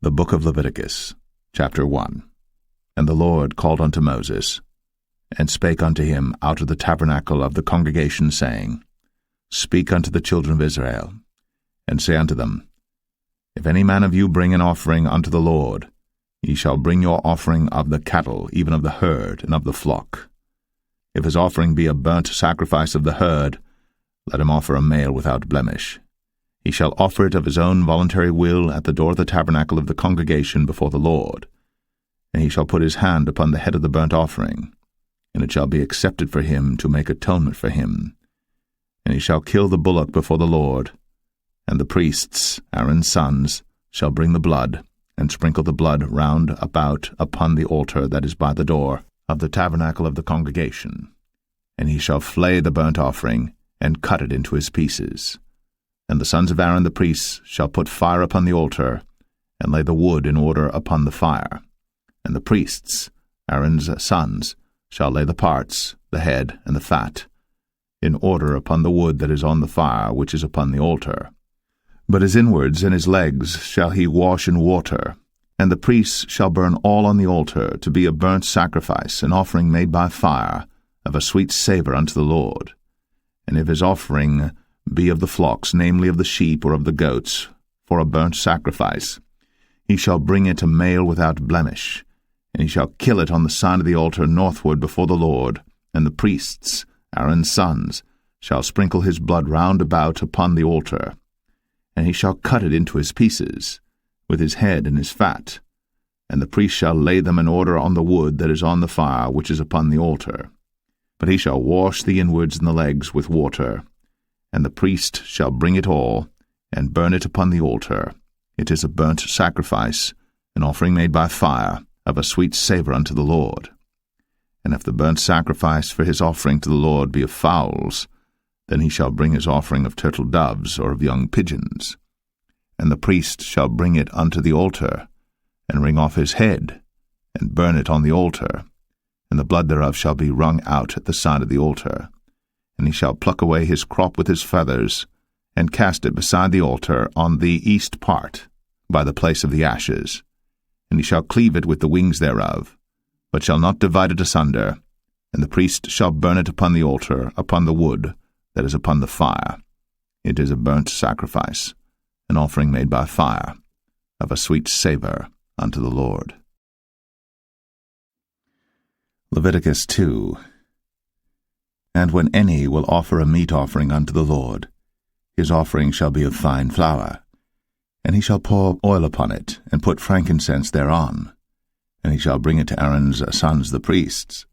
The book of Leviticus, chapter 1. And the Lord called unto Moses, and spake unto him out of the tabernacle of the congregation, saying, Speak unto the children of Israel, and say unto them, If any man of you bring an offering unto the Lord, ye shall bring your offering of the cattle, even of the herd, and of the flock. If his offering be a burnt sacrifice of the herd, let him offer a male without blemish. He shall offer it of his own voluntary will at the door of the tabernacle of the congregation before the Lord. And he shall put his hand upon the head of the burnt offering, and it shall be accepted for him to make atonement for him. And he shall kill the bullock before the Lord, and the priests, Aaron's sons, shall bring the blood, and sprinkle the blood round about upon the altar that is by the door of the tabernacle of the congregation. And he shall flay the burnt offering, and cut it into his pieces. And the sons of Aaron the priests shall put fire upon the altar, and lay the wood in order upon the fire. And the priests, Aaron's sons, shall lay the parts, the head, and the fat, in order upon the wood that is on the fire which is upon the altar. But his inwards and his legs shall he wash in water, and the priests shall burn all on the altar to be a burnt sacrifice, an offering made by fire, of a sweet savour unto the Lord. And if his offering be of the flocks, namely of the sheep or of the goats, for a burnt sacrifice, he shall bring it a male without blemish, and he shall kill it on the side of the altar northward before the Lord, and the priests, Aaron's sons, shall sprinkle his blood round about upon the altar. And he shall cut it into his pieces, with his head and his fat, and the priest shall lay them in order on the wood that is on the fire which is upon the altar. But he shall wash the inwards and the legs with water, and the priest shall bring it all, and burn it upon the altar. It is a burnt sacrifice, an offering made by fire, of a sweet savour unto the Lord. And if the burnt sacrifice for his offering to the Lord be of fowls, then he shall bring his offering of turtle doves or of young pigeons. And the priest shall bring it unto the altar, and wring off his head, and burn it on the altar, and the blood thereof shall be wrung out at the side of the altar. And he shall pluck away his crop with his feathers, and cast it beside the altar on the east part, by the place of the ashes. And he shall cleave it with the wings thereof, but shall not divide it asunder. And the priest shall burn it upon the altar, upon the wood that is upon the fire. It is a burnt sacrifice, an offering made by fire, of a sweet savour unto the Lord. Leviticus 2. And when any will offer a meat offering unto the Lord, his offering shall be of fine flour, and he shall pour oil upon it, and put frankincense thereon, and he shall bring it to Aaron's sons the priests.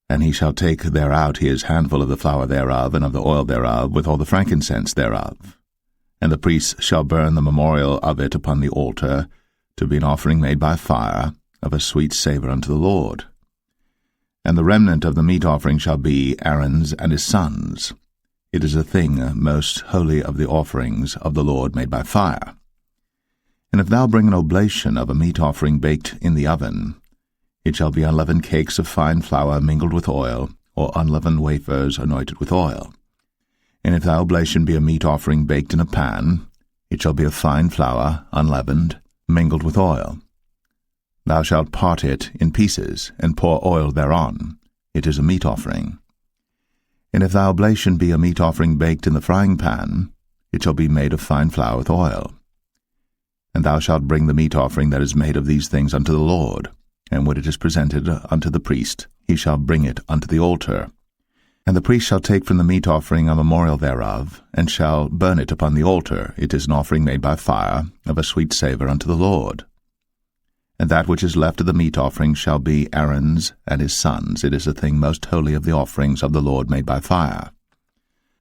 And he shall take thereout his handful of the flour thereof, and of the oil thereof, with all the frankincense thereof. And the priests shall burn the memorial of it upon the altar, to be an offering made by fire, of a sweet savour unto the Lord. And the remnant of the meat offering shall be Aaron's and his sons. It is a thing most holy of the offerings of the Lord made by fire. And if thou bring an oblation of a meat offering baked in the oven, it shall be unleavened cakes of fine flour mingled with oil, or unleavened wafers anointed with oil. And if thy oblation be a meat offering baked in a pan, it shall be of fine flour, unleavened, mingled with oil. Thou shalt part it in pieces, and pour oil thereon. It is a meat offering. And if thy oblation be a meat offering baked in the frying pan, it shall be made of fine flour with oil. And thou shalt bring the meat offering that is made of these things unto the Lord, and when it is presented unto the priest, he shall bring it unto the altar. And the priest shall take from the meat offering a memorial thereof, and shall burn it upon the altar. It is an offering made by fire, of a sweet savour unto the Lord. And that which is left of the meat offering shall be Aaron's and his sons. It is a thing most holy of the offerings of the Lord made by fire.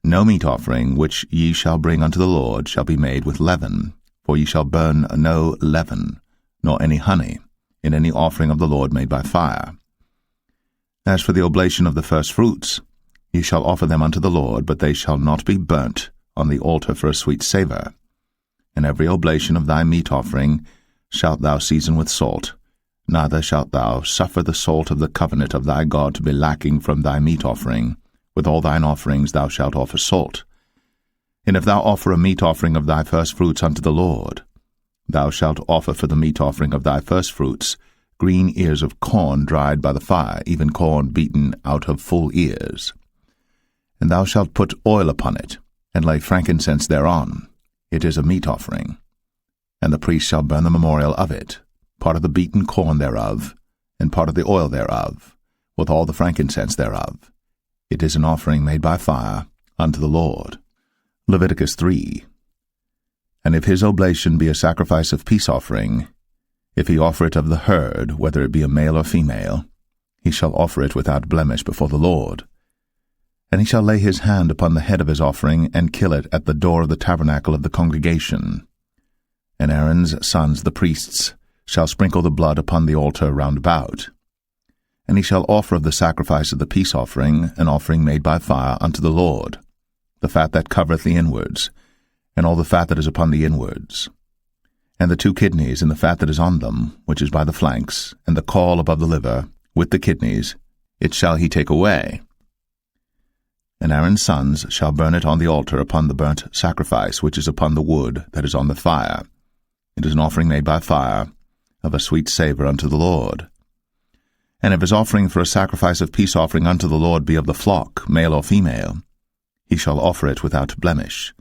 No meat offering which ye shall bring unto the Lord shall be made with leaven, for ye shall burn no leaven, nor any honey, in any offering of the Lord made by fire. As for the oblation of the firstfruits, ye shall offer them unto the Lord, but they shall not be burnt on the altar for a sweet savour. And every oblation of thy meat offering shalt thou season with salt, neither shalt thou suffer the salt of the covenant of thy God to be lacking from thy meat offering. With all thine offerings thou shalt offer salt. And if thou offer a meat offering of thy firstfruits unto the Lord, thou shalt offer for the meat offering of thy firstfruits green ears of corn dried by the fire, even corn beaten out of full ears. And thou shalt put oil upon it, and lay frankincense thereon. It is a meat offering. And the priest shall burn the memorial of it, part of the beaten corn thereof, and part of the oil thereof, with all the frankincense thereof. It is an offering made by fire unto the Lord. Leviticus 3. And if his oblation be a sacrifice of peace offering, if he offer it of the herd, whether it be a male or female, he shall offer it without blemish before the Lord. And he shall lay his hand upon the head of his offering, and kill it at the door of the tabernacle of the congregation. And Aaron's sons, the priests, shall sprinkle the blood upon the altar round about. And he shall offer of the sacrifice of the peace offering an offering made by fire unto the Lord, the fat that covereth the inwards, and all the fat that is upon the inwards, and the 2 kidneys, and the fat that is on them, which is by the flanks, and the caul above the liver, with the kidneys, it shall he take away. And Aaron's sons shall burn it on the altar upon the burnt sacrifice which is upon the wood that is on the fire. It is an offering made by fire, of a sweet savour unto the Lord. And if his offering for a sacrifice of peace offering unto the Lord be of the flock, male or female, he shall offer it without blemish.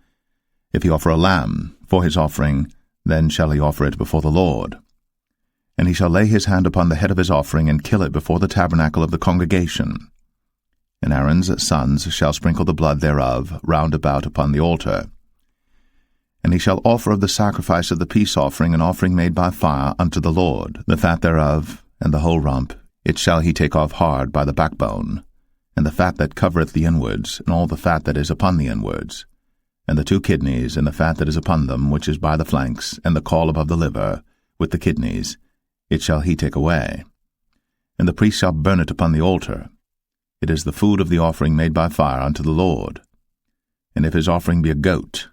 If he offer a lamb for his offering, then shall he offer it before the Lord. And he shall lay his hand upon the head of his offering, and kill it before the tabernacle of the congregation. And Aaron's sons shall sprinkle the blood thereof round about upon the altar. And he shall offer of the sacrifice of the peace offering an offering made by fire unto the Lord, the fat thereof, and the whole rump, it shall he take off hard by the backbone, and the fat that covereth the inwards, and all the fat that is upon the inwards, and the 2 kidneys, and the fat that is upon them, which is by the flanks, and the caul above the liver, with the kidneys, it shall he take away. And the priest shall burn it upon the altar. It is the food of the offering made by fire unto the Lord. And if his offering be a goat,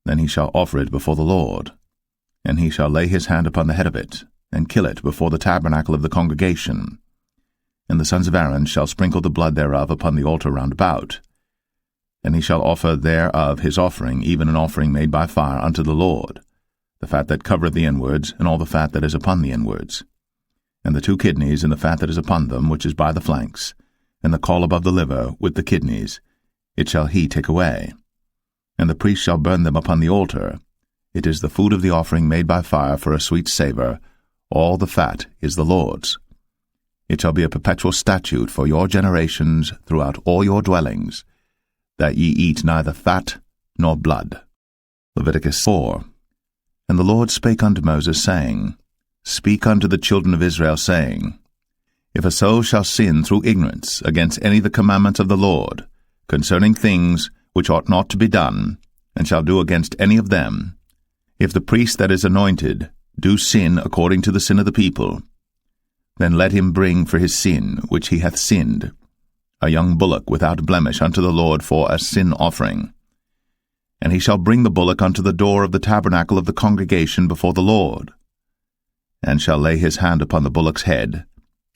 then he shall offer it before the Lord. And he shall lay his hand upon the head of it, and kill it before the tabernacle of the congregation. And the sons of Aaron shall sprinkle the blood thereof upon the altar round about. And he shall offer thereof his offering, even an offering made by fire unto the Lord, the fat that covereth the inwards, and all the fat that is upon the inwards, and the 2 kidneys, and the fat that is upon them, which is by the flanks, and the caul above the liver, with the kidneys, it shall he take away. And the priest shall burn them upon the altar. It is the food of the offering made by fire for a sweet savour. All the fat is the Lord's. It shall be a perpetual statute for your generations throughout all your dwellings, that ye eat neither fat nor blood. Leviticus 4. And the Lord spake unto Moses, saying, Speak unto the children of Israel, saying, If a soul shall sin through ignorance against any of the commandments of the Lord, concerning things which ought not to be done, and shall do against any of them, if the priest that is anointed do sin according to the sin of the people, then let him bring for his sin which he hath sinned a young bullock without blemish unto the Lord for a sin offering. And he shall bring the bullock unto the door of the tabernacle of the congregation before the Lord, and shall lay his hand upon the bullock's head,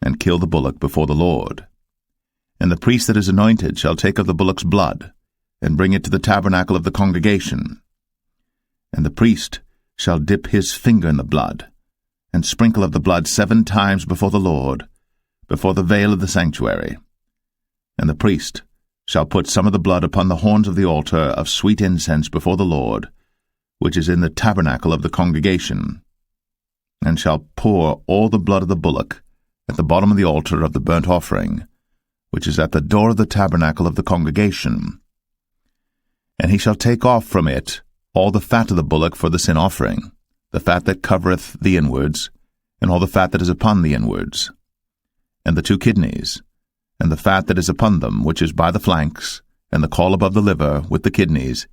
and kill the bullock before the Lord. And the priest that is anointed shall take of the bullock's blood, and bring it to the tabernacle of the congregation. And the priest shall dip his finger in the blood, and sprinkle of the blood 7 times before the Lord, before the veil of the sanctuary. And the priest shall put some of the blood upon the horns of the altar of sweet incense before the Lord, which is in the tabernacle of the congregation, and shall pour all the blood of the bullock at the bottom of the altar of the burnt offering, which is at the door of the tabernacle of the congregation. And he shall take off from it all the fat of the bullock for the sin offering, the fat that covereth the inwards, and all the fat that is upon the inwards, and the 2 kidneys, and the fat that is upon them, which is by the flanks, and the caul above the liver, with the kidneys,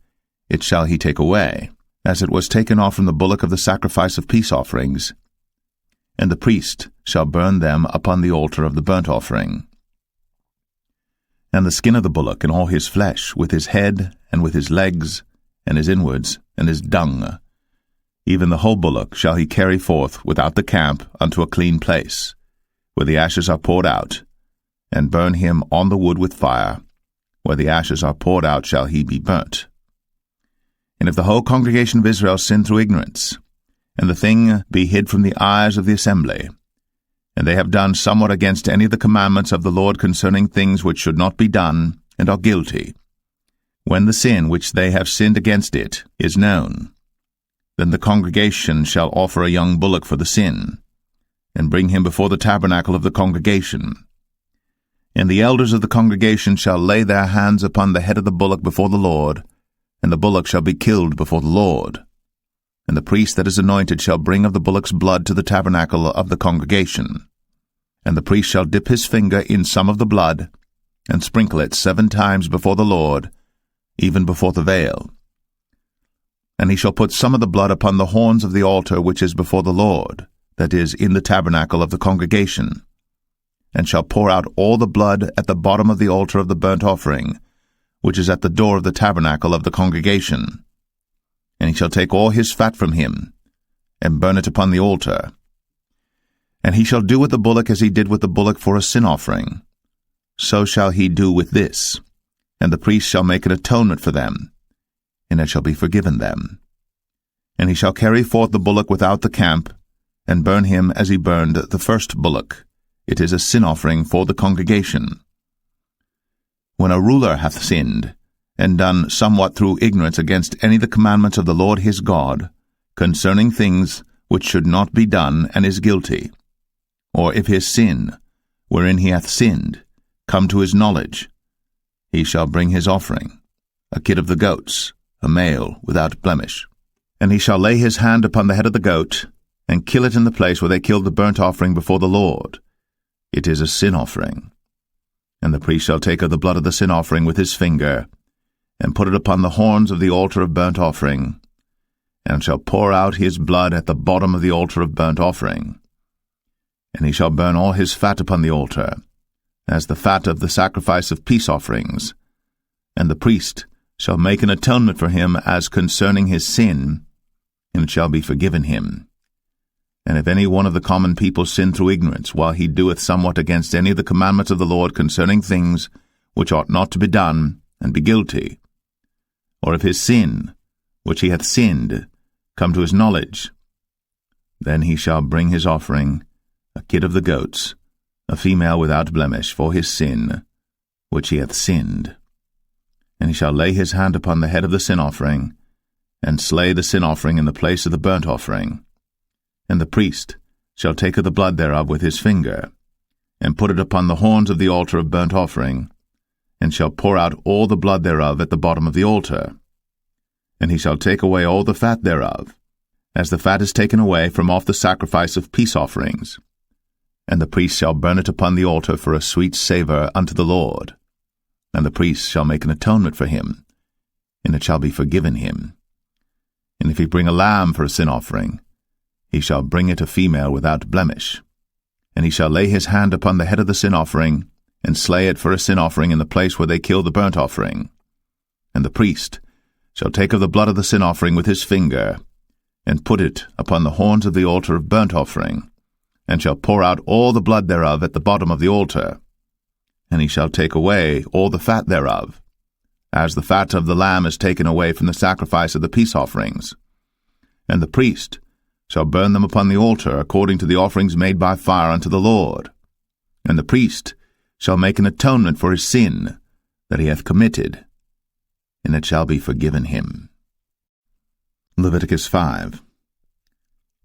it shall he take away, as it was taken off from the bullock of the sacrifice of peace offerings. And the priest shall burn them upon the altar of the burnt offering. And the skin of the bullock, and all his flesh, with his head, and with his legs, and his inwards, and his dung, even the whole bullock shall he carry forth without the camp unto a clean place, where the ashes are poured out, and burn him on the wood with fire. Where the ashes are poured out shall he be burnt. And if the whole congregation of Israel sin through ignorance, and the thing be hid from the eyes of the assembly, and they have done somewhat against any of the commandments of the Lord concerning things which should not be done, and are guilty, when the sin which they have sinned against it is known, then the congregation shall offer a young bullock for the sin, and bring him before the tabernacle of the congregation. And the elders of the congregation shall lay their hands upon the head of the bullock before the Lord, and the bullock shall be killed before the Lord. And the priest that is anointed shall bring of the bullock's blood to the tabernacle of the congregation. And the priest shall dip his finger in some of the blood, and sprinkle it 7 times before the Lord, even before the veil. And he shall put some of the blood upon the horns of the altar which is before the Lord, that is, in the tabernacle of the congregation, and shall pour out all the blood at the bottom of the altar of the burnt offering, which is at the door of the tabernacle of the congregation. And he shall take all his fat from him, and burn it upon the altar. And he shall do with the bullock as he did with the bullock for a sin offering. So shall he do with this, and the priest shall make an atonement for them, and it shall be forgiven them. And he shall carry forth the bullock without the camp, and burn him as he burned the first bullock. It is a sin offering for the congregation. When a ruler hath sinned, and done somewhat through ignorance against any of the commandments of the Lord his God, concerning things which should not be done, and is guilty, or if his sin, wherein he hath sinned, come to his knowledge, he shall bring his offering, a kid of the goats, a male without blemish. And he shall lay his hand upon the head of the goat, and kill it in the place where they killed the burnt offering before the Lord. It is a sin offering. And the priest shall take of the blood of the sin offering with his finger, and put it upon the horns of the altar of burnt offering, and shall pour out his blood at the bottom of the altar of burnt offering. And he shall burn all his fat upon the altar, as the fat of the sacrifice of peace offerings. And the priest shall make an atonement for him as concerning his sin, and it shall be forgiven him. And if any one of the common people sin through ignorance, while he doeth somewhat against any of the commandments of the Lord concerning things which ought not to be done, and be guilty, or if his sin, which he hath sinned, come to his knowledge, then he shall bring his offering, a kid of the goats, a female without blemish, for his sin, which he hath sinned. And he shall lay his hand upon the head of the sin offering, and slay the sin offering in the place of the burnt offering. And the priest shall take of the blood thereof with his finger, and put it upon the horns of the altar of burnt offering, and shall pour out all the blood thereof at the bottom of the altar. And he shall take away all the fat thereof, as the fat is taken away from off the sacrifice of peace offerings. And the priest shall burn it upon the altar for a sweet savour unto the Lord. And the priest shall make an atonement for him, and it shall be forgiven him. And if he bring a lamb for a sin offering, he shall bring it a female without blemish. And he shall lay his hand upon the head of the sin offering, and slay it for a sin offering in the place where they kill the burnt offering. And the priest shall take of the blood of the sin offering with his finger, and put it upon the horns of the altar of burnt offering, and shall pour out all the blood thereof at the bottom of the altar. And he shall take away all the fat thereof, as the fat of the lamb is taken away from the sacrifice of the peace offerings. And the priest shall burn them upon the altar according to the offerings made by fire unto the Lord. And the priest shall make an atonement for his sin that he hath committed, and it shall be forgiven him. Leviticus 5.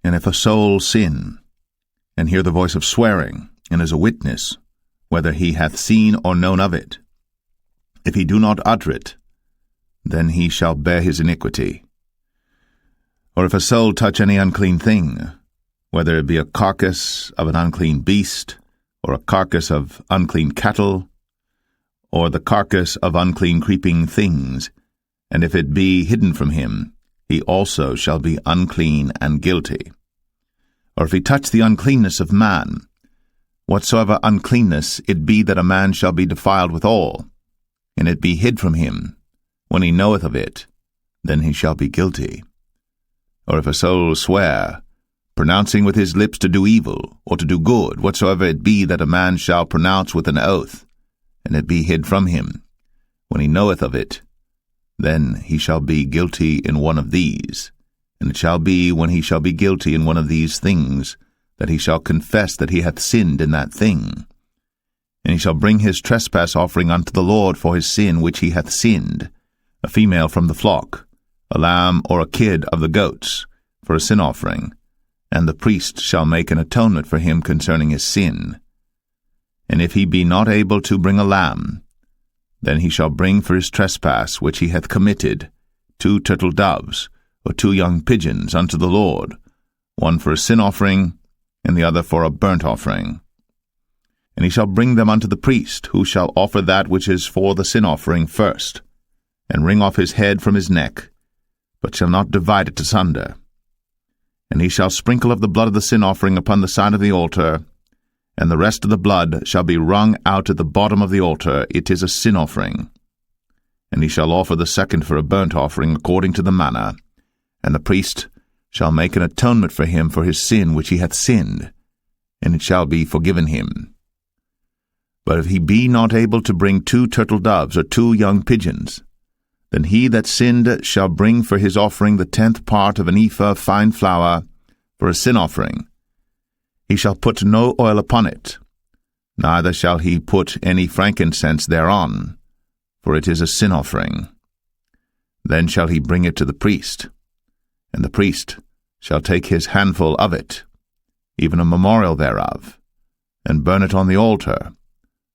And if a soul sin, and hear the voice of swearing, and is a witness, whether he hath seen or known of it, if he do not utter it, then he shall bear his iniquity. Or if a soul touch any unclean thing, whether it be a carcass of an unclean beast, or a carcass of unclean cattle, or the carcass of unclean creeping things, and if it be hidden from him, he also shall be unclean and guilty. Or if he touch the uncleanness of man, whatsoever uncleanness it be that a man shall be defiled withal, and it be hid from him, when he knoweth of it, then he shall be guilty. Or if a soul swear, pronouncing with his lips to do evil, or to do good, whatsoever it be that a man shall pronounce with an oath, and it be hid from him, when he knoweth of it, then he shall be guilty in one of these, And it shall be, when he shall be guilty in one of these things, that he shall confess that he hath sinned in that thing. And he shall bring his trespass offering unto the Lord for his sin which he hath sinned, a female from the flock, a lamb or a kid of the goats, for a sin offering, and the priest shall make an atonement for him concerning his sin. And if he be not able to bring a lamb, then he shall bring for his trespass which he hath committed 2 turtle doves, or 2 young pigeons unto the Lord, one for a sin offering, and the other for a burnt offering. And he shall bring them unto the priest, who shall offer that which is for the sin offering first, and wring off his head from his neck, but shall not divide it asunder. And he shall sprinkle of the blood of the sin offering upon the side of the altar, and the rest of the blood shall be wrung out at the bottom of the altar. It is a sin offering. And he shall offer the second for a burnt offering according to the manner, and the priest shall make an atonement for him for his sin which he hath sinned, and it shall be forgiven him. But if he be not able to bring 2 turtle doves or 2 young pigeons, then he that sinned shall bring for his offering the 10th part of an ephah of fine flour for a sin offering. He shall put no oil upon it, neither shall he put any frankincense thereon, for it is a sin offering. Then shall he bring it to the priest, and the priest shall take his handful of it, even a memorial thereof, and burn it on the altar,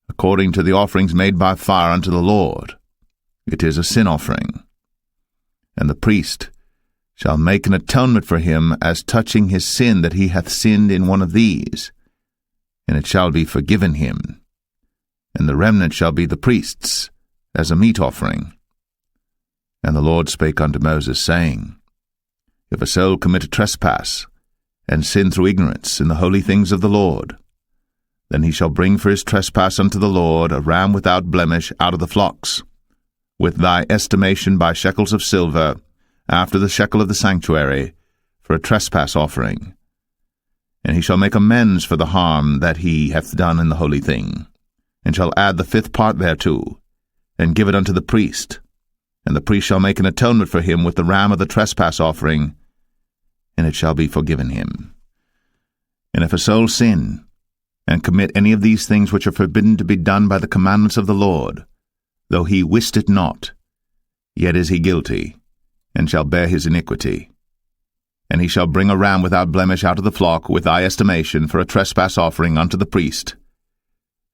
according to the offerings made by fire unto the Lord. It is a sin offering. And the priest shall make an atonement for him as touching his sin that he hath sinned in one of these, and it shall be forgiven him. And the remnant shall be the priest's, as a meat offering. And the Lord spake unto Moses, saying, If a soul commit a trespass, and sin through ignorance in the holy things of the Lord, then he shall bring for his trespass unto the Lord a ram without blemish out of the flocks, with thy estimation by shekels of silver, after the shekel of the sanctuary, for a trespass offering. And he shall make amends for the harm that he hath done in the holy thing, and shall add the 5th part thereto, and give it unto the priest. And the priest shall make an atonement for him with the ram of the trespass offering, and it shall be forgiven him. And if a soul sin, and commit any of these things which are forbidden to be done by the commandments of the Lord, though he wist it not, yet is he guilty, and shall bear his iniquity. And he shall bring a ram without blemish out of the flock with thy estimation for a trespass offering unto the priest.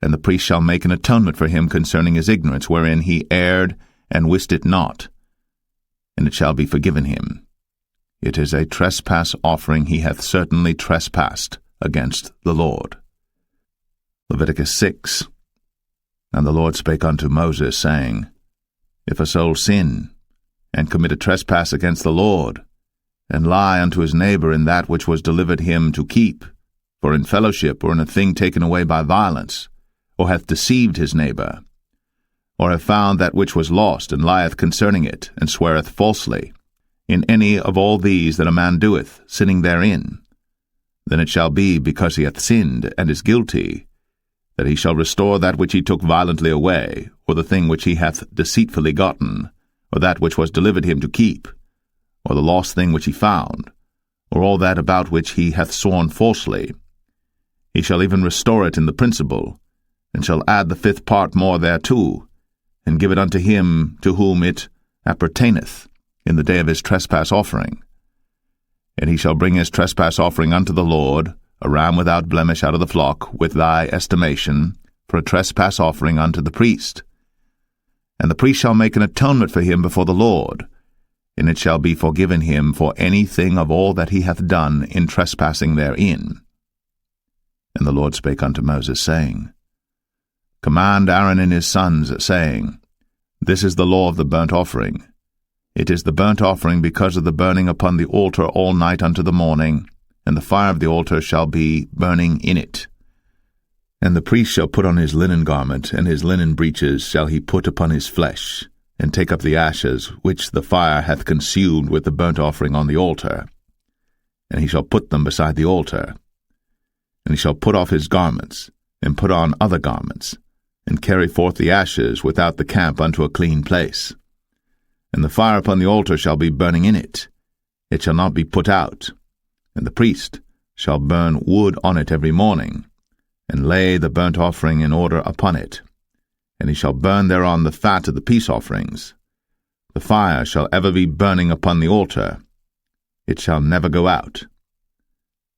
And the priest shall make an atonement for him concerning his ignorance wherein he erred and wist it not, and it shall be forgiven him. It is a trespass offering. He hath certainly trespassed against the Lord. Leviticus 6. And the Lord spake unto Moses, saying, If a soul sin, and commit a trespass against the Lord, and lie unto his neighbor in that which was delivered him to keep, for in fellowship or in a thing taken away by violence, or hath deceived his neighbor, or have found that which was lost, and lieth concerning it, and sweareth falsely, in any of all these that a man doeth, sinning therein, then it shall be, because he hath sinned, and is guilty, that he shall restore that which he took violently away, or the thing which he hath deceitfully gotten, or that which was delivered him to keep, or the lost thing which he found, or all that about which he hath sworn falsely. He shall even restore it in the principal, and shall add the 5th part more thereto, and give it unto him to whom it appertaineth in the day of his trespass offering. And he shall bring his trespass offering unto the Lord, a ram without blemish out of the flock, with thy estimation, for a trespass offering unto the priest. And the priest shall make an atonement for him before the Lord, and it shall be forgiven him for anything of all that he hath done in trespassing therein. And the Lord spake unto Moses, saying, Command Aaron and his sons, saying, This is the law of the burnt offering. It is the burnt offering because of the burning upon the altar all night unto the morning, and the fire of the altar shall be burning in it. And the priest shall put on his linen garment, and his linen breeches shall he put upon his flesh, and take up the ashes which the fire hath consumed with the burnt offering on the altar. And he shall put them beside the altar. And he shall put off his garments, and put on other garments, and carry forth the ashes without the camp unto a clean place. And the fire upon the altar shall be burning in it, it shall not be put out, and the priest shall burn wood on it every morning, and lay the burnt offering in order upon it, and he shall burn thereon the fat of the peace offerings. The fire shall ever be burning upon the altar, it shall never go out.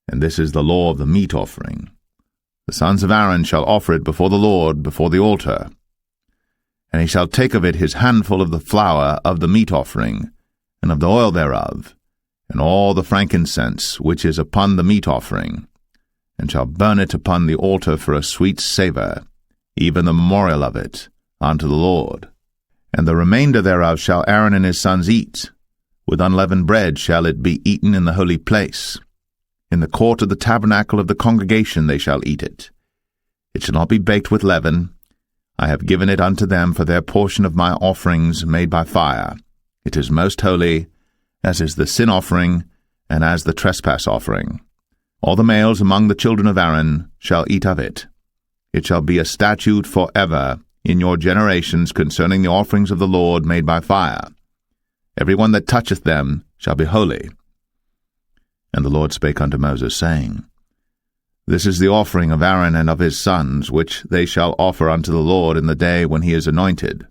And this is the law of the meat offering. The sons of Aaron shall offer it before the Lord, before the altar. And he shall take of it his handful of the flour of the meat offering, and of the oil thereof, and all the frankincense which is upon the meat offering, and shall burn it upon the altar for a sweet savour, even the memorial of it, unto the Lord. And the remainder thereof shall Aaron and his sons eat. With unleavened bread shall it be eaten in the holy place. In the court of the tabernacle of the congregation they shall eat it. It shall not be baked with leaven. I have given it unto them for their portion of my offerings made by fire. It is most holy, as is the sin offering, and as the trespass offering. All the males among the children of Aaron shall eat of it. It shall be a statute for ever in your generations concerning the offerings of the Lord made by fire. Every one that toucheth them shall be holy. And the Lord spake unto Moses, saying, This is the offering of Aaron and of his sons, which they shall offer unto the Lord in the day when he is anointed.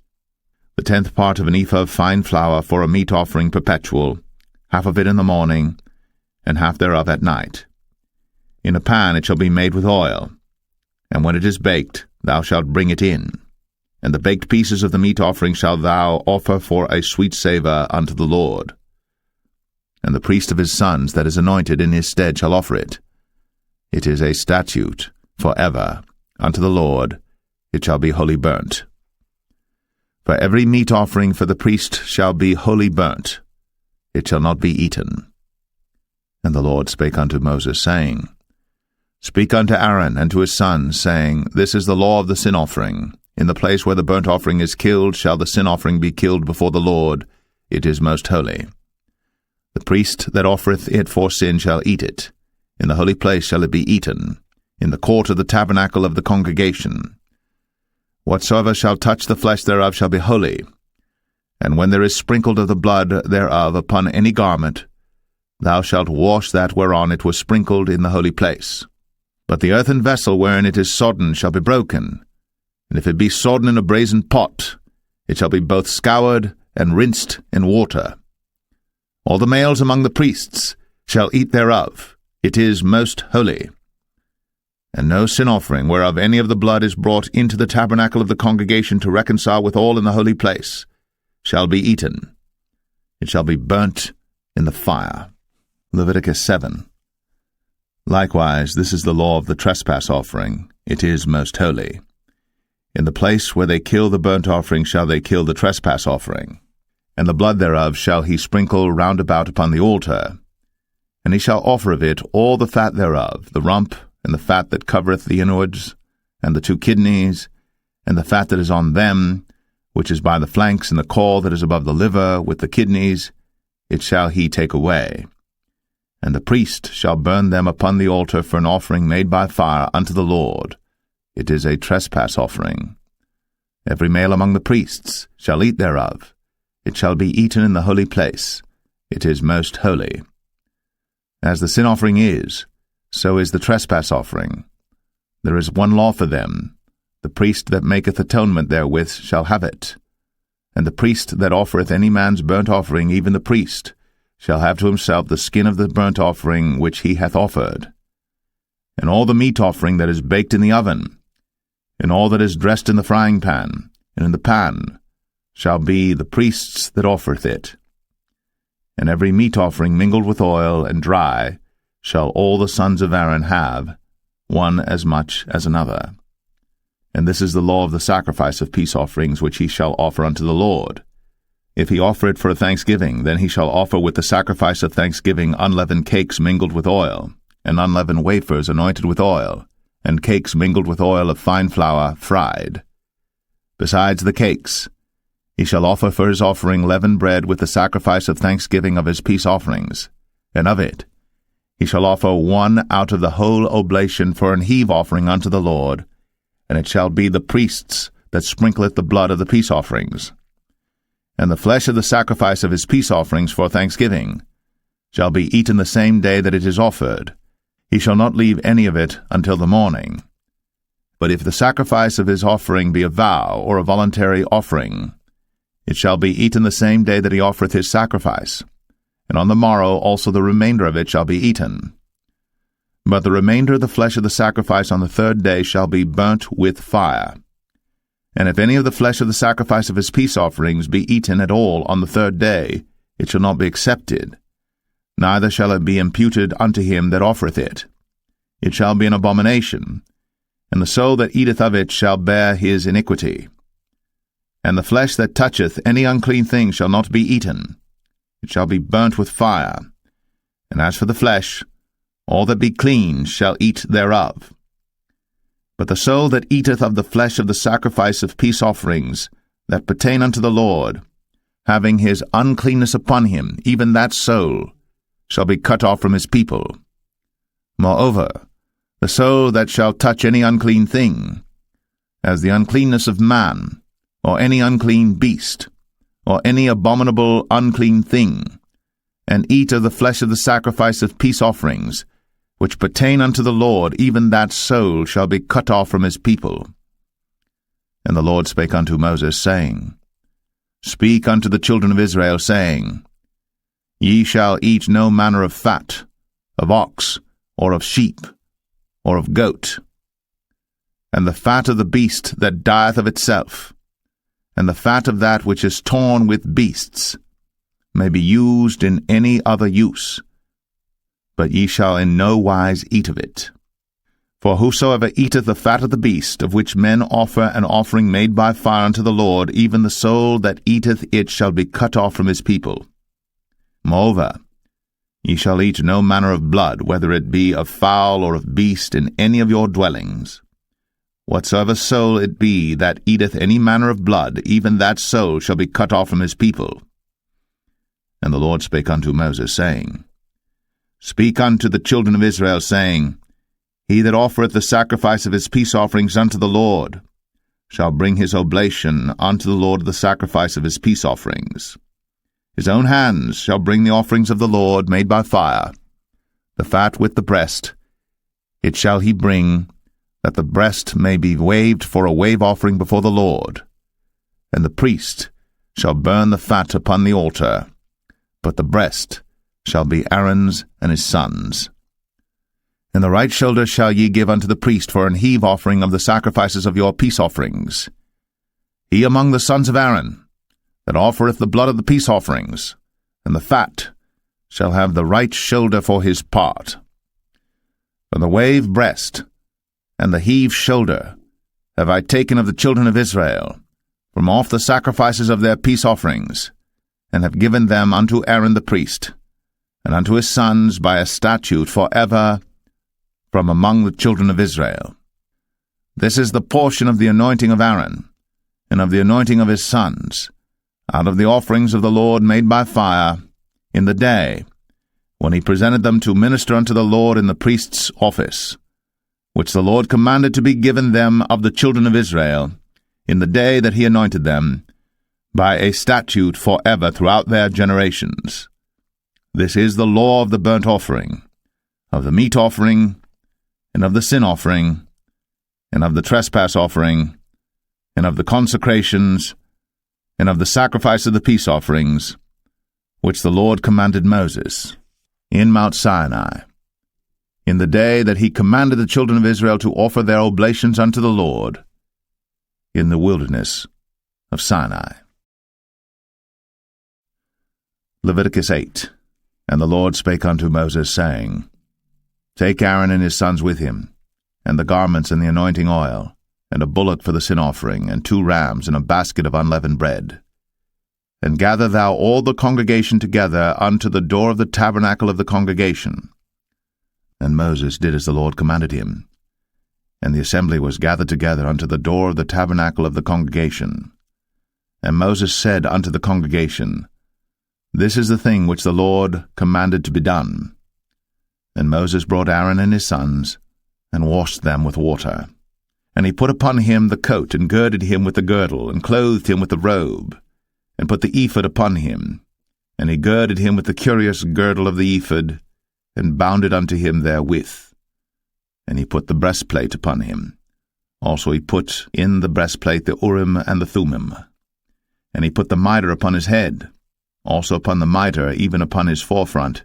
The 10th part of an ephah of fine flour for a meat offering perpetual, half of it in the morning, and half thereof at night. In a pan it shall be made with oil, and when it is baked, thou shalt bring it in. And the baked pieces of the meat offering shalt thou offer for a sweet savour unto the Lord. And the priest of his sons that is anointed in his stead shall offer it. It is a statute for ever unto the Lord, it shall be wholly burnt. For every meat offering for the priest shall be wholly burnt, it shall not be eaten. And the Lord spake unto Moses, saying, Speak unto Aaron and to his sons, saying, This is the law of the sin offering. In the place where the burnt offering is killed shall the sin offering be killed before the Lord, it is most holy. The priest that offereth it for sin shall eat it. In the holy place shall it be eaten, in the court of the tabernacle of the congregation. Whatsoever shall touch the flesh thereof shall be holy. And when there is sprinkled of the blood thereof upon any garment, thou shalt wash that whereon it was sprinkled in the holy place. But the earthen vessel wherein it is sodden shall be broken, and if it be sodden in a brazen pot, it shall be both scoured and rinsed in water. All the males among the priests shall eat thereof, it is most holy. And no sin offering whereof any of the blood is brought into the tabernacle of the congregation to reconcile with all in the holy place shall be eaten. It shall be burnt in the fire. Leviticus 7. Likewise, this is the law of the trespass offering. It is most holy. In the place where they kill the burnt offering shall they kill the trespass offering. And the blood thereof shall he sprinkle round about upon the altar. And he shall offer of it all the fat thereof, the rump, and the fat that covereth the inwards, and the 2 kidneys, and the fat that is on them, which is by the flanks, and the caul that is above the liver, with the kidneys, it shall he take away. And the priest shall burn them upon the altar for an offering made by fire unto the Lord. It is a trespass offering. Every male among the priests shall eat thereof. It shall be eaten in the holy place. It is most holy. As the sin offering is, so is the trespass offering. There is one law for them. The priest that maketh atonement therewith shall have it. And the priest that offereth any man's burnt offering, even the priest, shall have to himself the skin of the burnt offering which he hath offered. And all the meat offering that is baked in the oven, and all that is dressed in the frying pan, and in the pan, shall be the priest's that offereth it. And every meat offering mingled with oil and dry shall all the sons of Aaron have, one as much as another. And this is the law of the sacrifice of peace offerings which he shall offer unto the Lord. If he offer it for a thanksgiving, then he shall offer with the sacrifice of thanksgiving unleavened cakes mingled with oil, and unleavened wafers anointed with oil, and cakes mingled with oil of fine flour fried. Besides the cakes, he shall offer for his offering leavened bread with the sacrifice of thanksgiving of his peace offerings, and of it he shall offer one out of the whole oblation for an heave offering unto the Lord, and it shall be the priest's that sprinkleth the blood of the peace offerings. And the flesh of the sacrifice of his peace offerings for thanksgiving, shall be eaten the same day that it is offered. He shall not leave any of it until the morning. But if the sacrifice of his offering be a vow or a voluntary offering, it shall be eaten the same day that he offereth his sacrifice, and on the morrow also the remainder of it shall be eaten. But the remainder of the flesh of the sacrifice on the third day shall be burnt with fire. And if any of the flesh of the sacrifice of his peace offerings be eaten at all on the third day, it shall not be accepted, neither shall it be imputed unto him that offereth it. It shall be an abomination, and the soul that eateth of it shall bear his iniquity. And the flesh that toucheth any unclean thing shall not be eaten. It shall be burnt with fire. And as for the flesh, all that be clean shall eat thereof. But the soul that eateth of the flesh of the sacrifice of peace offerings that pertain unto the Lord, having his uncleanness upon him, even that soul shall be cut off from his people. Moreover, the soul that shall touch any unclean thing, as the uncleanness of man, or any unclean beast, or any abominable unclean thing, and eat of the flesh of the sacrifice of peace offerings, which pertain unto the Lord, even that soul shall be cut off from his people. And the Lord spake unto Moses, saying, Speak unto the children of Israel, saying, Ye shall eat no manner of fat, of ox, or of sheep, or of goat, and the fat of the beast that dieth of itself, and the fat of that which is torn with beasts, may be used in any other use, but ye shall in no wise eat of it. For whosoever eateth the fat of the beast, of which men offer an offering made by fire unto the Lord, even the soul that eateth it shall be cut off from his people. Moreover, ye shall eat no manner of blood, whether it be of fowl or of beast, in any of your dwellings. Whatsoever soul it be that eateth any manner of blood, even that soul shall be cut off from his people. And the Lord spake unto Moses, saying, Speak unto the children of Israel, saying, He that offereth the sacrifice of his peace offerings unto the Lord shall bring his oblation unto the Lord the sacrifice of his peace offerings. His own hands shall bring the offerings of the Lord made by fire, the fat with the breast. It shall he bring, that the breast may be waved for a wave offering before the Lord. And the priest shall burn the fat upon the altar, but the breast shall be Aaron's and his sons'. And the right shoulder shall ye give unto the priest for an heave offering of the sacrifices of your peace offerings. He among the sons of Aaron, that offereth the blood of the peace offerings, and the fat, shall have the right shoulder for his part. For the wave breast, and the heave shoulder, have I taken of the children of Israel, from off the sacrifices of their peace offerings, and have given them unto Aaron the priest, and unto his sons by a statute for ever from among the children of Israel. This is the portion of the anointing of Aaron, and of the anointing of his sons, out of the offerings of the Lord made by fire, in the day when he presented them to minister unto the Lord in the priest's office, which the Lord commanded to be given them of the children of Israel, in the day that he anointed them, by a statute for ever throughout their generations. This is the law of the burnt offering, of the meat offering, and of the sin offering, and of the trespass offering, and of the consecrations, and of the sacrifice of the peace offerings, which the Lord commanded Moses in Mount Sinai, in the day that he commanded the children of Israel to offer their oblations unto the Lord in the wilderness of Sinai. Leviticus 8. And the Lord spake unto Moses, saying, Take Aaron and his sons with him, and the garments and the anointing oil, and a bullock for the sin offering, and 2 rams, and a basket of unleavened bread. And gather thou all the congregation together unto the door of the tabernacle of the congregation. And Moses did as the Lord commanded him. And the assembly was gathered together unto the door of the tabernacle of the congregation. And Moses said unto the congregation, This is the thing which the Lord commanded to be done. And Moses brought Aaron and his sons, and washed them with water. And he put upon him the coat, and girded him with the girdle, and clothed him with the robe, and put the ephod upon him, And he girded him with the curious girdle of the ephod, and bound it unto him therewith. And he put the breastplate upon him. Also he put in the breastplate the Urim and the Thummim. And he put the mitre upon his head. Also upon the mitre, even upon his forefront,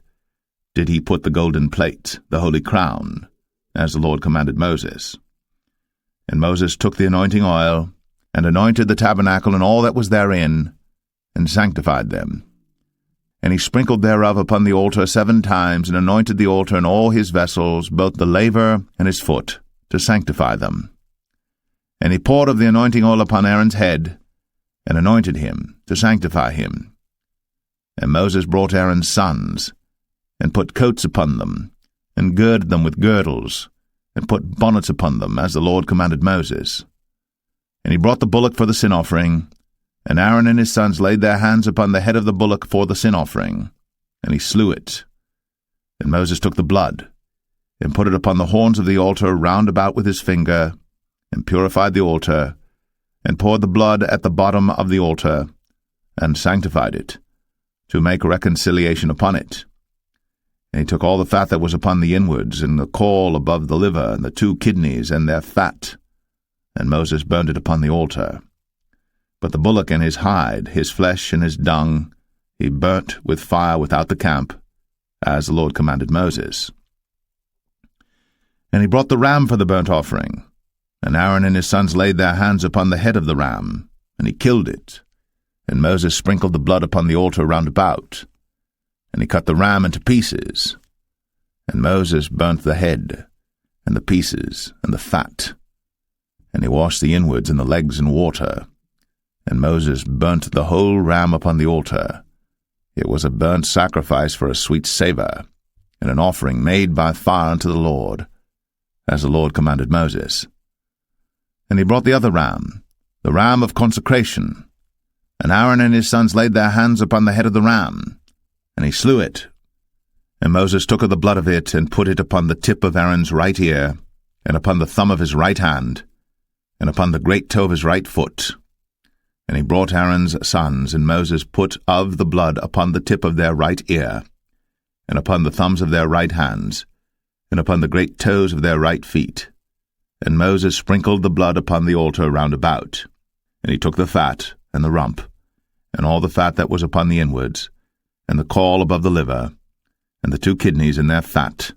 did he put the golden plate, the holy crown, as the Lord commanded Moses. And Moses took the anointing oil, and anointed the tabernacle and all that was therein, and sanctified them. And he sprinkled thereof upon the altar 7 times, and anointed the altar and all his vessels, both the laver and his foot, to sanctify them. And he poured of the anointing oil upon Aaron's head, and anointed him, to sanctify him. And Moses brought Aaron's sons, and put coats upon them, and girded them with girdles, and put bonnets upon them, as the Lord commanded Moses. And he brought the bullock for the sin offering, and Aaron and his sons laid their hands upon the head of the bullock for the sin offering, and he slew it. And Moses took the blood, and put it upon the horns of the altar round about with his finger, and purified the altar, and poured the blood at the bottom of the altar, and sanctified it, to make reconciliation upon it. And he took all the fat that was upon the inwards, and the caul above the liver, and the 2 kidneys, and their fat, and Moses burned it upon the altar. But the bullock and his hide, his flesh and his dung, he burnt with fire without the camp, as the Lord commanded Moses. And he brought the ram for the burnt offering, and Aaron and his sons laid their hands upon the head of the ram, and he killed it. And Moses sprinkled the blood upon the altar round about, and he cut the ram into pieces. And Moses burnt the head, and the pieces, and the fat, and he washed the inwards and the legs in water. And Moses burnt the whole ram upon the altar. It was a burnt sacrifice for a sweet savour, and an offering made by fire unto the Lord, as the Lord commanded Moses. And he brought the other ram, the ram of consecration. And Aaron and his sons laid their hands upon the head of the ram, and he slew it. And Moses took of the blood of it, and put it upon the tip of Aaron's right ear, and upon the thumb of his right hand, and upon the great toe of his right foot. And he brought Aaron's sons, and Moses put of the blood upon the tip of their right ear, and upon the thumbs of their right hands, and upon the great toes of their right feet. And Moses sprinkled the blood upon the altar round about. And he took the fat, and the rump, and all the fat that was upon the inwards, and the caul above the liver, and the 2 kidneys and their fat,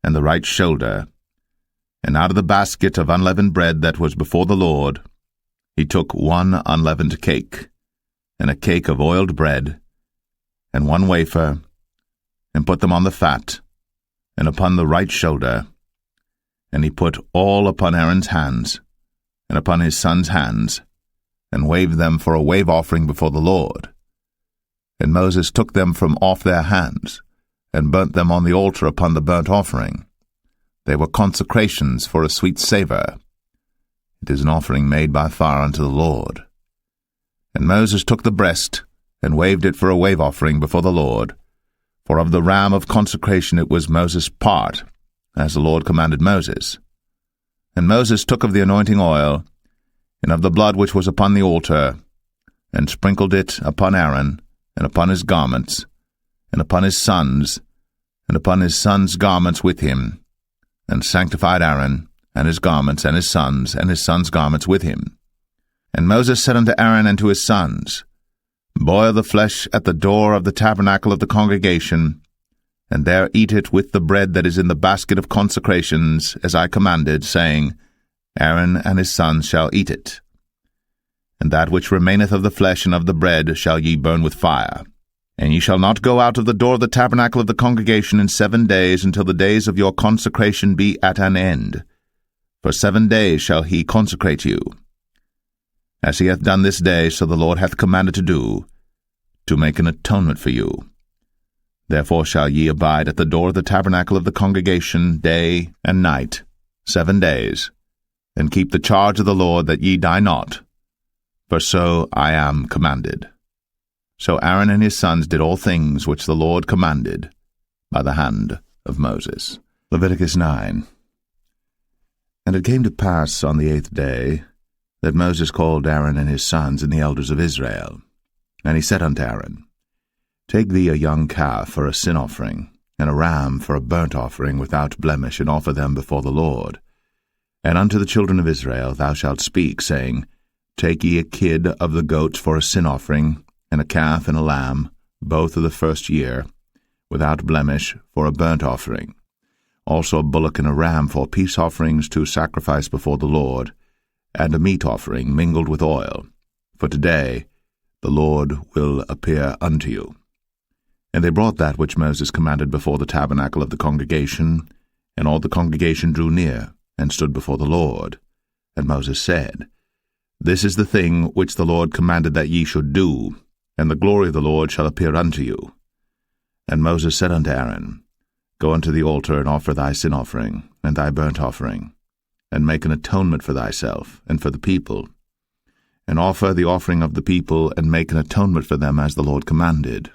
and the right shoulder, and out of the basket of unleavened bread that was before the Lord, he took 1 unleavened cake, and a cake of oiled bread, and 1 wafer, and put them on the fat, and upon the right shoulder. And he put all upon Aaron's hands, and upon his sons' hands, and waved them for a wave offering before the Lord. And Moses took them from off their hands, and burnt them on the altar upon the burnt offering. They were consecrations for a sweet savour. It is an offering made by fire unto the Lord. And Moses took the breast, and waved it for a wave offering before the Lord. For of the ram of consecration it was Moses' part, as the Lord commanded Moses. And Moses took of the anointing oil, and of the blood which was upon the altar, and sprinkled it upon Aaron, and upon his garments, and upon his sons, and upon his sons' garments with him, and sanctified Aaron, and his garments, and his sons' garments with him. And Moses said unto Aaron and to his sons, Boil the flesh at the door of the tabernacle of the congregation, and there eat it with the bread that is in the basket of consecrations, as I commanded, saying, Aaron and his sons shall eat it. And that which remaineth of the flesh and of the bread shall ye burn with fire. And ye shall not go out of the door of the tabernacle of the congregation in 7 days, until the days of your consecration be at an end. For 7 days shall he consecrate you. As he hath done this day, so the Lord hath commanded to do, to make an atonement for you. Therefore shall ye abide at the door of the tabernacle of the congregation day and night, 7 days, and keep the charge of the Lord, that ye die not, for so I am commanded. So Aaron and his sons did all things which the Lord commanded by the hand of Moses. Leviticus 9. And it came to pass on the 8th day that Moses called Aaron and his sons and the elders of Israel. And he said unto Aaron, Take thee a young calf for a sin offering, and a ram for a burnt offering without blemish, and offer them before the Lord. And unto the children of Israel thou shalt speak, saying, Take ye a kid of the goats for a sin offering, and a calf and a lamb, both of the first year, without blemish, for a burnt offering. Also a bullock and a ram for peace offerings to sacrifice before the Lord, and a meat offering mingled with oil. For today the Lord will appear unto you. And they brought that which Moses commanded before the tabernacle of the congregation, and all the congregation drew near, and stood before the Lord. And Moses said, This is the thing which the Lord commanded that ye should do, and the glory of the Lord shall appear unto you. And Moses said unto Aaron, Go unto the altar, and offer thy sin offering, and thy burnt offering, and make an atonement for thyself, and for the people. And offer the offering of the people, and make an atonement for them as the Lord commanded.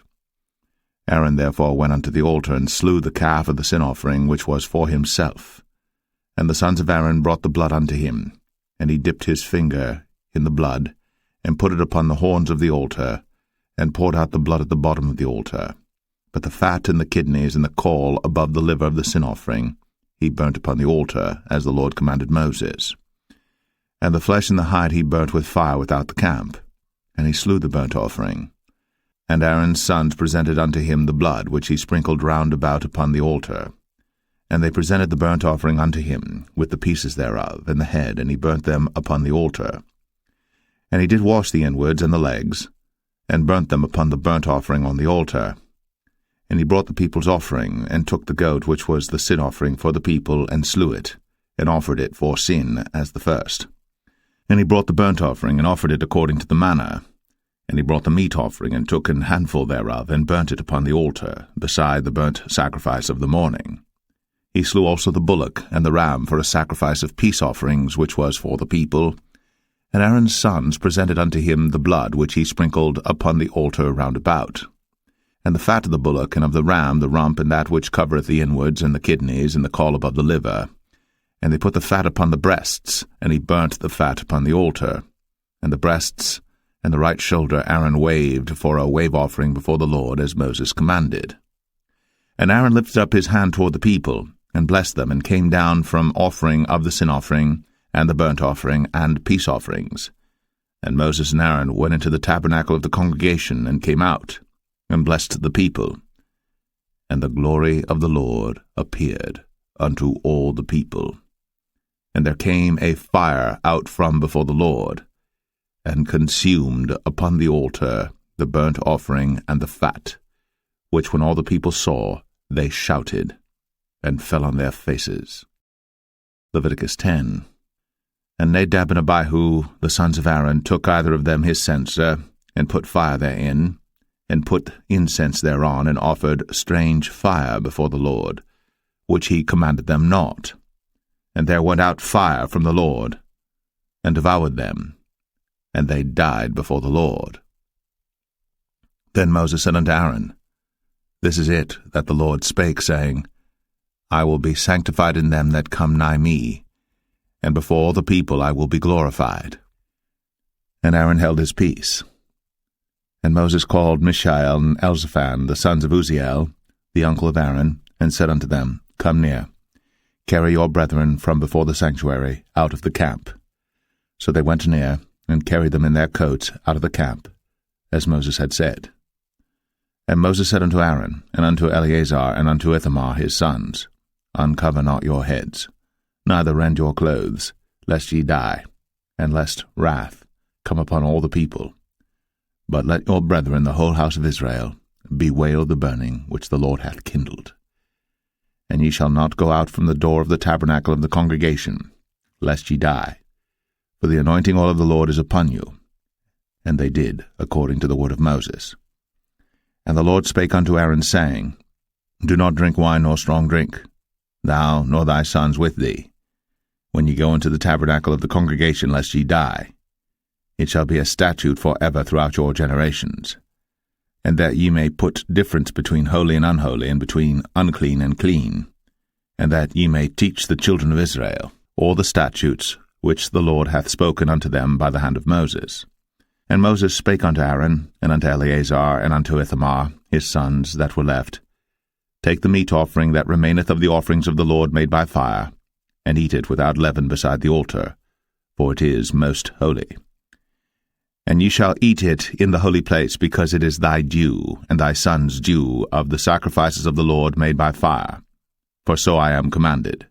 Aaron therefore went unto the altar, and slew the calf of the sin offering, which was for himself. And the sons of Aaron brought the blood unto him, and he dipped his finger in the blood, and put it upon the horns of the altar, and poured out the blood at the bottom of the altar. But the fat and the kidneys and the caul above the liver of the sin offering he burnt upon the altar, as the Lord commanded Moses. And the flesh and the hide he burnt with fire without the camp, and he slew the burnt offering. And Aaron's sons presented unto him the blood which he sprinkled round about upon the altar. And they presented the burnt offering unto him, with the pieces thereof, and the head, and he burnt them upon the altar. And he did wash the inwards and the legs, and burnt them upon the burnt offering on the altar. And he brought the people's offering, and took the goat which was the sin offering for the people, and slew it, and offered it for sin as the first. And he brought the burnt offering, and offered it according to the manner. And he brought the meat offering, and took an handful thereof, and burnt it upon the altar, beside the burnt sacrifice of the morning. He slew also the bullock and the ram for a sacrifice of peace offerings, which was for the people. And Aaron's sons presented unto him the blood which he sprinkled upon the altar round about. And the fat of the bullock and of the ram, the rump, and that which covereth the inwards, and the kidneys, and the caul above the liver. And they put the fat upon the breasts, and he burnt the fat upon the altar. And the breasts and the right shoulder Aaron waved for a wave offering before the Lord, as Moses commanded. And Aaron lifted up his hand toward the people, and blessed them, and came down from offering of the sin offering, and the burnt offering, and peace offerings. And Moses and Aaron went into the tabernacle of the congregation, and came out, and blessed the people. And the glory of the Lord appeared unto all the people. And there came a fire out from before the Lord, and consumed upon the altar the burnt offering and the fat, which when all the people saw, they shouted, and fell on their faces. Leviticus 10. And Nadab and Abihu, the sons of Aaron, took either of them his censer, and put fire therein, and put incense thereon, and offered strange fire before the Lord, which he commanded them not. And there went out fire from the Lord, and devoured them, and they died before the Lord. Then Moses said unto Aaron, This is it that the Lord spake, saying, I will be sanctified in them that come nigh me, and before all the people I will be glorified. And Aaron held his peace. And Moses called Mishael and Elzaphan, the sons of Uzziel, the uncle of Aaron, and said unto them, Come near, carry your brethren from before the sanctuary out of the camp. So they went near, and carried them in their coats out of the camp, as Moses had said. And Moses said unto Aaron, and unto Eleazar, and unto Ithamar his sons, Uncover not your heads, neither rend your clothes, lest ye die, and lest wrath come upon all the people. But let your brethren, the whole house of Israel, bewail the burning which the Lord hath kindled. And ye shall not go out from the door of the tabernacle of the congregation, lest ye die, for the anointing oil of the Lord is upon you. And they did according to the word of Moses. And the Lord spake unto Aaron, saying, Do not drink wine nor strong drink, thou nor thy sons with thee, when ye go into the tabernacle of the congregation, lest ye die. It shall be a statute for ever throughout your generations. And that ye may put difference between holy and unholy, and between unclean and clean, and that ye may teach the children of Israel all the statutes which the Lord hath spoken unto them by the hand of Moses. And Moses spake unto Aaron, and unto Eleazar, and unto Ithamar, his sons that were left, Take the meat offering that remaineth of the offerings of the Lord made by fire, and eat it without leaven beside the altar, for it is most holy. And ye shall eat it in the holy place, because it is thy due, and thy son's due, of the sacrifices of the Lord made by fire, for so I am commanded.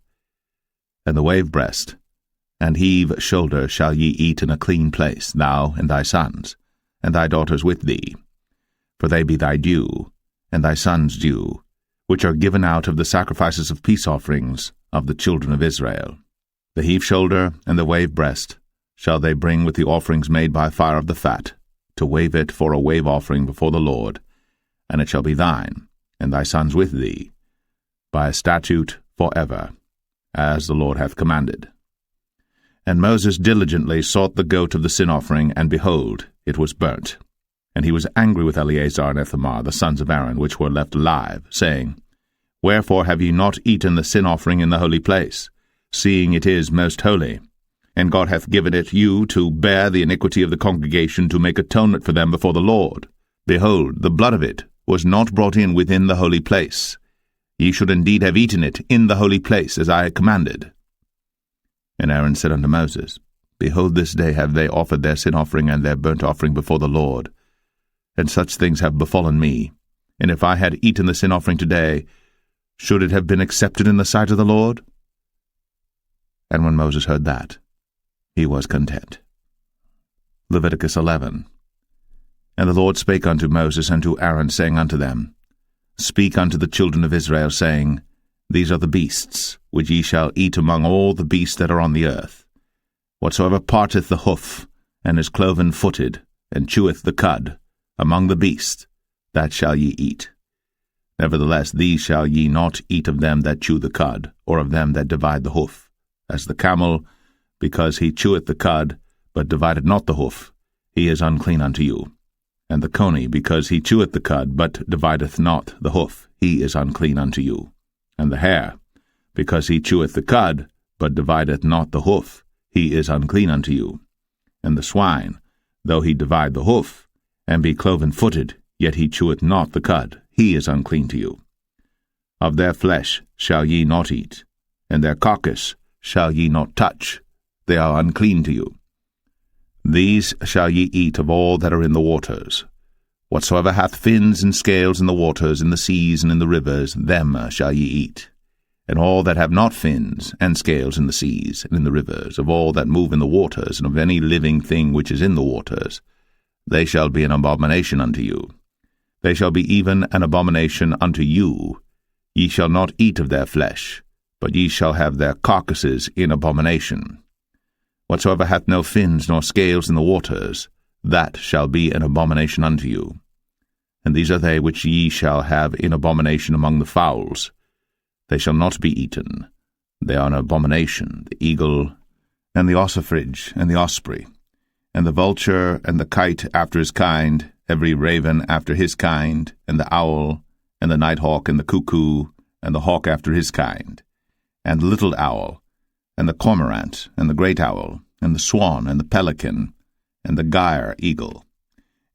And the wave breast, and heave shoulder shall ye eat in a clean place, thou and thy sons, and thy daughters with thee, for they be thy due, and thy sons' due, which are given out of the sacrifices of peace offerings of the children of Israel. The heave shoulder and the wave breast shall they bring with the offerings made by fire of the fat, to wave it for a wave offering before the Lord, and it shall be thine, and thy sons with thee, by a statute for ever, as the Lord hath commanded. And Moses diligently sought the goat of the sin offering, and behold, it was burnt. And he was angry with Eleazar and Ithamar, the sons of Aaron, which were left alive, saying, Wherefore have ye not eaten the sin offering in the holy place, seeing it is most holy? And God hath given it you to bear the iniquity of the congregation, to make atonement for them before the Lord. Behold, the blood of it was not brought in within the holy place. Ye should indeed have eaten it in the holy place, as I commanded. And Aaron said unto Moses, Behold, this day have they offered their sin offering and their burnt offering before the Lord, and such things have befallen me. And if I had eaten the sin offering today, should it have been accepted in the sight of the Lord? And when Moses heard that, he was content. Leviticus 11. And the Lord spake unto Moses and to Aaron, saying unto them, Speak unto the children of Israel, saying, These are the beasts, which ye shall eat among all the beasts that are on the earth. Whatsoever parteth the hoof, and is cloven-footed, and cheweth the cud, among the beasts, that shall ye eat. Nevertheless, these shall ye not eat of them that chew the cud, or of them that divide the hoof, as the camel, because he cheweth the cud, but divideth not the hoof, he is unclean unto you. And the coney, because he cheweth the cud, but divideth not the hoof, he is unclean unto you. And the hare, because he cheweth the cud, but divideth not the hoof, he is unclean unto you. And the swine, though he divide the hoof, and be cloven-footed, yet he cheweth not the cud, he is unclean to you. Of their flesh shall ye not eat, and their carcass shall ye not touch, they are unclean to you. These shall ye eat of all that are in the waters. Whatsoever hath fins and scales in the waters, in the seas, and in the rivers, them shall ye eat. And all that have not fins and scales in the seas, and in the rivers, of all that move in the waters, and of any living thing which is in the waters, they shall be an abomination unto you. They shall be even an abomination unto you. Ye shall not eat of their flesh, but ye shall have their carcasses in abomination. Whatsoever hath no fins nor scales in the waters, that shall be an abomination unto you. And these are they which ye shall have in abomination among the fowls. They shall not be eaten. They are an abomination, the eagle, and the ossifrage, and the osprey, and the vulture, and the kite after his kind, every raven after his kind, and the owl, and the nighthawk, and the cuckoo, and the hawk after his kind, and the little owl, and the cormorant, and the great owl, and the swan, and the pelican, and the gyre eagle,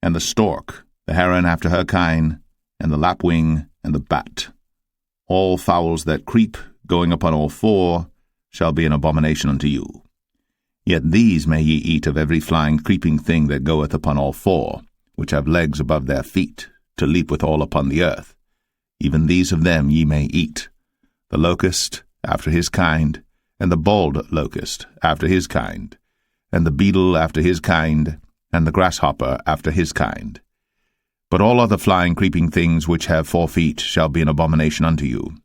and the stork, the heron after her kind, and the lapwing, and the bat. All fowls that creep, going upon all four, shall be an abomination unto you. Yet these may ye eat of every flying creeping thing that goeth upon all four, which have legs above their feet, to leap withal upon the earth. Even these of them ye may eat, the locust after his kind, and the bald locust after his kind, and the beetle after his kind, and the grasshopper after his kind. But all other flying creeping things which have 4 feet shall be an abomination unto you.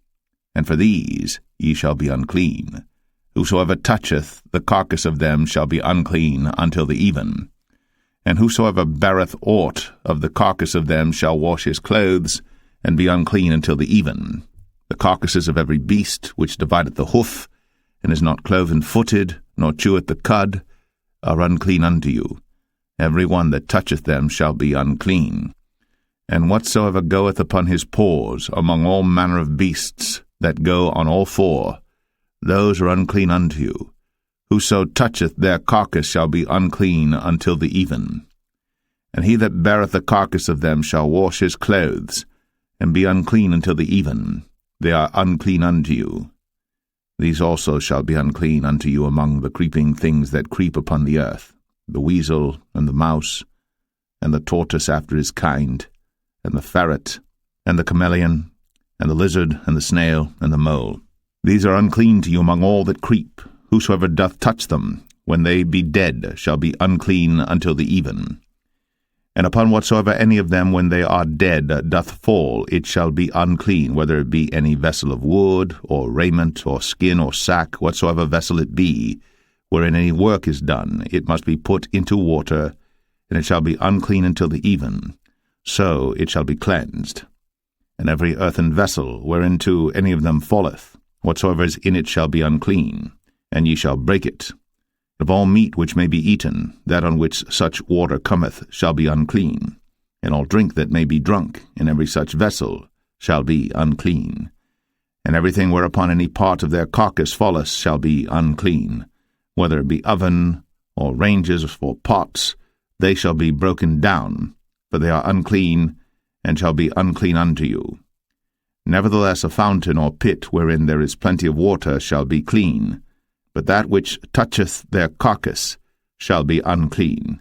And for these ye shall be unclean. Whosoever toucheth the carcass of them shall be unclean until the even. And whosoever beareth aught of the carcass of them shall wash his clothes, and be unclean until the even. The carcasses of every beast which divideth the hoof, and is not cloven-footed, nor cheweth the cud, are unclean unto you. Every one that toucheth them shall be unclean. And whatsoever goeth upon his paws among all manner of beasts that go on all four, those are unclean unto you. Whoso toucheth their carcass shall be unclean until the even. And he that beareth the carcass of them shall wash his clothes, and be unclean until the even. They are unclean unto you. These also shall be unclean unto you among the creeping things that creep upon the earth, the weasel, and the mouse, and the tortoise after his kind, and the ferret, and the chameleon, and the lizard, and the snail, and the mole. These are unclean to you among all that creep. Whosoever doth touch them, when they be dead, shall be unclean until the even. And upon whatsoever any of them, when they are dead, doth fall, it shall be unclean, whether it be any vessel of wood, or raiment, or skin, or sack, whatsoever vessel it be, wherein any work is done, it must be put into water, and it shall be unclean until the even. So it shall be cleansed. And every earthen vessel, whereinto any of them falleth, whatsoever is in it shall be unclean, and ye shall break it. Of all meat which may be eaten, that on which such water cometh shall be unclean, and all drink that may be drunk in every such vessel shall be unclean. And everything whereupon any part of their carcass falleth shall be unclean, whether it be oven, or ranges, or pots, they shall be broken down, for they are unclean, and shall be unclean unto you. Nevertheless a fountain or pit wherein there is plenty of water shall be clean, but that which toucheth their carcass shall be unclean.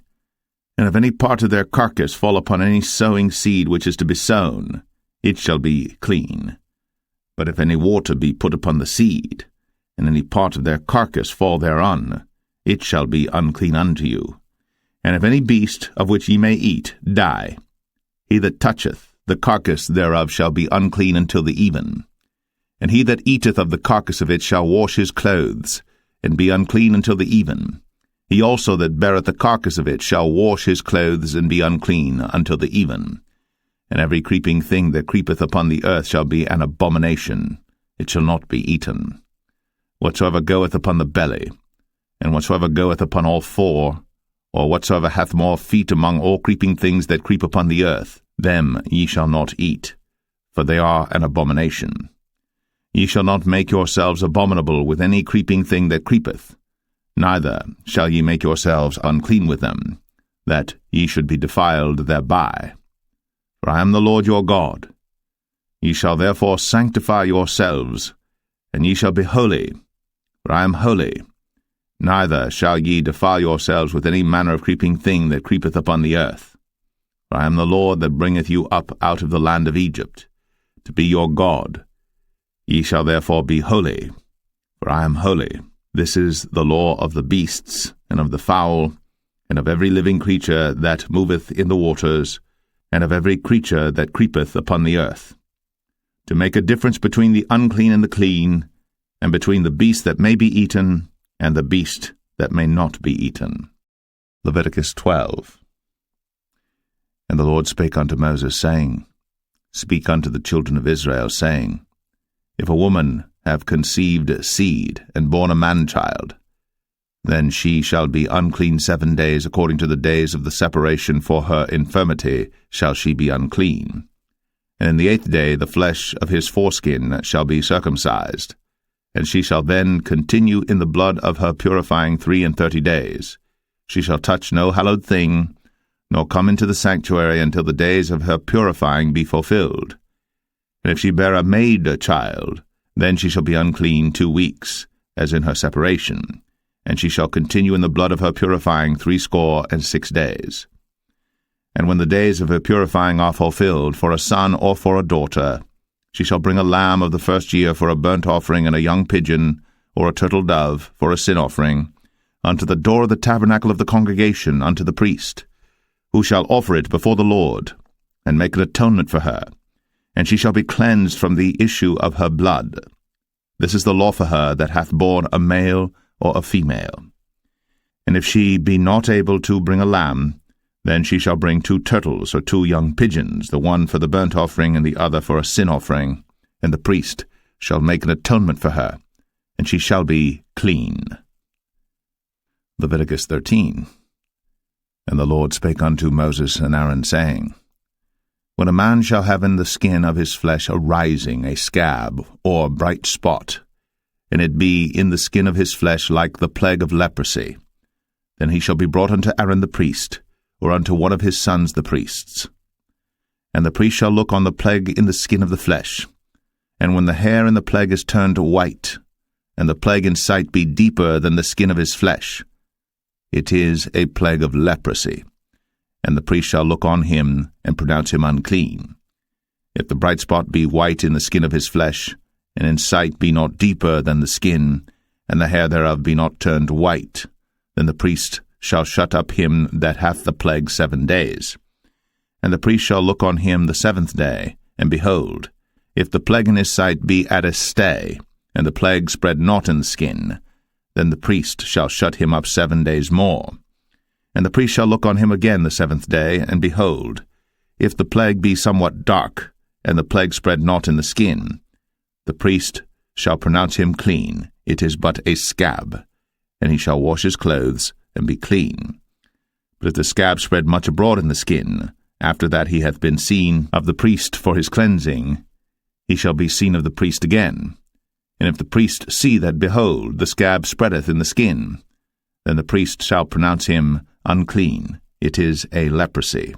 And if any part of their carcass fall upon any sowing seed which is to be sown, it shall be clean. But if any water be put upon the seed, and any part of their carcass fall thereon, it shall be unclean unto you. And if any beast of which ye may eat die, he that toucheth the carcass thereof shall be unclean until the even. And he that eateth of the carcass of it shall wash his clothes, and be unclean until the even. He also that beareth the carcass of it shall wash his clothes, and be unclean until the even. And every creeping thing that creepeth upon the earth shall be an abomination, it shall not be eaten. Whatsoever goeth upon the belly, and whatsoever goeth upon all four, or whatsoever hath more feet among all creeping things that creep upon the earth, them ye shall not eat, for they are an abomination. Ye shall not make yourselves abominable with any creeping thing that creepeth, neither shall ye make yourselves unclean with them, that ye should be defiled thereby. For I am the Lord your God. Ye shall therefore sanctify yourselves, and ye shall be holy, for I am holy. Neither shall ye defile yourselves with any manner of creeping thing that creepeth upon the earth. For I am the Lord that bringeth you up out of the land of Egypt, to be your God. Ye shall therefore be holy, for I am holy. This is the law of the beasts, and of the fowl, and of every living creature that moveth in the waters, and of every creature that creepeth upon the earth, to make a difference between the unclean and the clean, and between the beast that may be eaten, and the beast that may not be eaten. Leviticus 12. And the Lord spake unto Moses, saying, Speak unto the children of Israel, saying, If a woman have conceived seed, and born a man-child, then she shall be unclean 7 days, according to the days of the separation for her infirmity shall she be unclean. And in the 8th day the flesh of his foreskin shall be circumcised, and she shall then continue in the blood of her purifying 33 days. She shall touch no hallowed thing, nor come into the sanctuary until the days of her purifying be fulfilled. And if she bear a maid child, then she shall be unclean 2 weeks, as in her separation, and she shall continue in the blood of her purifying 66 days. And when the days of her purifying are fulfilled, for a son or for a daughter, she shall bring a lamb of the first year for a burnt offering, and a young pigeon, or a turtle dove, for a sin offering, unto the door of the tabernacle of the congregation, unto the priest, who shall offer it before the Lord, and make an atonement for her, and she shall be cleansed from the issue of her blood. This is the law for her that hath borne a male or a female. And if she be not able to bring a lamb, then she shall bring 2 turtles or 2 young pigeons, the one for the burnt offering and the other for a sin offering, and the priest shall make an atonement for her, and she shall be clean. Leviticus 13. And the Lord spake unto Moses and Aaron, saying, When a man shall have in the skin of his flesh a rising, a scab, or bright spot, and it be in the skin of his flesh like the plague of leprosy, then he shall be brought unto Aaron the priest, or unto one of his sons the priests. And the priest shall look on the plague in the skin of the flesh, and when the hair in the plague is turned white, and the plague in sight be deeper than the skin of his flesh, it is a plague of leprosy. And the priest shall look on him, and pronounce him unclean. If the bright spot be white in the skin of his flesh, and in sight be not deeper than the skin, and the hair thereof be not turned white, then the priest shall shut up him that hath the plague 7 days. And the priest shall look on him the 7th day, and behold, if the plague in his sight be at a stay, and the plague spread not in the skin, then the priest shall shut him up 7 days more. And the priest shall look on him again the 7th day, and behold, if the plague be somewhat dark, and the plague spread not in the skin, the priest shall pronounce him clean. It is but a scab, and he shall wash his clothes, and be clean. But if the scab spread much abroad in the skin, after that he hath been seen of the priest for his cleansing, he shall be seen of the priest again. And if the priest see that, behold, the scab spreadeth in the skin, then the priest shall pronounce him unclean. It is a leprosy.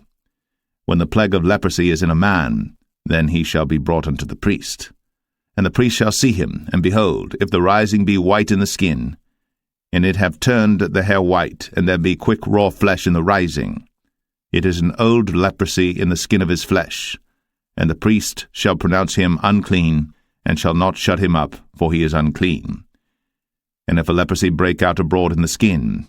When the plague of leprosy is in a man, then he shall be brought unto the priest. And the priest shall see him, and behold, if the rising be white in the skin, and it have turned the hair white, and there be quick raw flesh in the rising, it is an old leprosy in the skin of his flesh. And the priest shall pronounce him unclean, and shall not shut him up, for he is unclean. And if a leprosy break out abroad in the skin,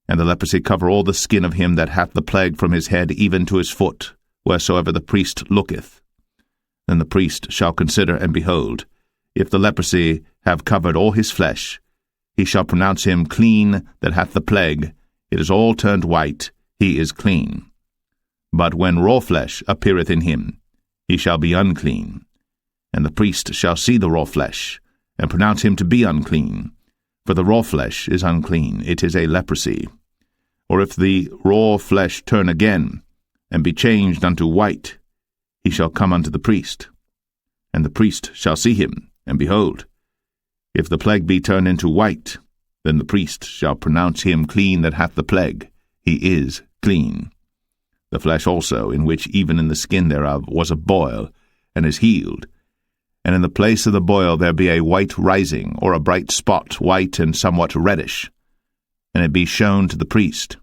and the leprosy cover all the skin of him that hath the plague from his head even to his foot, wheresoever the priest looketh, then the priest shall consider, and behold, if the leprosy have covered all his flesh, he shall pronounce him clean that hath the plague. It is all turned white, he is clean. But when raw flesh appeareth in him, he shall be unclean. And the priest shall see the raw flesh, and pronounce him to be unclean. For the raw flesh is unclean, it is a leprosy. Or if the raw flesh turn again, and be changed unto white, he shall come unto the priest. And the priest shall see him, and behold, if the plague be turned into white, then the priest shall pronounce him clean that hath the plague. He is clean. The flesh also, in which even in the skin thereof was a boil, and is healed, and in the place of the boil there be a white rising, or a bright spot, white and somewhat reddish, and it be shown to the priest.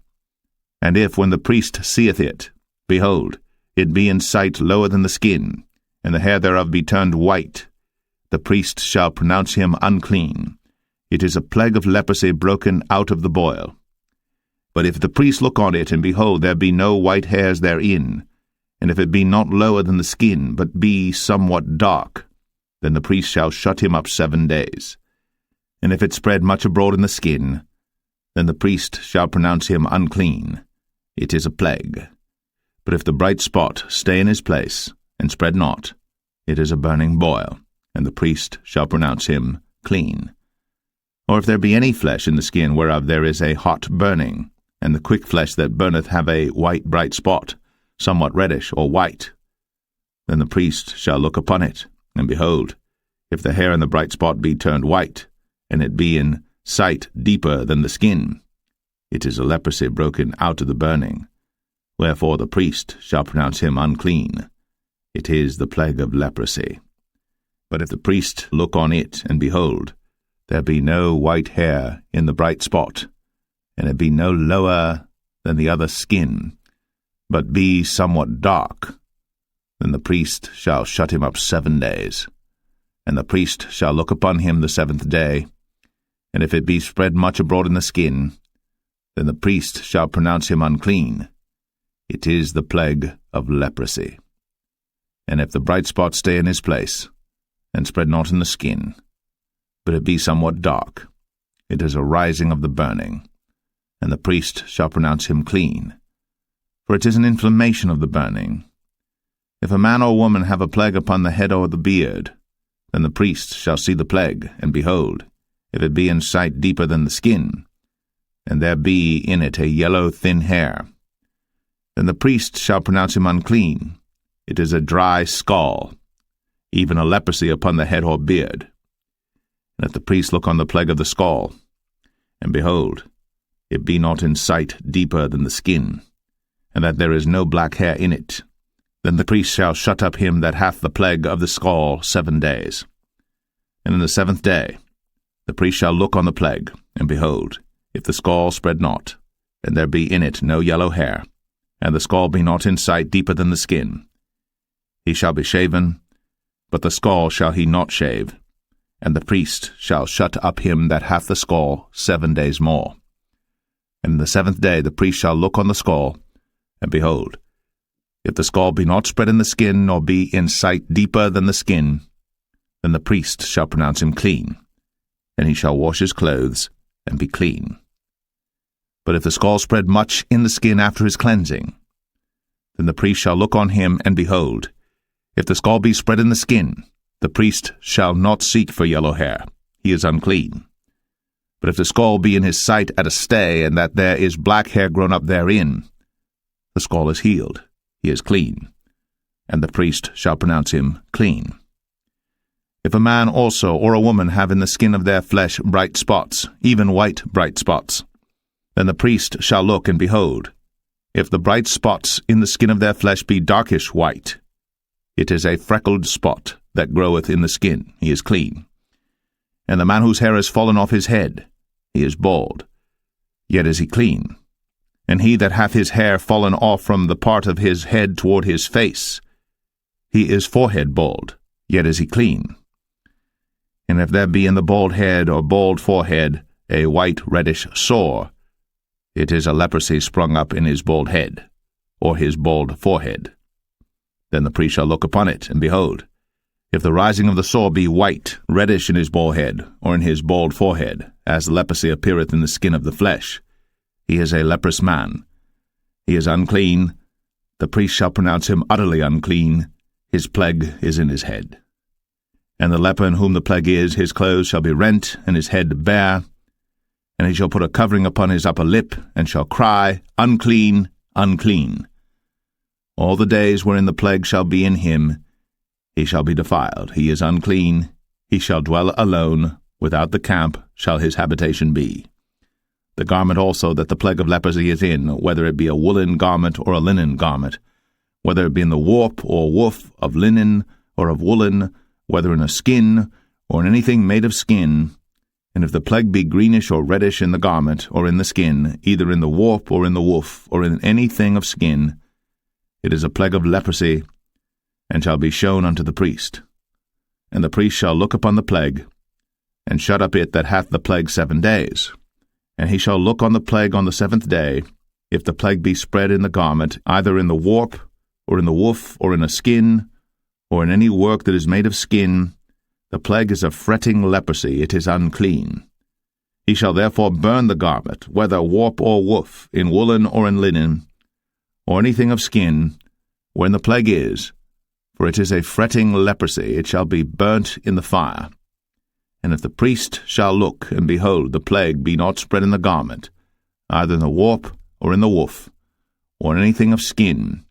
And if, when the priest seeth it, behold, it be in sight lower than the skin, and the hair thereof be turned white, the priest shall pronounce him unclean. It is a plague of leprosy broken out of the boil. But if the priest look on it, and behold, there be no white hairs therein, and if it be not lower than the skin, but be somewhat dark, then the priest shall shut him up 7 days. And if it spread much abroad in the skin, then the priest shall pronounce him unclean. It is a plague. But if the bright spot stay in his place, and spread not, it is a burning boil, and the priest shall pronounce him clean. Or if there be any flesh in the skin whereof there is a hot burning, and the quick flesh that burneth have a white bright spot, somewhat reddish or white, then the priest shall look upon it, and behold, if the hair in the bright spot be turned white, and it be in sight deeper than the skin, it is a leprosy broken out of the burning. Wherefore the priest shall pronounce him unclean. It is the plague of leprosy. But if the priest look on it, and behold, there be no white hair in the bright spot, and it be no lower than the other skin, but be somewhat dark, then the priest shall shut him up 7 days. And the priest shall look upon him the 7th day, and if it be spread much abroad in the skin, then the priest shall pronounce him unclean. It is the plague of leprosy. And if the bright spot stay in his place, and spread not in the skin, but it be somewhat dark, it is a rising of the burning, and the priest shall pronounce him clean. For it is an inflammation of the burning. If a man or woman have a plague upon the head or the beard, then the priest shall see the plague, and behold, if it be in sight deeper than the skin, and there be in it a yellow thin hair, then the priest shall pronounce him unclean. It is a dry scall, even a leprosy upon the head or beard. And if the priest look on the plague of the scall, and behold, it be not in sight deeper than the skin, and that there is no black hair in it, then the priest shall shut up him that hath the plague of the scall 7 days. And in the 7th day the priest shall look on the plague, and behold, if the scall spread not, and there be in it no yellow hair, and the scall be not in sight deeper than the skin, he shall be shaven, but the scall shall he not shave, and the priest shall shut up him that hath the scall 7 days more. And in the 7th day the priest shall look on the scall, and behold, if the scall be not spread in the skin, nor be in sight deeper than the skin, then the priest shall pronounce him clean, and he shall wash his clothes, and be clean. But if the scall spread much in the skin after his cleansing, then the priest shall look on him, and behold, if the scall be spread in the skin, the priest shall not seek for yellow hair, he is unclean. But if the scall be in his sight at a stay, and that there is black hair grown up therein, the scall is healed, he is clean, and the priest shall pronounce him clean. If a man also or a woman have in the skin of their flesh bright spots, even white bright spots, then the priest shall look, and behold, if the bright spots in the skin of their flesh be darkish white, it is a freckled spot that groweth in the skin, he is clean. And the man whose hair is fallen off his head, he is bald, yet is he clean. And he that hath his hair fallen off from the part of his head toward his face, he is forehead bald, yet is he clean. And if there be in the bald head or bald forehead a white reddish sore, it is a leprosy sprung up in his bald head, or his bald forehead. Then the priest shall look upon it, and behold, if the rising of the sore be white, reddish in his bald head, or in his bald forehead, as the leprosy appeareth in the skin of the flesh, he is a leprous man. He is unclean. The priest shall pronounce him utterly unclean. His plague is in his head. And the leper in whom the plague is, his clothes shall be rent, and his head bare. And he shall put a covering upon his upper lip, and shall cry, Unclean, unclean. All the days wherein the plague shall be in him, he shall be defiled. He is unclean. He shall dwell alone. Without the camp shall his habitation be. The garment also that the plague of leprosy is in, whether it be a woolen garment or a linen garment, whether it be in the warp or woof of linen or of woolen, whether in a skin or in anything made of skin, and if the plague be greenish or reddish in the garment or in the skin, either in the warp or in the woof or in anything of skin, it is a plague of leprosy, and shall be shown unto the priest. And the priest shall look upon the plague, and shut up it that hath the plague 7 days. And he shall look on the plague on the 7th day, if the plague be spread in the garment, either in the warp, or in the woof, or in a skin, or in any work that is made of skin, the plague is a fretting leprosy, it is unclean. He shall therefore burn the garment, whether warp or woof, in woolen or in linen, or anything of skin, wherein the plague is, for it is a fretting leprosy, it shall be burnt in the fire. And if the priest shall look, and behold, the plague be not spread in the garment, either in the warp or in the woof, or in anything of skin,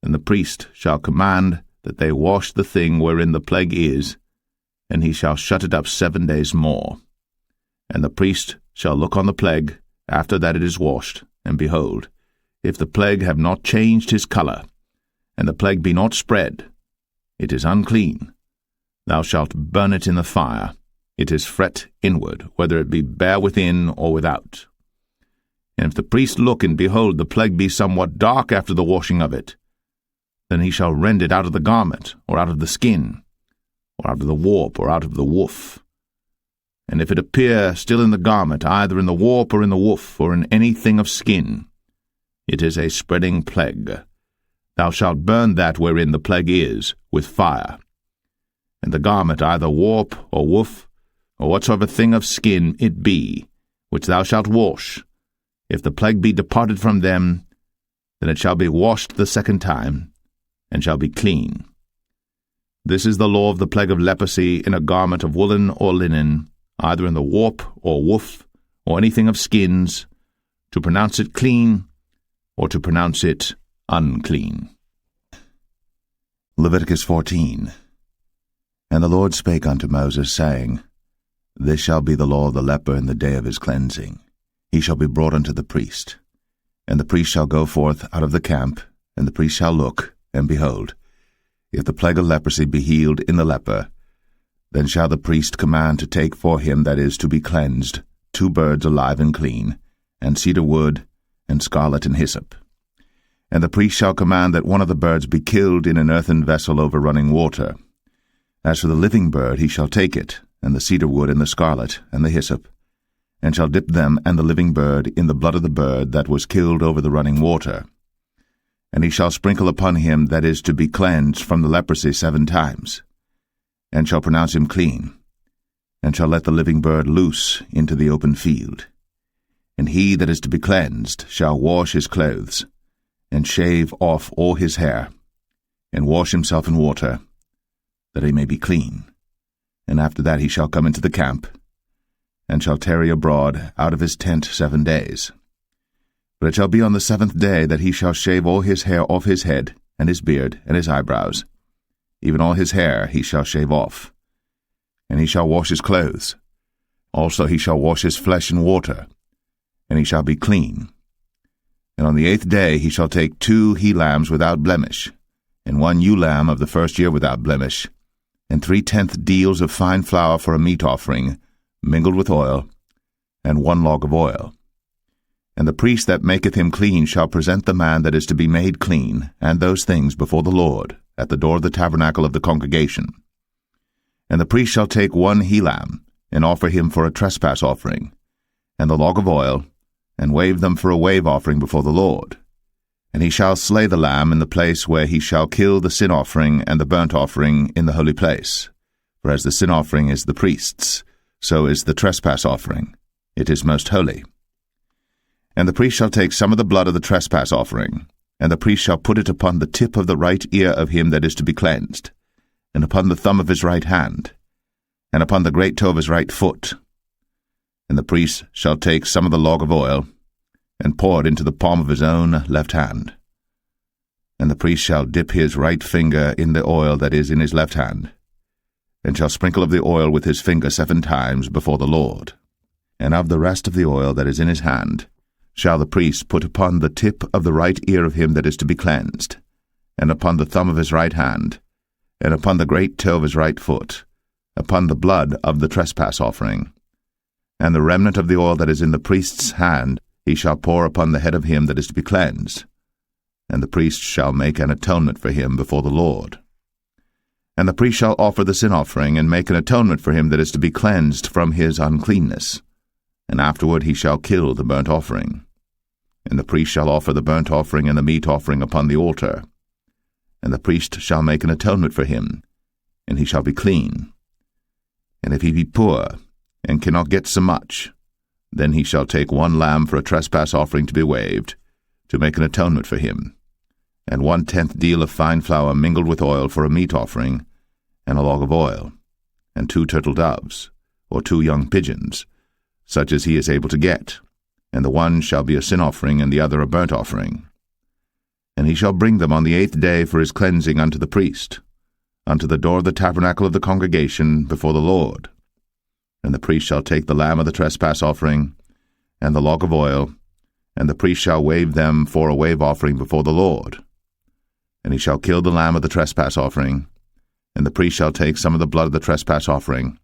then the priest shall command that they wash the thing wherein the plague is, and he shall shut it up 7 days more. And the priest shall look on the plague after that it is washed, and behold, if the plague have not changed his colour, and the plague be not spread, it is unclean. Thou shalt burn it in the fire. It is fret inward, whether it be bare within or without. And if the priest look, and behold, the plague be somewhat dark after the washing of it, then he shall rend it out of the garment, or out of the skin, or out of the warp, or out of the woof. And if it appear still in the garment, either in the warp or in the woof, or in anything of skin, it is a spreading plague. Thou shalt burn that wherein the plague is with fire. And the garment, either warp or woof, or whatsoever thing of skin it be, which thou shalt wash, if the plague be departed from them, then it shall be washed the 2nd time, and shall be clean. This is the law of the plague of leprosy in a garment of woolen or linen, either in the warp or woof, or anything of skins, to pronounce it clean, or to pronounce it unclean. Leviticus 14. And the Lord spake unto Moses, saying, This shall be the law of the leper in the day of his cleansing. He shall be brought unto the priest. And the priest shall go forth out of the camp, and the priest shall look, and behold, if the plague of leprosy be healed in the leper, then shall the priest command to take for him that is to be cleansed 2 birds alive and clean, and cedar wood, and scarlet and hyssop. And the priest shall command that one of the birds be killed in an earthen vessel over running water. As for the living bird, he shall take it, and the cedar wood, and the scarlet, and the hyssop, and shall dip them and the living bird in the blood of the bird that was killed over the running water. And he shall sprinkle upon him that is to be cleansed from the leprosy 7 times, and shall pronounce him clean, and shall let the living bird loose into the open field. And he that is to be cleansed shall wash his clothes, and shave off all his hair, and wash himself in water, that he may be clean. And after that he shall come into the camp, and shall tarry abroad out of his tent 7 days. But it shall be on the 7th day that he shall shave all his hair off his head, and his beard, and his eyebrows. Even all his hair he shall shave off. And he shall wash his clothes. Also he shall wash his flesh in water, and he shall be clean. And on the 8th day he shall take 2 he-lambs without blemish, and 1 ewe-lamb of the 1st year without blemish, and 3/10 deals of fine flour for a meat offering, mingled with oil, and 1 log of oil. And the priest that maketh him clean shall present the man that is to be made clean, and those things before the Lord, at the door of the tabernacle of the congregation. And the priest shall take 1 he-lamb, and offer him for a trespass offering, and the log of oil, and wave them for a wave offering before the Lord. And he shall slay the lamb in the place where he shall kill the sin offering and the burnt offering in the holy place. For as the sin offering is the priest's, so is the trespass offering. It is most holy. And the priest shall take some of the blood of the trespass offering, and the priest shall put it upon the tip of the right ear of him that is to be cleansed, and upon the thumb of his right hand, and upon the great toe of his right foot. And the priest shall take some of the log of oil, and pour it into the palm of his own left hand. And the priest shall dip his right finger in the oil that is in his left hand, and shall sprinkle of the oil with his finger 7 times before the Lord. And of the rest of the oil that is in his hand shall the priest put upon the tip of the right ear of him that is to be cleansed, and upon the thumb of his right hand, and upon the great toe of his right foot, upon the blood of the trespass offering. And the remnant of the oil that is in the priest's hand he shall pour upon the head of him that is to be cleansed, and the priest shall make an atonement for him before the Lord. And the priest shall offer the sin offering, and make an atonement for him that is to be cleansed from his uncleanness, and afterward he shall kill the burnt offering. And the priest shall offer the burnt offering and the meat offering upon the altar, and the priest shall make an atonement for him, and he shall be clean. And if he be poor, and cannot get so much, then he shall take 1 lamb for a trespass offering to be waved, to make an atonement for him, and 1/10 deal of fine flour mingled with oil for a meat offering, and a log of oil, and 2 turtle doves, or 2 young pigeons, such as he is able to get, and the one shall be a sin offering, and the other a burnt offering. And he shall bring them on the 8th day for his cleansing unto the priest, unto the door of the tabernacle of the congregation before the Lord. And the priest shall take the lamb of the trespass offering, and the log of oil, and the priest shall wave them for a wave offering before the Lord. And he shall kill the lamb of the trespass offering, and the priest shall take some of the blood of the trespass offering,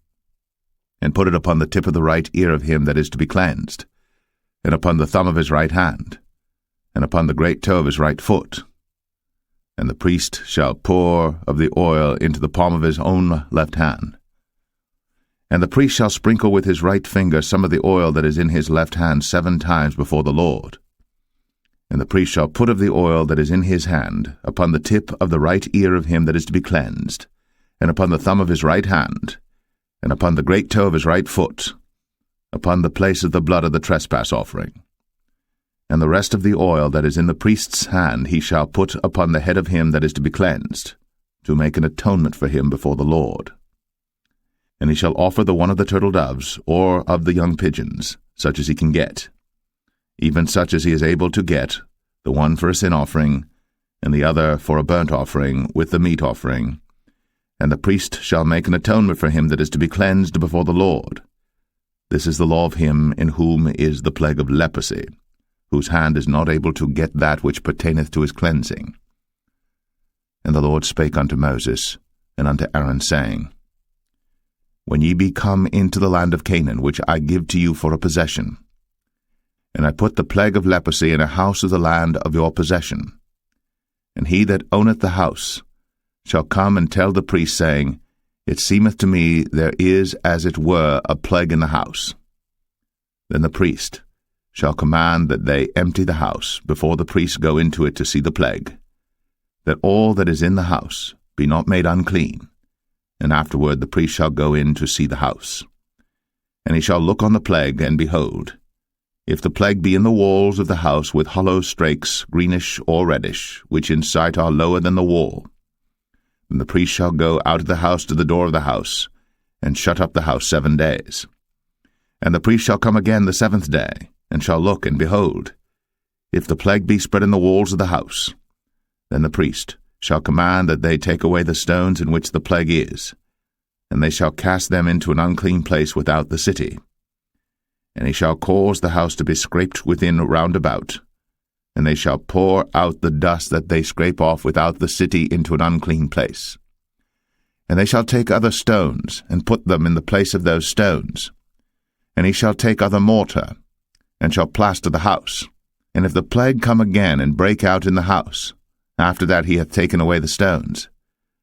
and put it upon the tip of the right ear of him that is to be cleansed, and upon the thumb of his right hand, and upon the great toe of his right foot. And the priest shall pour of the oil into the palm of his own left hand. And the priest shall sprinkle with his right finger some of the oil that is in his left hand 7 times before the Lord. And the priest shall put of the oil that is in his hand upon the tip of the right ear of him that is to be cleansed, and upon the thumb of his right hand, and upon the great toe of his right foot, upon the place of the blood of the trespass offering. And the rest of the oil that is in the priest's hand he shall put upon the head of him that is to be cleansed, to make an atonement for him before the Lord. And he shall offer the one of the turtle doves, or of the young pigeons, such as he can get, even such as he is able to get, the one for a sin offering, and the other for a burnt offering with the meat offering. And the priest shall make an atonement for him that is to be cleansed before the Lord. This is the law of him in whom is the plague of leprosy, whose hand is not able to get that which pertaineth to his cleansing. And the Lord spake unto Moses and unto Aaron, saying, When ye be come into the land of Canaan, which I give to you for a possession, and I put the plague of leprosy in a house of the land of your possession, and he that owneth the house shall come and tell the priest, saying, It seemeth to me there is as it were a plague in the house. Then the priest shall command that they empty the house before the priests go into it to see the plague, that all that is in the house be not made unclean, and afterward the priest shall go in to see the house. And he shall look on the plague, and behold, if the plague be in the walls of the house with hollow strakes, greenish or reddish, which in sight are lower than the wall, then the priest shall go out of the house to the door of the house, and shut up the house 7 days. And the priest shall come again the 7th day, and shall look, and behold, if the plague be spread in the walls of the house, then the priest shall command that they take away the stones in which the plague is, and they shall cast them into an unclean place without the city. And he shall cause the house to be scraped within round about, and they shall pour out the dust that they scrape off without the city into an unclean place. And they shall take other stones, and put them in the place of those stones. And he shall take other mortar, and shall plaster the house. And if the plague come again and break out in the house, after that he hath taken away the stones,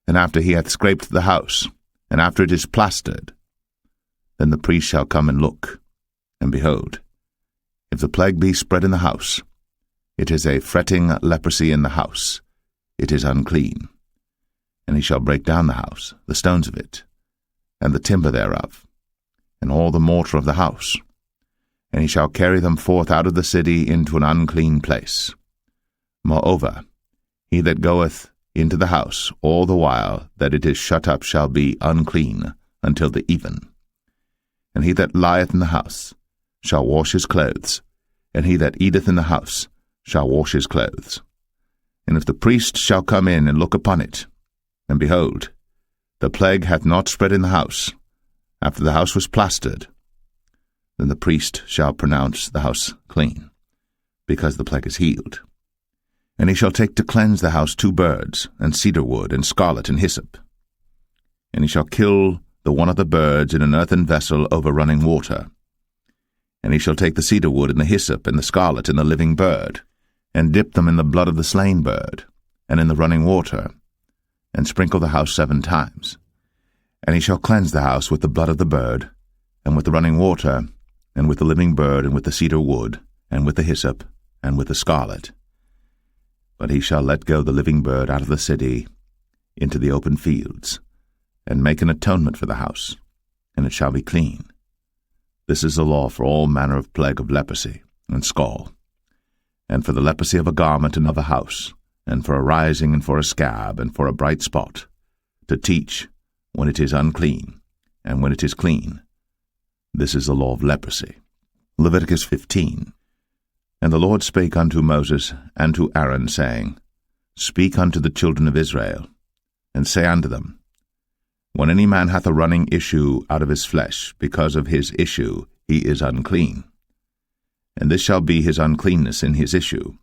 and after he hath scraped the house, and after it is plastered, then the priest shall come and look, and behold, if the plague be spread in the house, it is a fretting leprosy in the house, it is unclean. And he shall break down the house, the stones of it, and the timber thereof, and all the mortar of the house, and he shall carry them forth out of the city into an unclean place. Moreover, he that goeth into the house all the while that it is shut up shall be unclean until the even. And he that lieth in the house shall wash his clothes, and he that eateth in the house shall wash his clothes. And if the priest shall come in and look upon it, and behold, the plague hath not spread in the house, after the house was plastered, then the priest shall pronounce the house clean, because the plague is healed. And he shall take to cleanse the house 2 birds, and cedar wood, and scarlet, and hyssop. And he shall kill the one of the birds in an earthen vessel over running water. And he shall take the cedar wood, and the hyssop, and the scarlet, and the living bird, and dip them in the blood of the slain bird, and in the running water, and sprinkle the house 7 times. And he shall cleanse the house with the blood of the bird, and with the running water, and with the living bird, and with the cedar wood, and with the hyssop, and with the scarlet. But he shall let go the living bird out of the city into the open fields, and make an atonement for the house, and it shall be clean. This is the law for all manner of plague of leprosy and scall, and for the leprosy of a garment and of a house, and for a rising and for a scab and for a bright spot, to teach when it is unclean and when it is clean. This is the law of leprosy. Leviticus 15. And the Lord spake unto Moses and to Aaron, saying, Speak unto the children of Israel, and say unto them, When any man hath a running issue out of his flesh, because of his issue he is unclean. And this shall be his uncleanness in his issue,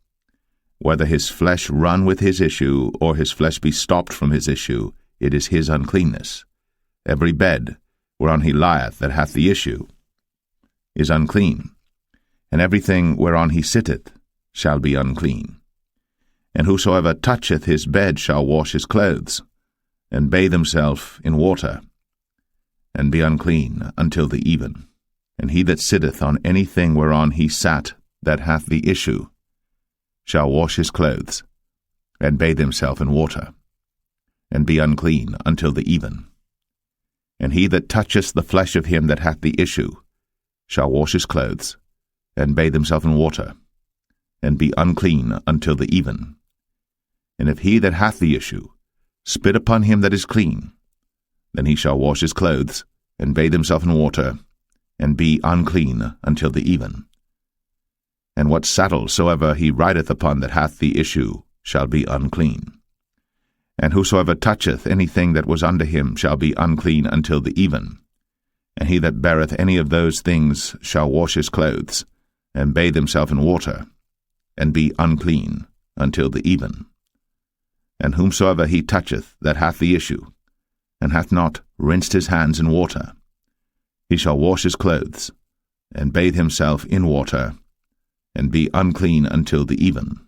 whether his flesh run with his issue, or his flesh be stopped from his issue, it is his uncleanness. Every bed whereon he lieth that hath the issue is unclean, and everything whereon he sitteth shall be unclean. And whosoever toucheth his bed shall wash his clothes, and bathe himself in water, and be unclean until the even. And he that sitteth on any thing whereon he sat that hath the issue shall wash his clothes, and bathe himself in water, and be unclean until the even. And he that toucheth the flesh of him that hath the issue shall wash his clothes, and bathe himself in water, and be unclean until the even. And if he that hath the issue spit upon him that is clean, then he shall wash his clothes, and bathe himself in water, and be unclean until the even. And what saddle soever he rideth upon that hath the issue shall be unclean. And whosoever toucheth anything that was under him shall be unclean until the even. And he that beareth any of those things shall wash his clothes, and bathe himself in water, and be unclean until the even. And whomsoever he toucheth that hath the issue, and hath not rinsed his hands in water, he shall wash his clothes, and bathe himself in water, and be unclean until the even.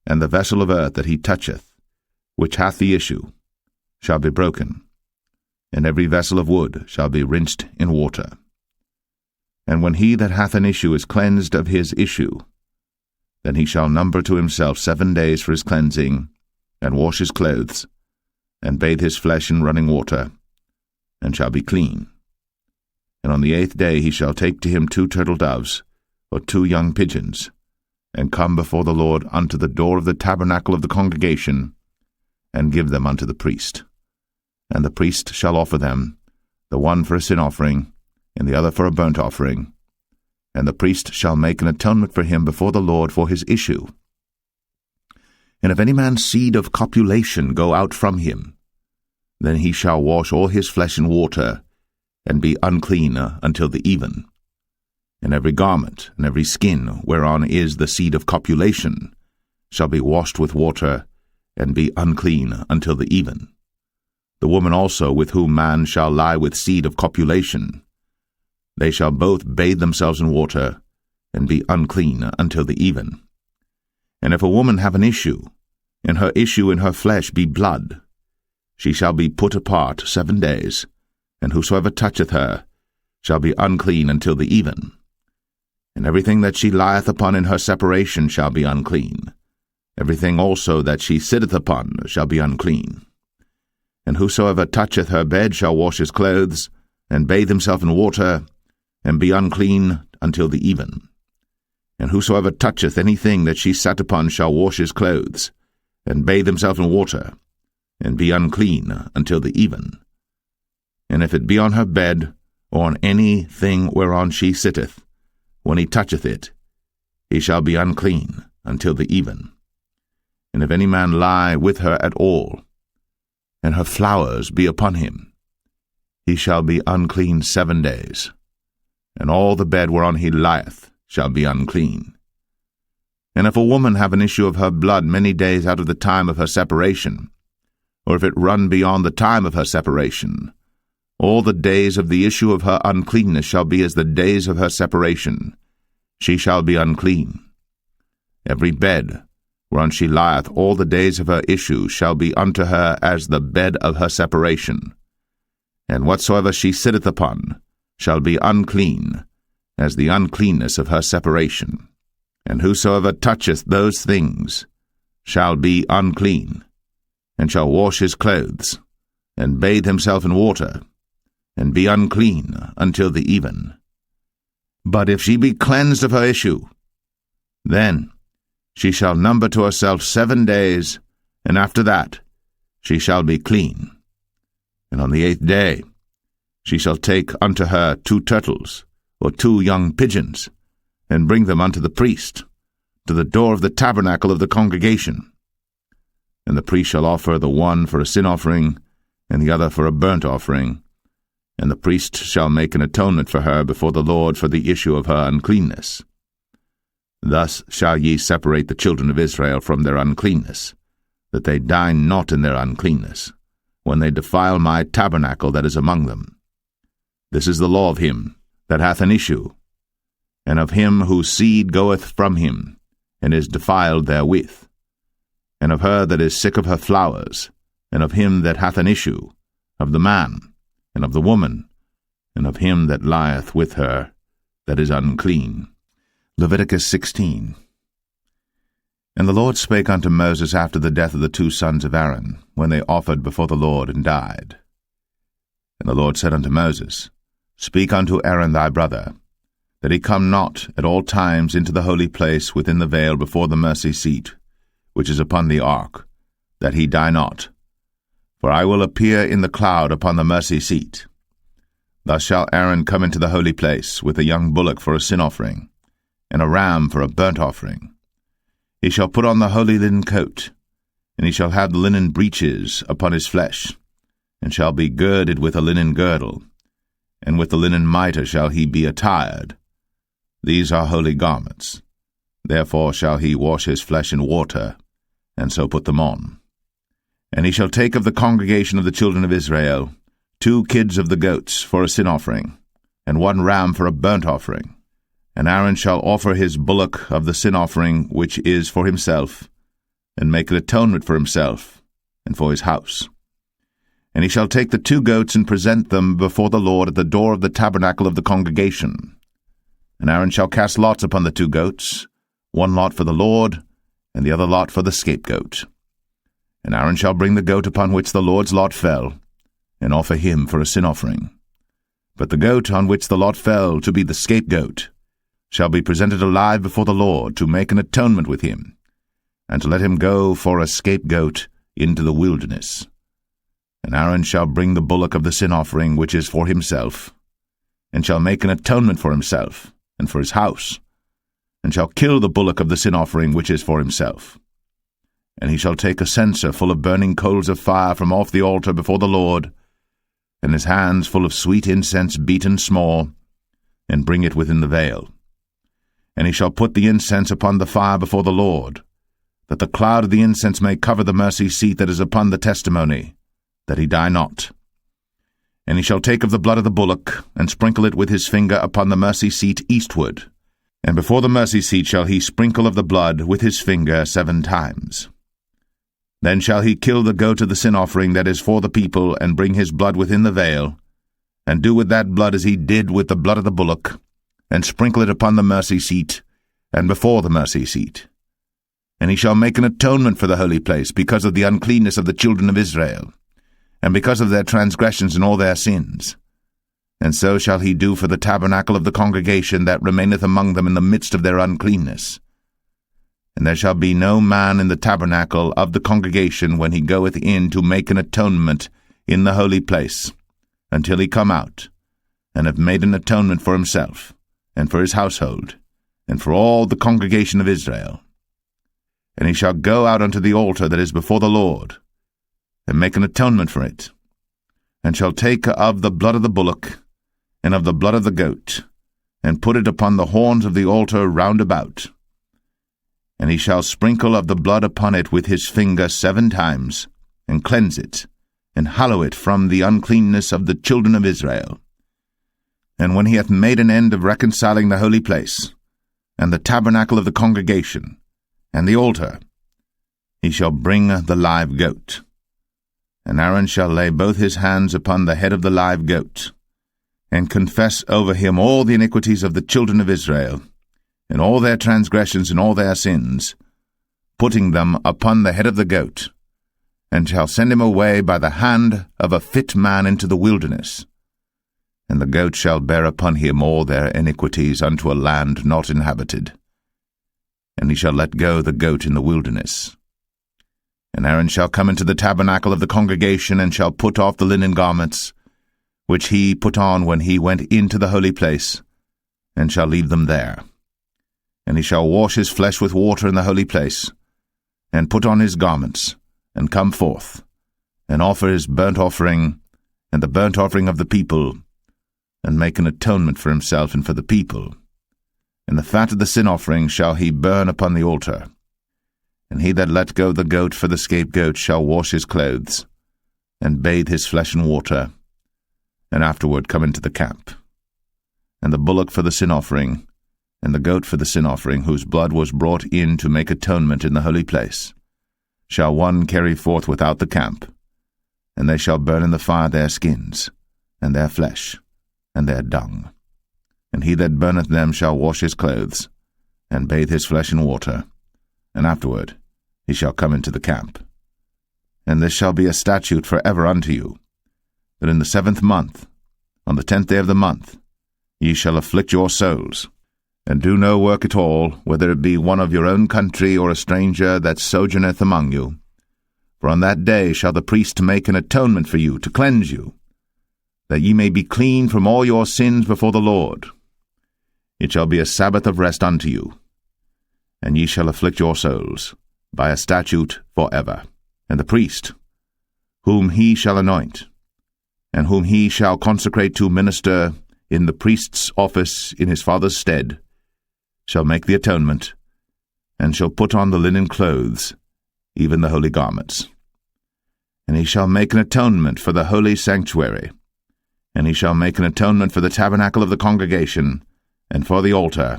And the vessel of earth that he toucheth, which hath the issue, shall be broken, and every vessel of wood shall be rinsed in water. And when he that hath an issue is cleansed of his issue, then he shall number to himself 7 days for his cleansing, and wash his clothes, and bathe his flesh in running water, and shall be clean. And on the 8th day he shall take to him 2 turtle doves, or 2 young pigeons, and come before the Lord unto the door of the tabernacle of the congregation, and give them unto the priest. And the priest shall offer them, the one for a sin offering, and the other for a burnt offering. And the priest shall make an atonement for him before the Lord for his issue. And if any man's seed of copulation go out from him, then he shall wash all his flesh in water, and be unclean until the even. And every garment and every skin whereon is the seed of copulation shall be washed with water, and be unclean until the even. The woman also with whom man shall lie with seed of copulation, they shall both bathe themselves in water, and be unclean until the even. And if a woman have an issue, and her issue in her flesh be blood, she shall be put apart 7 days, and whosoever toucheth her shall be unclean until the even. And everything that she lieth upon in her separation shall be unclean. Everything also that she sitteth upon shall be unclean. And whosoever toucheth her bed shall wash his clothes, and bathe himself in water, and be unclean until the even. And whosoever toucheth anything that she sat upon shall wash his clothes, and bathe himself in water, and be unclean until the even. And if it be on her bed, or on any thing whereon she sitteth, when he toucheth it, he shall be unclean until the even. And if any man lie with her at all, and her flowers be upon him, he shall be unclean 7 days, and all the bed whereon he lieth shall be unclean. And if a woman have an issue of her blood many days out of the time of her separation, or if it run beyond the time of her separation, all the days of the issue of her uncleanness shall be as the days of her separation. She shall be unclean. Every bed whereon she lieth all the days of her issue shall be unto her as the bed of her separation. And whatsoever she sitteth upon shall be unclean, as the uncleanness of her separation. And whosoever toucheth those things shall be unclean, and shall wash his clothes, and bathe himself in water, and be unclean until the even. But if she be cleansed of her issue, then she shall number to herself 7 days, and after that she shall be clean. And on the 8th day she shall take unto her 2 turtles, or 2 young pigeons, and bring them unto the priest, to the door of the tabernacle of the congregation. And the priest shall offer the one for a sin offering, and the other for a burnt offering, and the priest shall make an atonement for her before the Lord for the issue of her uncleanness. Thus shall ye separate the children of Israel from their uncleanness, that they die not in their uncleanness, when they defile my tabernacle that is among them. This is the law of him that hath an issue, and of him whose seed goeth from him, and is defiled therewith, and of her that is sick of her flowers, and of him that hath an issue, of the man, and of the woman, and of him that lieth with her, that is unclean. Leviticus 16. And the Lord spake unto Moses after the death of the 2 sons of Aaron, when they offered before the Lord and died. And the Lord said unto Moses, Speak unto Aaron thy brother, that he come not at all times into the holy place within the veil before the mercy seat, which is upon the ark, that he die not. For I will appear in the cloud upon the mercy seat. Thus shall Aaron come into the holy place with a young bullock for a sin offering, and a ram for a burnt offering. He shall put on the holy linen coat, and he shall have the linen breeches upon his flesh, and shall be girded with a linen girdle, and with the linen mitre shall he be attired. These are holy garments. Therefore shall he wash his flesh in water, and so put them on. And he shall take of the congregation of the children of Israel 2 kids of the goats for a sin offering, and 1 ram for a burnt offering. And Aaron shall offer his bullock of the sin offering which is for himself, and make an atonement for himself and for his house. And he shall take the 2 goats and present them before the Lord at the door of the tabernacle of the congregation. And Aaron shall cast lots upon the 2 goats, 1 lot for the Lord, and the other lot for the scapegoat. And Aaron shall bring the goat upon which the Lord's lot fell, and offer him for a sin offering. But the goat on which the lot fell to be the scapegoat shall be presented alive before the Lord to make an atonement with him, and to let him go for a scapegoat into the wilderness. And Aaron shall bring the bullock of the sin offering which is for himself, and shall make an atonement for himself and for his house, and shall kill the bullock of the sin offering which is for himself. And he shall take a censer full of burning coals of fire from off the altar before the Lord, and his hands full of sweet incense beaten small, and bring it within the veil. And he shall put the incense upon the fire before the Lord, that the cloud of the incense may cover the mercy seat that is upon the testimony, that he die not. And he shall take of the blood of the bullock, and sprinkle it with his finger upon the mercy seat eastward, and before the mercy seat shall he sprinkle of the blood with his finger 7 times. Then shall he kill the goat of the sin offering that is for the people, and bring his blood within the veil, and do with that blood as he did with the blood of the bullock, and sprinkle it upon the mercy seat, and before the mercy seat. And he shall make an atonement for the holy place, because of the uncleanness of the children of Israel, and because of their transgressions and all their sins. And so shall he do for the tabernacle of the congregation that remaineth among them in the midst of their uncleanness. And there shall be no man in the tabernacle of the congregation when he goeth in to make an atonement in the holy place, until he come out, and have made an atonement for himself, and for his household, and for all the congregation of Israel. And he shall go out unto the altar that is before the Lord, and make an atonement for it, and shall take of the blood of the bullock, and of the blood of the goat, and put it upon the horns of the altar round about. And he shall sprinkle of the blood upon it with his finger 7 times, and cleanse it, and hallow it from the uncleanness of the children of Israel. And when he hath made an end of reconciling the holy place, and the tabernacle of the congregation, and the altar, he shall bring the live goat. And Aaron shall lay both his hands upon the head of the live goat, and confess over him all the iniquities of the children of Israel, and all their transgressions and all their sins, putting them upon the head of the goat, and shall send him away by the hand of a fit man into the wilderness. And the goat shall bear upon him all their iniquities unto a land not inhabited. And he shall let go the goat in the wilderness. And Aaron shall come into the tabernacle of the congregation, and shall put off the linen garments, which he put on when he went into the holy place, and shall leave them there. And he shall wash his flesh with water in the holy place, and put on his garments, and come forth, and offer his burnt offering, and the burnt offering of the people, and make an atonement for himself and for the people. And the fat of the sin offering shall he burn upon the altar. And he that let go the goat for the scapegoat shall wash his clothes, and bathe his flesh in water, and afterward come into the camp. And the bullock for the sin offering, and the goat for the sin offering, whose blood was brought in to make atonement in the holy place, shall one carry forth without the camp, and they shall burn in the fire their skins, and their flesh, and their dung. And he that burneth them shall wash his clothes, and bathe his flesh in water, and afterward he shall come into the camp. And this shall be a statute for ever unto you, that in the 7th month, on the 10th day of the month, ye shall afflict your souls, and do no work at all, whether it be one of your own country or a stranger that sojourneth among you. For on that day shall the priest make an atonement for you, to cleanse you, that ye may be clean from all your sins before the Lord. It shall be a Sabbath of rest unto you, and ye shall afflict your souls, by a statute for ever. And the priest, whom he shall anoint, and whom he shall consecrate to minister in the priest's office in his father's stead, shall make the atonement, and shall put on the linen clothes, even the holy garments. And he shall make an atonement for the holy sanctuary, and he shall make an atonement for the tabernacle of the congregation, and for the altar.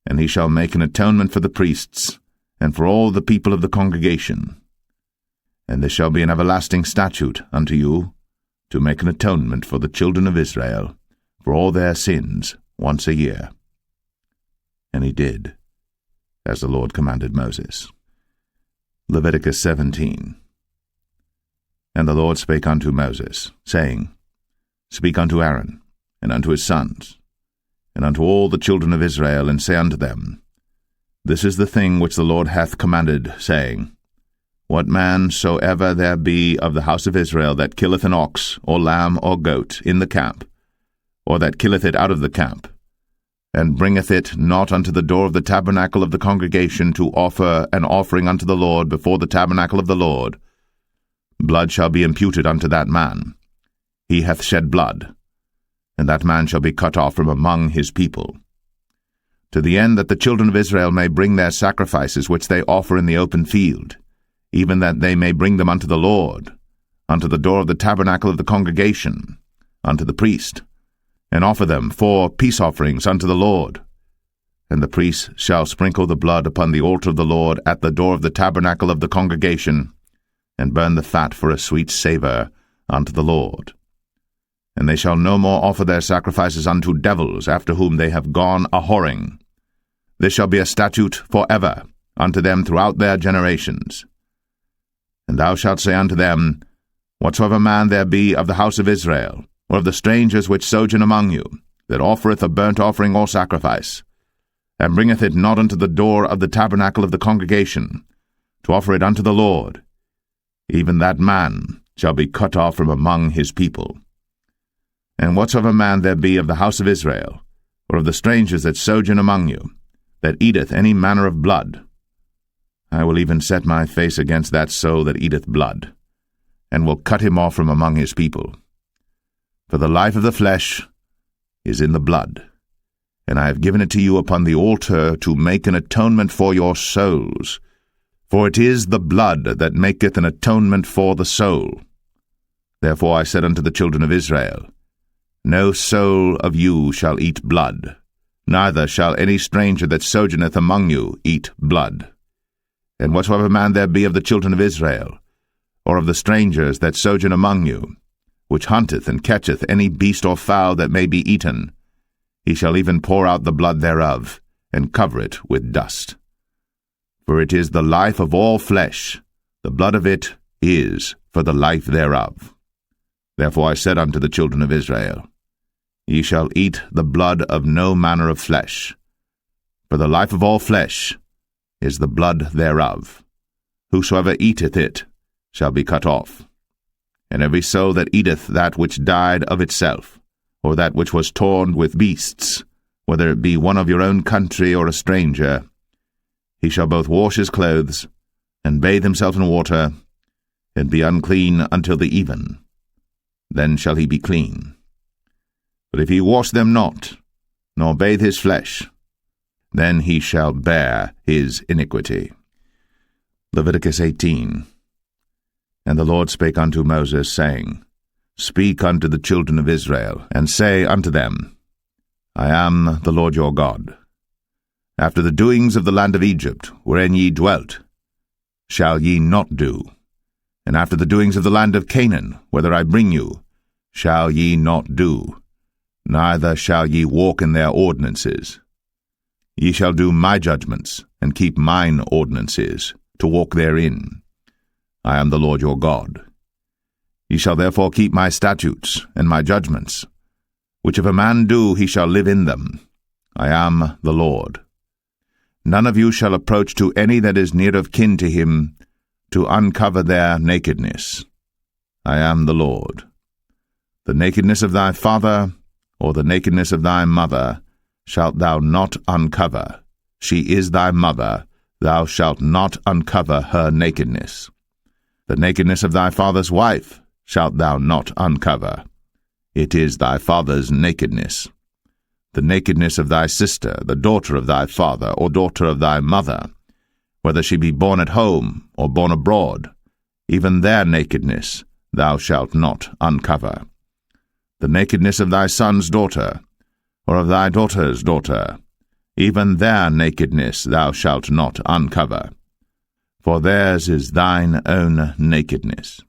And he shall make an atonement for the priests, and for all the people of the congregation. And this shall be an everlasting statute unto you, to make an atonement for the children of Israel, for all their sins, once a year. And he did, as the Lord commanded Moses. Leviticus 17. And the Lord spake unto Moses, saying, Speak unto Aaron, and unto his sons, and unto all the children of Israel, and say unto them, This is the thing which the Lord hath commanded, saying, What man soever there be of the house of Israel that killeth an ox, or lamb, or goat, in the camp, or that killeth it out of the camp, and bringeth it not unto the door of the tabernacle of the congregation to offer an offering unto the Lord before the tabernacle of the Lord, blood shall be imputed unto that man. He hath shed blood, and that man shall be cut off from among his people. To the end that the children of Israel may bring their sacrifices which they offer in the open field, even that they may bring them unto the Lord, unto the door of the tabernacle of the congregation, unto the priest, and offer them for peace offerings unto the Lord. And the priest shall sprinkle the blood upon the altar of the Lord at the door of the tabernacle of the congregation, and burn the fat for a sweet savour unto the Lord. And they shall no more offer their sacrifices unto devils, after whom they have gone a-whoring. This shall be a statute for ever unto them throughout their generations. And thou shalt say unto them, Whatsoever man there be of the house of Israel, or of the strangers which sojourn among you, that offereth a burnt offering or sacrifice, and bringeth it not unto the door of the tabernacle of the congregation, to offer it unto the Lord, even that man shall be cut off from among his people. And whatsoever man there be of the house of Israel, or of the strangers that sojourn among you, that eateth any manner of blood, I will even set my face against that soul that eateth blood, and will cut him off from among his people. For the life of the flesh is in the blood, and I have given it to you upon the altar to make an atonement for your souls. For it is the blood that maketh an atonement for the soul. Therefore I said unto the children of Israel, No soul of you shall eat blood, neither shall any stranger that sojourneth among you eat blood. And whatsoever man there be of the children of Israel, or of the strangers that sojourn among you, which hunteth and catcheth any beast or fowl that may be eaten, he shall even pour out the blood thereof, and cover it with dust. For it is the life of all flesh, the blood of it is for the life thereof. Therefore I said unto the children of Israel, Ye shall eat the blood of no manner of flesh, for the life of all flesh is the blood thereof. Whosoever eateth it shall be cut off. And every soul that eateth that which died of itself, or that which was torn with beasts, whether it be one of your own country or a stranger, he shall both wash his clothes, and bathe himself in water, and be unclean until the even. Then shall he be clean. But if he wash them not, nor bathe his flesh, then he shall bear his iniquity. Leviticus 18. And the Lord spake unto Moses, saying, Speak unto the children of Israel, and say unto them, I am the Lord your God. After the doings of the land of Egypt, wherein ye dwelt, shall ye not do, and after the doings of the land of Canaan, whither I bring you, shall ye not do, neither shall ye walk in their ordinances. Ye shall do my judgments, and keep mine ordinances, to walk therein. I am the Lord your God. Ye shall therefore keep my statutes and my judgments, which if a man do, he shall live in them. I am the Lord. None of you shall approach to any that is near of kin to him, to uncover their nakedness. I am the Lord. The nakedness of thy father, or the nakedness of thy mother, shalt thou not uncover. She is thy mother, thou shalt not uncover her nakedness. The nakedness of thy father's wife shalt thou not uncover. It is thy father's nakedness. the nakedness of thy sister, the daughter of thy father, or daughter of thy mother, whether she be born at home or born abroad, even their nakedness thou shalt not uncover. The nakedness of thy son's daughter, or of thy daughter's daughter, even their nakedness thou shalt not uncover, for theirs is thine own nakedness.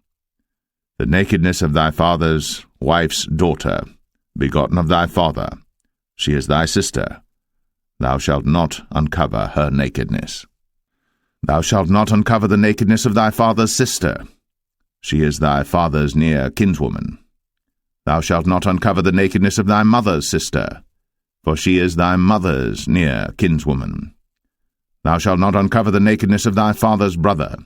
The nakedness of thy father's wife's daughter, begotten of thy father, she is thy sister, thou shalt not uncover her nakedness. Thou shalt not uncover the nakedness of thy father's sister, she is thy father's near kinswoman. Thou shalt not uncover the nakedness of thy mother's sister, for she is thy mother's near kinswoman. Thou shalt not uncover the nakedness of thy father's brother.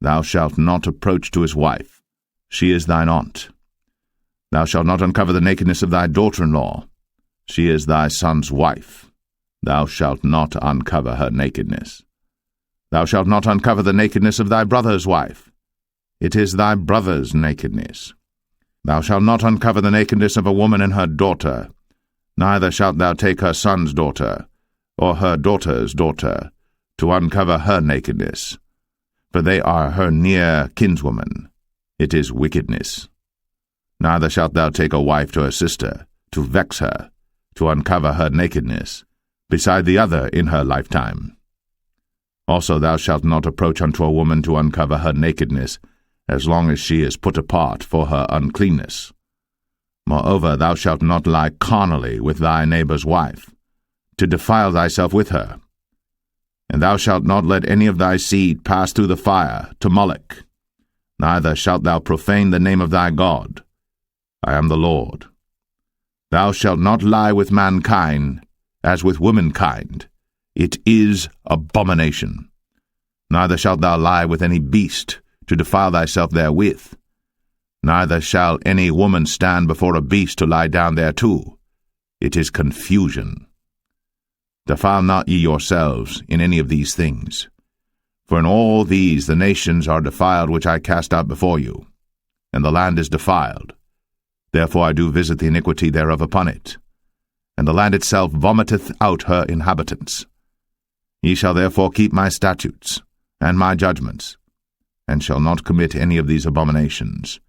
Thou shalt not approach to his wife, she is thine aunt. Thou shalt not uncover the nakedness of thy daughter-in-law, she is thy son's wife. Thou shalt not uncover her nakedness. Thou shalt not uncover the nakedness of thy brother's wife, it is thy brother's nakedness. Thou shalt not uncover the nakedness of a woman and her daughter, neither shalt thou take her son's daughter, or her daughter's daughter, to uncover her nakedness, for they are her near kinswoman. It is wickedness. Neither shalt thou take a wife to her sister, to vex her, to uncover her nakedness, beside the other in her lifetime. Also thou shalt not approach unto a woman to uncover her nakedness, as long as she is put apart for her uncleanness. Moreover, thou shalt not lie carnally with thy neighbor's wife, to defile thyself with her. And thou shalt not let any of thy seed pass through the fire to Moloch, neither shalt thou profane the name of thy God. I am the Lord. Thou shalt not lie with mankind as with womankind. It is abomination. Neither shalt thou lie with any beast, to defile thyself therewith. Neither shall any woman stand before a beast to lie down thereto. It is confusion. Defile not ye yourselves in any of these things. For in all these the nations are defiled which I cast out before you, and the land is defiled. Therefore I do visit the iniquity thereof upon it, and the land itself vomiteth out her inhabitants. Ye shall therefore keep my statutes and my judgments, and shall not commit any of these abominations,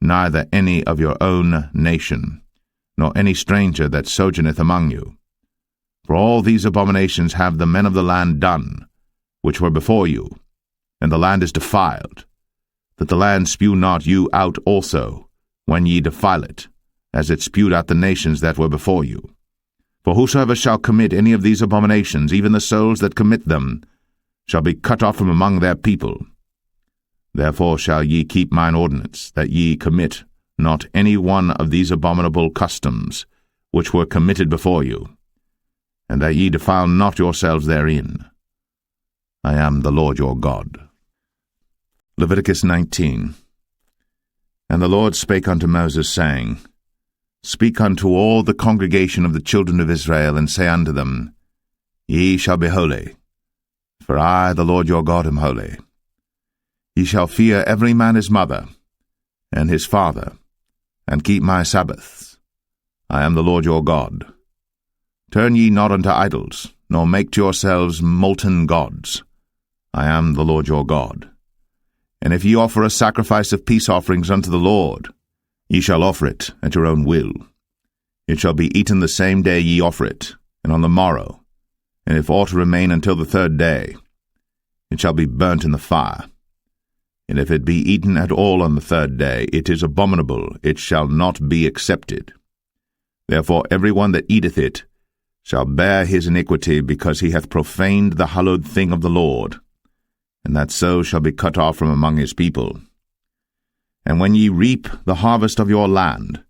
neither any of your own nation, nor any stranger that sojourneth among you. For all these abominations have the men of the land done, which were before you, and the land is defiled, that the land spew not you out also, when ye defile it, as it spewed out the nations that were before you. For whosoever shall commit any of these abominations, even the souls that commit them, shall be cut off from among their people. Therefore shall ye keep mine ordinance, that ye commit not any one of these abominable customs, which were committed before you, and that ye defile not yourselves therein. I am the Lord your God. Leviticus 19. And the Lord spake unto Moses, saying, Speak unto all the congregation of the children of Israel, and say unto them, Ye shall be holy, for I, the Lord your God, am holy. Ye shall fear every man his mother, and his father, and keep my Sabbaths. I am the Lord your God. Turn ye not unto idols, nor make to yourselves molten gods. I am the Lord your God. And if ye offer a sacrifice of peace offerings unto the Lord, ye shall offer it at your own will. It shall be eaten the same day ye offer it, and on the morrow. And if aught remain until the third day, it shall be burnt in the fire. And if it be eaten at all on the third day, it is abominable, it shall not be accepted. Therefore every one that eateth it shall bear his iniquity, because he hath profaned the hallowed thing of the Lord, and that so shall be cut off from among his people. And when ye reap the harvest of your land,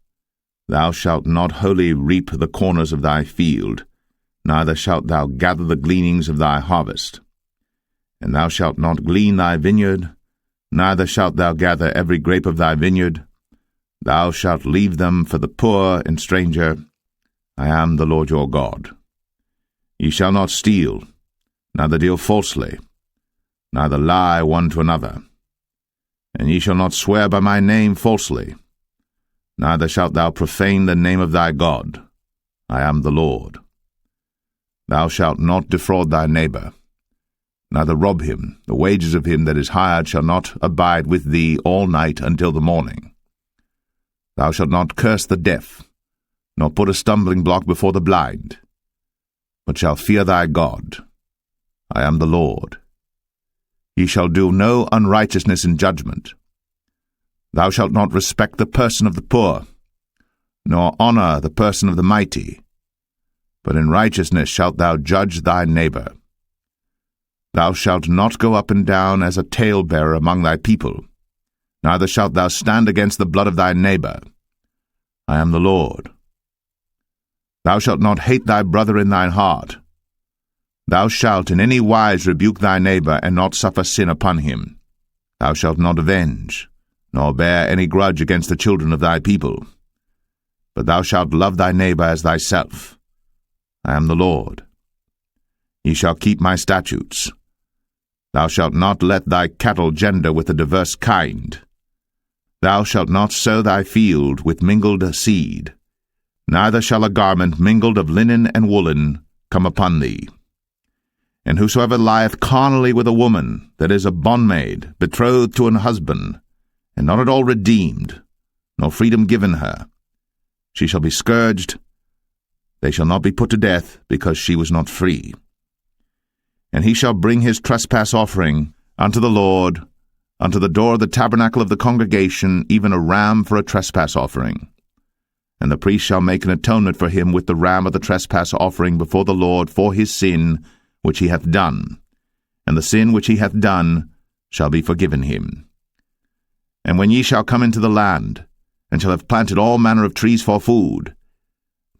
thou shalt not wholly reap the corners of thy field, neither shalt thou gather the gleanings of thy harvest. And thou shalt not glean thy vineyard, neither shalt thou gather every grape of thy vineyard. Thou shalt leave them for the poor and stranger. I am the Lord your God. Ye shall not steal, neither deal falsely, neither lie one to another. And ye shall not swear by my name falsely, neither shalt thou profane the name of thy God. I am the Lord. Thou shalt not defraud thy neighbor, neither rob him. The wages of him that is hired shall not abide with thee all night until the morning. Thou shalt not curse the deaf, nor put a stumbling block before the blind, but shalt fear thy God. I am the Lord. Ye shall do no unrighteousness in judgment. Thou shalt not respect the person of the poor, nor honor the person of the mighty, but in righteousness shalt thou judge thy neighbor. Thou shalt not go up and down as a talebearer among thy people, neither shalt thou stand against the blood of thy neighbor. I am the Lord. Thou shalt not hate thy brother in thine heart. Thou shalt in any wise rebuke thy neighbor, and not suffer sin upon him. Thou shalt not avenge, nor bear any grudge against the children of thy people. But thou shalt love thy neighbor as thyself. I am the Lord. Ye shall keep my statutes. Thou shalt not let thy cattle gender with a diverse kind. Thou shalt not sow thy field with mingled seed, neither shall a garment mingled of linen and woolen come upon thee. And whosoever lieth carnally with a woman that is a bondmaid, betrothed to an husband, and not at all redeemed, nor freedom given her, she shall be scourged. They shall not be put to death, because she was not free. And he shall bring his trespass offering unto the Lord, unto the door of the tabernacle of the congregation, even a ram for a trespass offering. And the priest shall make an atonement for him with the ram of the trespass offering before the Lord for his sin which he hath done, and the sin which he hath done shall be forgiven him. And when ye shall come into the land, and shall have planted all manner of trees for food,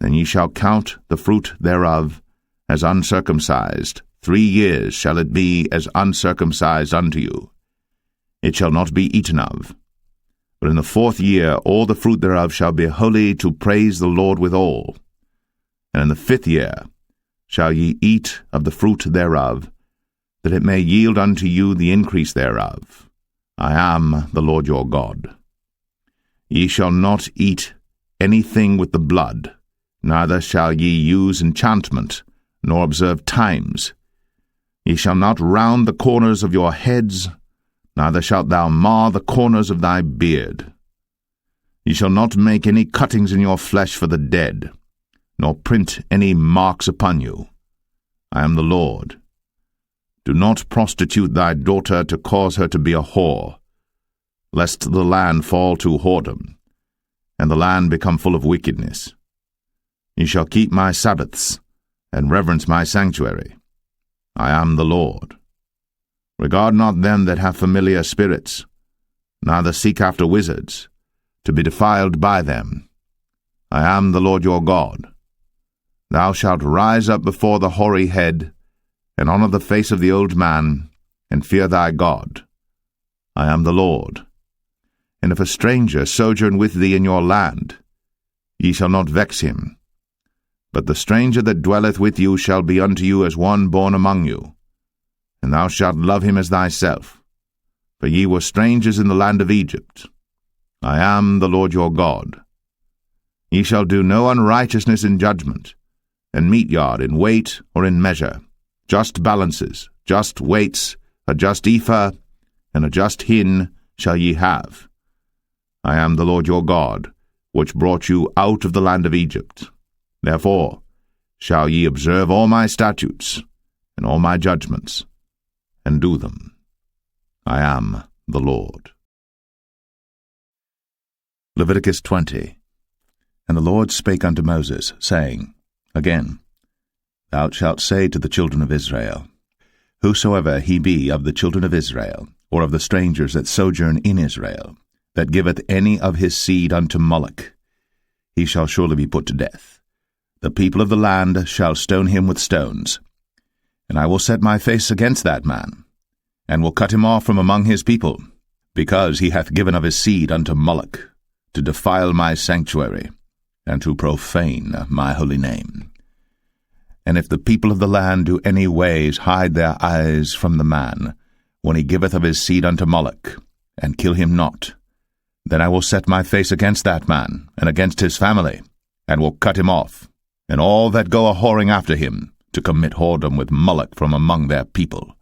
then ye shall count the fruit thereof as uncircumcised. 3 years shall it be as uncircumcised unto you. It shall not be eaten of. But in the 4th year all the fruit thereof shall be holy, to praise the Lord withal. And in the 5th year shall ye eat of the fruit thereof, that it may yield unto you the increase thereof. I am the Lord your God. Ye shall not eat anything with the blood, neither shall ye use enchantment, nor observe times. Ye shall not round the corners of your heads, neither shalt thou mar the corners of thy beard. Ye shall not make any cuttings in your flesh for the dead, nor print any marks upon you. I am the Lord. Do not prostitute thy daughter to cause her to be a whore, lest the land fall to whoredom, and the land become full of wickedness. Ye shall keep my Sabbaths, and reverence my sanctuary. I am the Lord. Regard not them that have familiar spirits, neither seek after wizards, to be defiled by them. I am the Lord your God. Thou shalt rise up before the hoary head, and honor the face of the old man, and fear thy God. I am the Lord. And if a stranger sojourn with thee in your land, ye shall not vex him. But the stranger that dwelleth with you shall be unto you as one born among you, and thou shalt love him as thyself. For ye were strangers in the land of Egypt. I am the Lord your God. Ye shall do no unrighteousness in judgment, and mete yard in weight or in measure, just balances, just weights, a just ephah, and a just hin shall ye have. I am the Lord your God, which brought you out of the land of Egypt. Therefore shall ye observe all my statutes, and all my judgments, and do them. I am the Lord. Leviticus 20. And the Lord spake unto Moses, saying, Again, thou shalt say to the children of Israel, Whosoever he be of the children of Israel, or of the strangers that sojourn in Israel, that giveth any of his seed unto Moloch, he shall surely be put to death. The people of the land shall stone him with stones. And I will set my face against that man, and will cut him off from among his people, because he hath given of his seed unto Moloch, to defile my sanctuary, and to profane my holy name. And if the people of the land do any ways hide their eyes from the man, when he giveth of his seed unto Moloch, and kill him not, then I will set my face against that man, and against his family, and will cut him off, and all that go a-whoring after him, to commit whoredom with Moloch from among their people.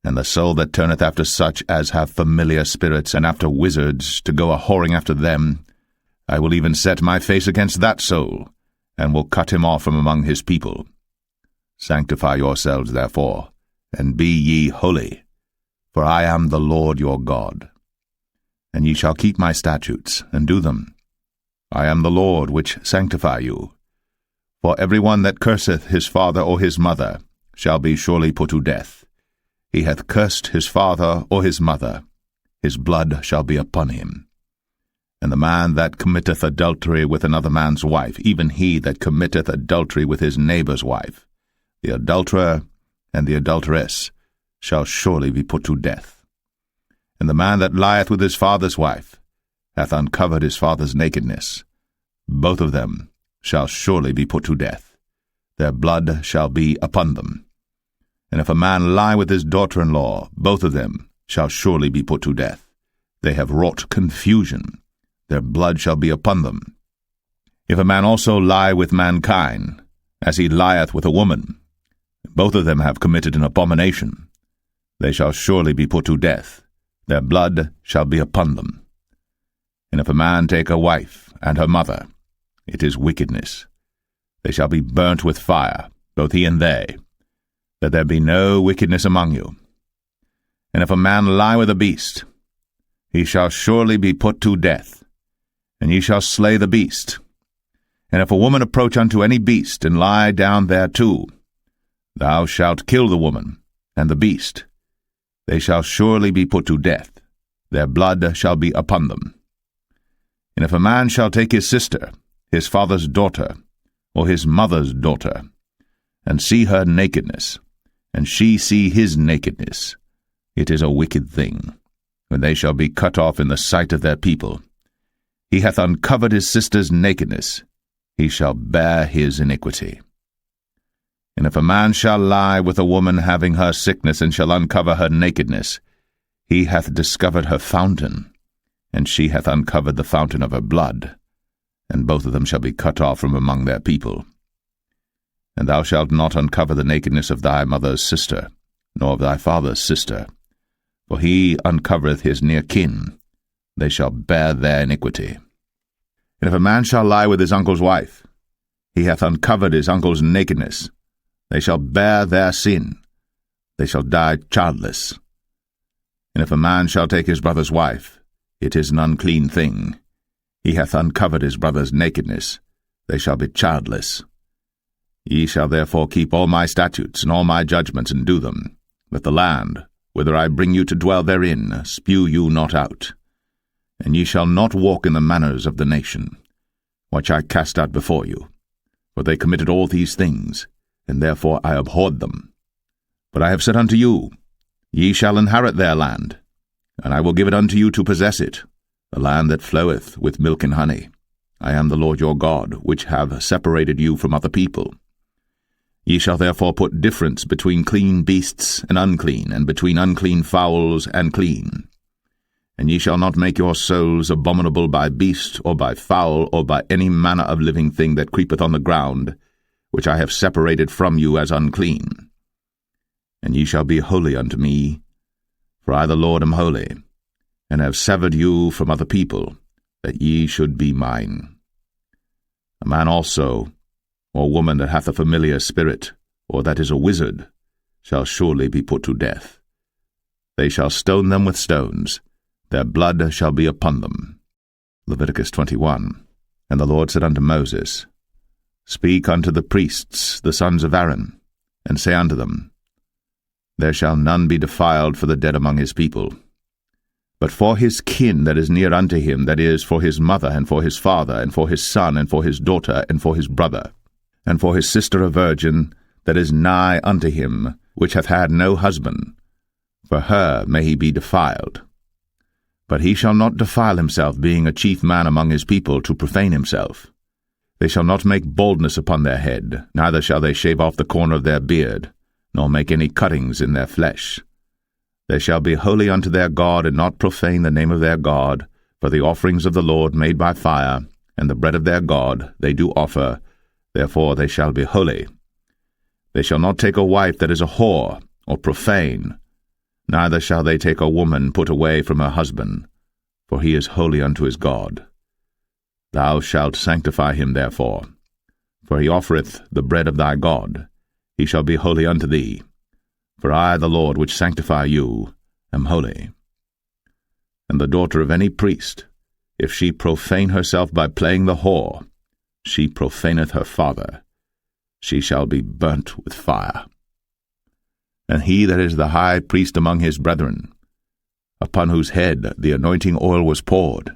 And the soul that turneth after such as have familiar spirits, and after wizards, to go a-whoring after them, I will even set my face against that soul, and will cut him off from among his people. Sanctify yourselves, therefore, and be ye holy, for I am the Lord your God. And ye shall keep my statutes, and do them. I am the Lord which sanctify you. For every one that curseth his father or his mother shall be surely put to death. He hath cursed his father or his mother, his blood shall be upon him. And the man that committeth adultery with another man's wife, even he that committeth adultery with his neighbour's wife, the adulterer and the adulteress, shall surely be put to death. And the man that lieth with his father's wife hath uncovered his father's nakedness. Both of them shall surely be put to death. Their blood shall be upon them. And if a man lie with his daughter-in-law, both of them shall surely be put to death. They have wrought confusion. Their blood shall be upon them. If a man also lie with mankind, as he lieth with a woman, both of them have committed an abomination. They shall surely be put to death. Their blood shall be upon them. And if a man take a wife and her mother, it is wickedness. They shall be burnt with fire, both he and they, that there be no wickedness among you. And if a man lie with a beast, he shall surely be put to death, and ye shall slay the beast. And if a woman approach unto any beast, and lie down thereto, thou shalt kill the woman and the beast. They shall surely be put to death. Their blood shall be upon them. And if a man shall take his sister, his father's daughter, or his mother's daughter, and see her nakedness, and she see his nakedness, it is a wicked thing, when they shall be cut off in the sight of their people. He hath uncovered his sister's nakedness, he shall bear his iniquity. And if a man shall lie with a woman having her sickness, and shall uncover her nakedness, he hath discovered her fountain, and she hath uncovered the fountain of her blood, and both of them shall be cut off from among their people. And thou shalt not uncover the nakedness of thy mother's sister, nor of thy father's sister, for he uncovereth his near kin. They shall bear their iniquity. And if a man shall lie with his uncle's wife, he hath uncovered his uncle's nakedness. They shall bear their sin. They shall die childless. And if a man shall take his brother's wife, it is an unclean thing. He hath uncovered his brother's nakedness. They shall be childless. Ye shall therefore keep all my statutes and all my judgments, and do them, that the land, whither I bring you to dwell therein, spew you not out. And ye shall not walk in the manners of the nation, which I cast out before you. For they committed all these things, and therefore I abhorred them. But I have said unto you, Ye shall inherit their land, and I will give it unto you to possess it, a land that floweth with milk and honey. I am the Lord your God, which have separated you from other people. Ye shall therefore put difference between clean beasts and between unclean fowls and clean. And ye shall not make your souls abominable by beast, or by fowl, or by any manner of living thing that creepeth on the ground, which I have separated from you as unclean. And ye shall be holy unto me, for I the Lord am holy, and have severed you from other people, that ye should be mine. A man also, or woman that hath a familiar spirit, or that is a wizard, shall surely be put to death. They shall stone them with stones, their blood shall be upon them. Leviticus 21. And the Lord said unto Moses, Speak unto the priests, the sons of Aaron, and say unto them, There shall none be defiled for the dead among his people. But for his kin that is near unto him, that is, for his mother, and for his father, and for his son, and for his daughter, and for his brother, and for his sister a virgin, that is nigh unto him, which hath had no husband, for her may he be defiled. But he shall not defile himself, being a chief man among his people, to profane himself. They shall not make baldness upon their head, neither shall they shave off the corner of their beard, nor make any cuttings in their flesh. They shall be holy unto their God, and not profane the name of their God, for the offerings of the Lord made by fire, and the bread of their God they do offer, therefore they shall be holy. They shall not take a wife that is a whore, or profane, neither shall they take a woman put away from her husband, for he is holy unto his God. Thou shalt sanctify him therefore, for he offereth the bread of thy God. He shall be holy unto thee. For I, the Lord, which sanctify you, am holy. And the daughter of any priest, if she profane herself by playing the whore, she profaneth her father. She shall be burnt with fire. And he that is the high priest among his brethren, upon whose head the anointing oil was poured,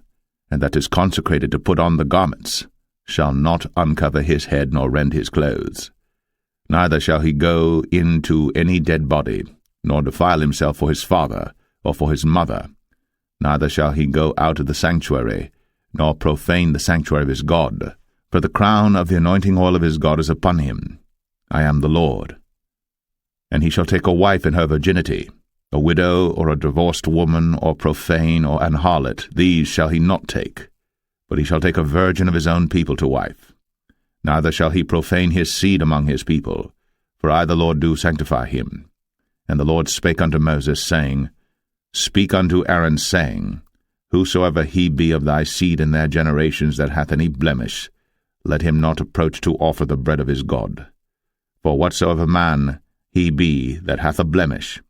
and that is consecrated to put on the garments, shall not uncover his head nor rend his clothes. Neither shall he go into any dead body, nor defile himself for his father or for his mother. Neither shall he go out of the sanctuary, nor profane the sanctuary of his God. For the crown of the anointing oil of his God is upon him. I am the Lord. And he shall take a wife in her virginity, a widow or a divorced woman, or profane, or an harlot. These shall he not take, but he shall take a virgin of his own people to wife. Neither shall he profane his seed among his people, for I the Lord do sanctify him. And the Lord spake unto Moses, saying, Speak unto Aaron, saying, Whosoever he be of thy seed in their generations that hath any blemish, let him not approach to offer the bread of his God. For whatsoever man he be that hath a blemish,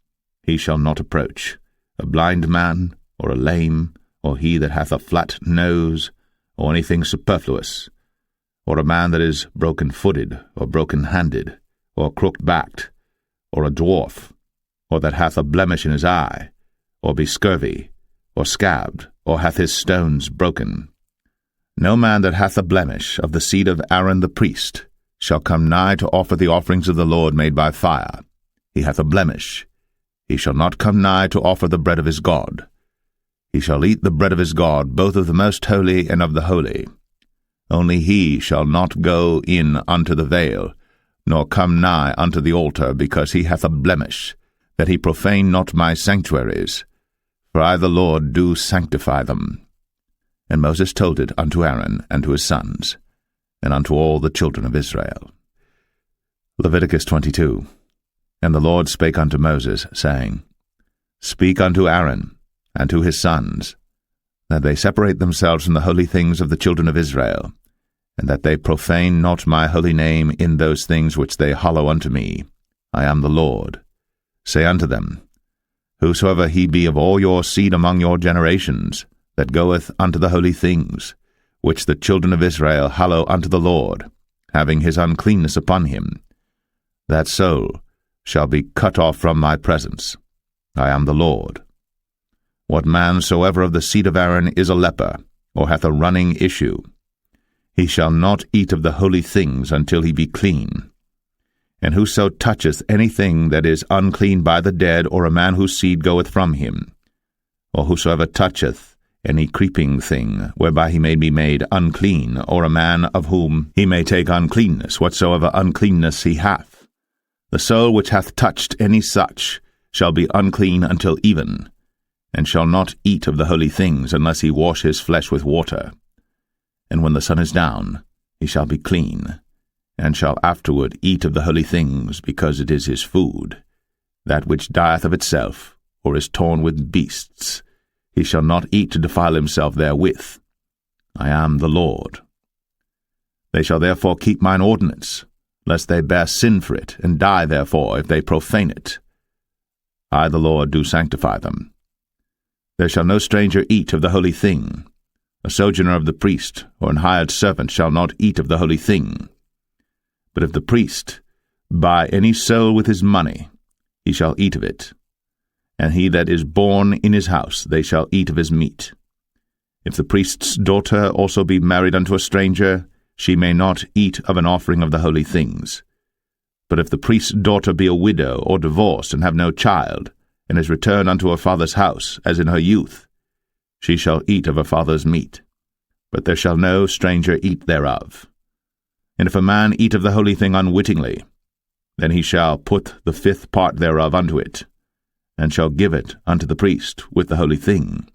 he shall not approach, a blind man, or a lame, or he that hath a flat nose, or anything superfluous, or a man that is broken-footed, or broken-handed, or crooked-backed, or a dwarf, or that hath a blemish in his eye, or be scurvy, or scabbed, or hath his stones broken. No man that hath a blemish of the seed of Aaron the priest shall come nigh to offer the offerings of the Lord made by fire. He hath a blemish. He shall not come nigh to offer the bread of his God. He shall eat the bread of his God, both of the most holy and of the holy. Only he shall not go in unto the veil, nor come nigh unto the altar, because he hath a blemish, that he profane not my sanctuaries. For I the Lord do sanctify them. And Moses told it unto Aaron and to his sons, and unto all the children of Israel. Leviticus 22. And the Lord spake unto Moses, saying, Speak unto Aaron and to his sons, that they separate themselves from the holy things of the children of Israel, and that they profane not my holy name in those things which they hallow unto me. I am the Lord. Say unto them, Whosoever he be of all your seed among your generations, that goeth unto the holy things, which the children of Israel hallow unto the Lord, having his uncleanness upon him, that soul shall be cut off from my presence. I am the Lord. What man soever of the seed of Aaron is a leper, or hath a running issue, he shall not eat of the holy things until he be clean. And whoso toucheth anything that is unclean by the dead, or a man whose seed goeth from him, or whosoever toucheth any creeping thing, whereby he may be made unclean, or a man of whom he may take uncleanness, whatsoever uncleanness he hath, the soul which hath touched any such shall be unclean until even, and shall not eat of the holy things, unless he wash his flesh with water. And when the sun is down, he shall be clean, and shall afterward eat of the holy things, because it is his food. That which dieth of itself, or is torn with beasts, he shall not eat to defile himself therewith. I am the Lord. They shall therefore keep mine ordinance, lest they bear sin for it, and die therefore if they profane it. I the Lord do sanctify them. There shall no stranger eat of the holy thing. A sojourner of the priest, or an hired servant, shall not eat of the holy thing. But if the priest buy any soul with his money, he shall eat of it. And he that is born in his house, they shall eat of his meat. If the priest's daughter also be married unto a stranger, she may not eat of an offering of the holy things. But if the priest's daughter be a widow, or divorced, and have no child, and is returned unto her father's house, as in her youth, she shall eat of her father's meat. But there shall no stranger eat thereof. And if a man eat of the holy thing unwittingly, then he shall put the 5th part thereof unto it, and shall give it unto the priest with the holy thing.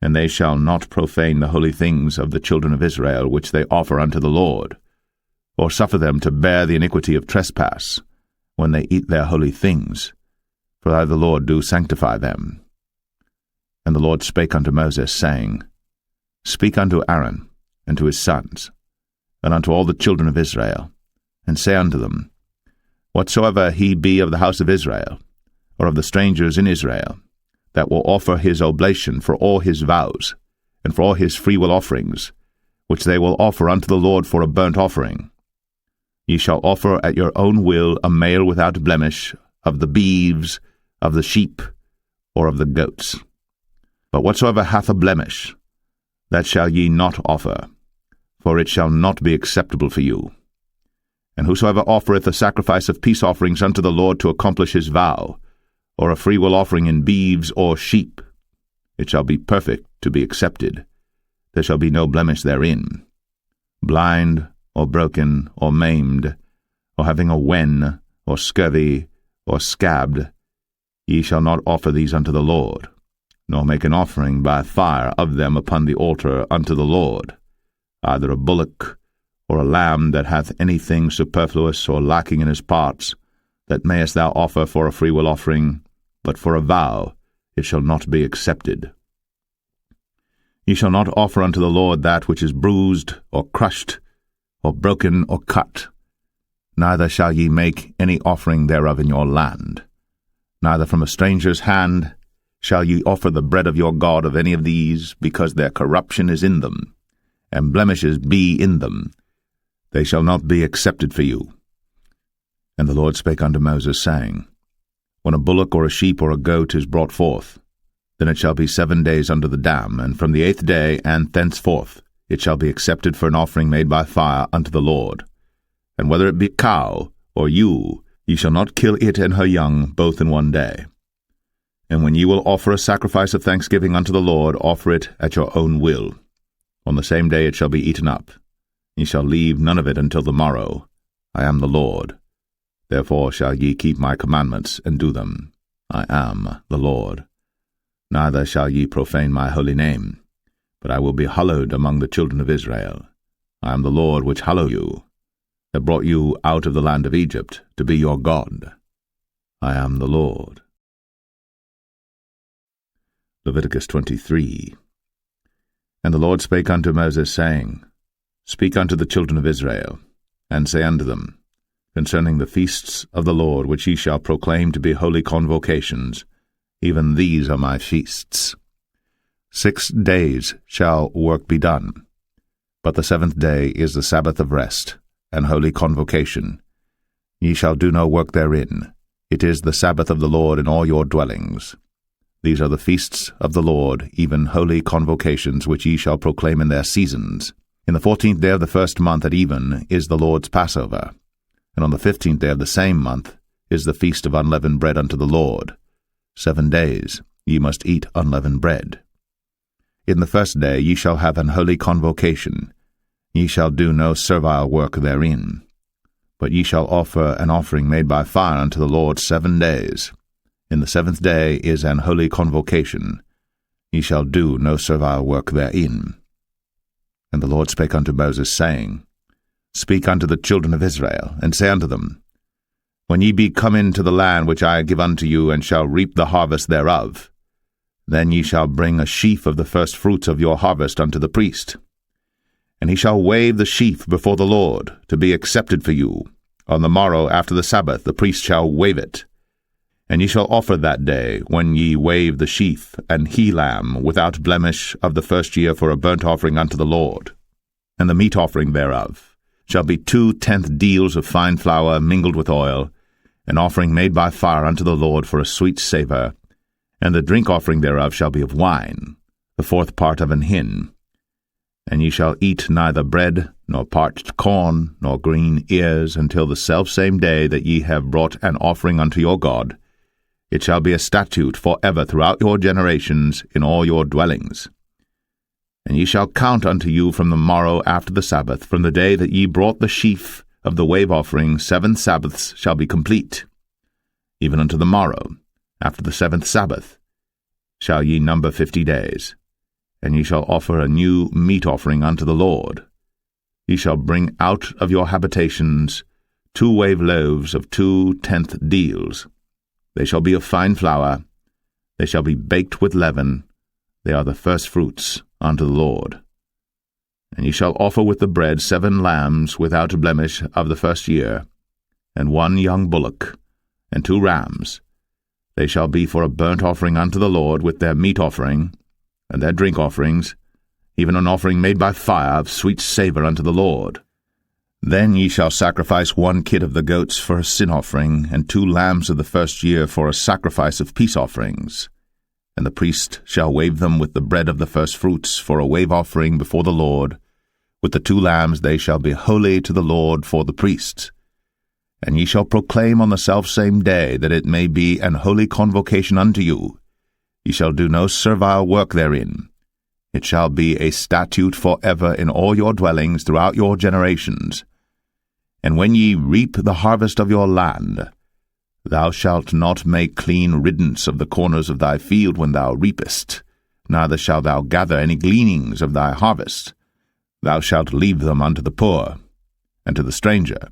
And they shall not profane the holy things of the children of Israel, which they offer unto the Lord, or suffer them to bear the iniquity of trespass, when they eat their holy things, for I the Lord do sanctify them. And the Lord spake unto Moses, saying, Speak unto Aaron, and to his sons, and unto all the children of Israel, and say unto them, Whatsoever he be of the house of Israel, or of the strangers in Israel, that will offer his oblation for all his vows, and for all his freewill offerings, which they will offer unto the Lord for a burnt offering, ye shall offer at your own will a male without blemish, of the beeves, of the sheep, or of the goats. But whatsoever hath a blemish, that shall ye not offer, for it shall not be acceptable for you. And whosoever offereth a sacrifice of peace offerings unto the Lord to accomplish his vow, or a freewill offering in beeves or sheep, it shall be perfect to be accepted. There shall be no blemish therein. Blind, or broken, or maimed, or having a wen, or scurvy, or scabbed, ye shall not offer these unto the Lord, nor make an offering by fire of them upon the altar unto the Lord, either a bullock, or a lamb that hath anything superfluous or lacking in his parts, that mayest thou offer for a freewill offering, but for a vow it shall not be accepted. Ye shall not offer unto the Lord that which is bruised, or crushed, or broken, or cut, neither shall ye make any offering thereof in your land. Neither from a stranger's hand shall ye offer the bread of your God of any of these, because their corruption is in them, and blemishes be in them. They shall not be accepted for you. And the Lord spake unto Moses, saying, When a bullock or a sheep or a goat is brought forth, then it shall be 7 days under the dam, and from the 8th day and thenceforth it shall be accepted for an offering made by fire unto the Lord. And whether it be cow or ewe, ye shall not kill it and her young both in one day. And when ye will offer a sacrifice of thanksgiving unto the Lord, offer it at your own will. On the same day it shall be eaten up. Ye shall leave none of it until the morrow. I am the Lord. Therefore shall ye keep my commandments, and do them. I am the Lord. Neither shall ye profane my holy name, but I will be hallowed among the children of Israel. I am the Lord which hallow you, that brought you out of the land of Egypt, to be your God. I am the Lord. Leviticus 23. And the Lord spake unto Moses, saying, Speak unto the children of Israel, and say unto them, Concerning the feasts of the Lord, which ye shall proclaim to be holy convocations, even these are my feasts. 6 days shall work be done, but the 7th day is the Sabbath of rest, and holy convocation. Ye shall do no work therein. It is the Sabbath of the Lord in all your dwellings. These are the feasts of the Lord, even holy convocations, which ye shall proclaim in their seasons. In the 14th day of the 1st month at even is the Lord's Passover, and on the 15th day of the same month is the feast of unleavened bread unto the Lord. 7 days ye must eat unleavened bread. In the 1st day ye shall have an holy convocation. Ye shall do no servile work therein. But ye shall offer an offering made by fire unto the Lord 7 days. In the 7th day is an holy convocation. Ye shall do no servile work therein. And the Lord spake unto Moses, saying, Speak unto the children of Israel, and say unto them, When ye be come into the land which I give unto you, and shall reap the harvest thereof, then ye shall bring a sheaf of the first fruits of your harvest unto the priest. And he shall wave the sheaf before the Lord, to be accepted for you. On the morrow after the Sabbath the priest shall wave it. And ye shall offer that day, when ye wave the sheaf, an he-lamb without blemish of the 1st year for a burnt offering unto the Lord. And the meat offering thereof shall be 2/10 deals of fine flour mingled with oil, an offering made by fire unto the Lord for a sweet savour. And the drink offering thereof shall be of wine, the 4th part of an hin. And ye shall eat neither bread, nor parched corn, nor green ears, until the selfsame day that ye have brought an offering unto your God. It shall be a statute for ever throughout your generations in all your dwellings. And ye shall count unto you from the morrow after the Sabbath, from the day that ye brought the sheaf of the wave offering, 7 Sabbaths shall be complete. Even unto the morrow, after the 7th Sabbath, shall ye number 50 days. And ye shall offer a new meat offering unto the Lord. ye shall bring out of your habitations 2 wave loaves of 2 tenth deals. They shall be of fine flour, they shall be baked with leaven, they are the first fruits unto the Lord. And ye shall offer with the bread 7 lambs without blemish of the first year, and 1 young bullock, and 2 rams. They shall be for a burnt offering unto the Lord, with their meat offering, and their drink offerings, even an offering made by fire of sweet savour unto the Lord. Then ye shall sacrifice 1 kid of the goats for a sin offering, and 2 lambs of the first year for a sacrifice of peace offerings. And the priest shall wave them with the bread of the first fruits for a wave offering before the Lord. With the 2 lambs they shall be holy to the Lord for the priests. And ye shall proclaim on the selfsame day that it may be an holy convocation unto you. Ye shall do no servile work therein. It shall be a statute for ever in all your dwellings throughout your generations. And when ye reap the harvest of your land, thou shalt not make clean riddance of the corners of thy field when thou reapest, neither shalt thou gather any gleanings of thy harvest. Thou shalt leave them unto the poor, and to the stranger.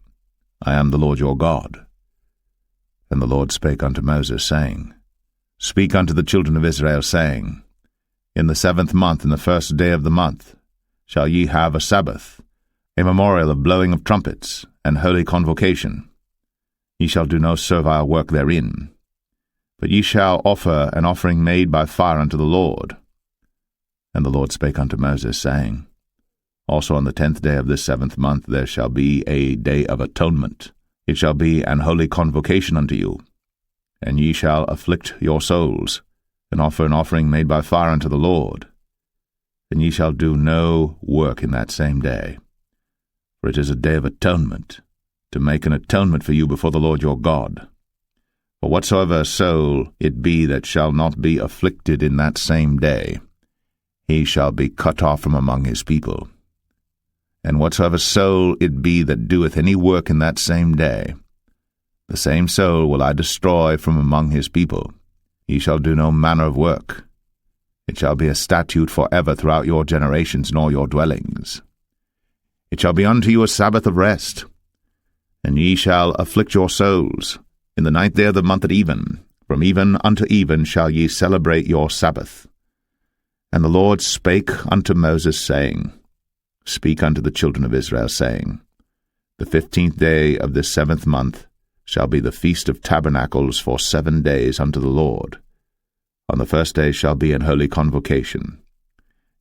I am the Lord your God. And the Lord spake unto Moses, saying, Speak unto the children of Israel, saying, In the 7th month, in the 1st day of the month, shall ye have a Sabbath, a memorial of blowing of trumpets, and holy convocation. Ye shall do no servile work therein, but ye shall offer an offering made by fire unto the Lord. And the Lord spake unto Moses, saying, Also on the 10th day of this 7th month there shall be a day of atonement. It shall be an holy convocation unto you. And ye shall afflict your souls, and offer an offering made by fire unto the Lord. And ye shall do no work in that same day. For it is a day of atonement, to make an atonement for you before the Lord your God. For whatsoever soul it be that shall not be afflicted in that same day, he shall be cut off from among his people. And whatsoever soul it be that doeth any work in that same day, the same soul will I destroy from among his people. Ye shall do no manner of work. It shall be a statute for ever throughout your generations in all your dwellings. It shall be unto you a Sabbath of rest, and ye shall afflict your souls. In the 9th day of the month at even, from even unto even shall ye celebrate your Sabbath. And the Lord spake unto Moses, saying, Speak unto the children of Israel, saying, The 15th day of this 7th month shall be the feast of tabernacles for 7 days unto the Lord. On the 1st day shall be an holy convocation.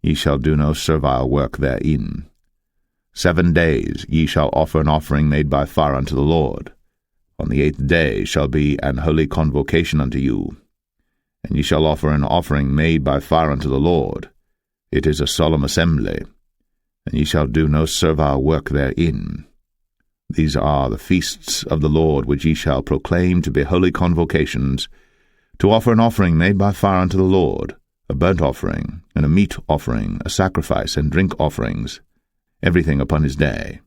Ye shall do no servile work therein. 7 days ye shall offer an offering made by fire unto the Lord. On the 8th day shall be an holy convocation unto you. And ye shall offer an offering made by fire unto the Lord. It is a solemn assembly. And ye shall do no servile work therein. These are the feasts of the Lord which ye shall proclaim to be holy convocations, to offer an offering made by fire unto the Lord, a burnt offering, and a meat offering, a sacrifice, and drink offerings, everything upon his day,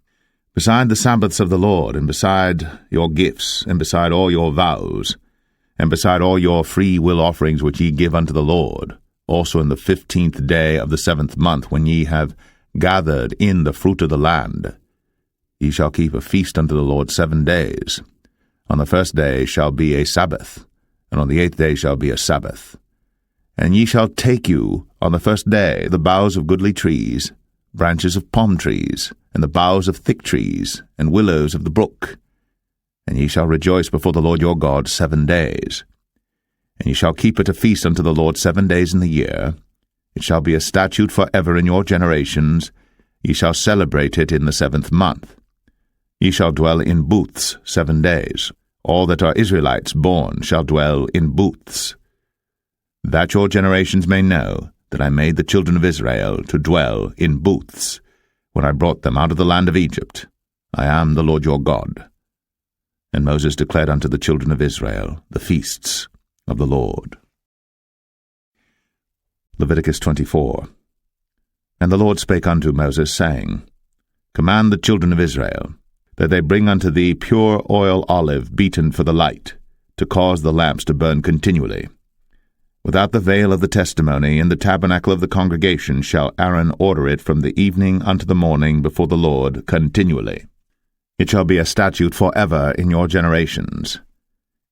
beside the Sabbaths of the Lord, and beside your gifts, and beside all your vows, and beside all your free will offerings which ye give unto the Lord, also in the 15th day of the 7th month, when ye have gathered in the fruit of the land. Ye shall keep a feast unto the Lord 7 days. On the 1st day shall be a Sabbath, and on the 8th day shall be a Sabbath. And ye shall take you on the 1st day the boughs of goodly trees, branches of palm trees, and the boughs of thick trees, and willows of the brook. And ye shall rejoice before the Lord your God 7 days. And ye shall keep it a feast unto the Lord 7 days in the year. It shall be a statute for ever in your generations. Ye shall celebrate it in the 7th month. Ye shall dwell in booths 7 days. All that are Israelites born shall dwell in booths. That your generations may know that I made the children of Israel to dwell in booths, when I brought them out of the land of Egypt. I am the Lord your God. And Moses declared unto the children of Israel the feasts of the Lord. Leviticus 24. And the Lord spake unto Moses, saying, Command the children of Israel, that they bring unto thee pure oil olive beaten for the light, to cause the lamps to burn continually. Without the veil of the testimony in the tabernacle of the congregation shall Aaron order it from the evening unto the morning before the Lord continually. It shall be a statute forever in your generations.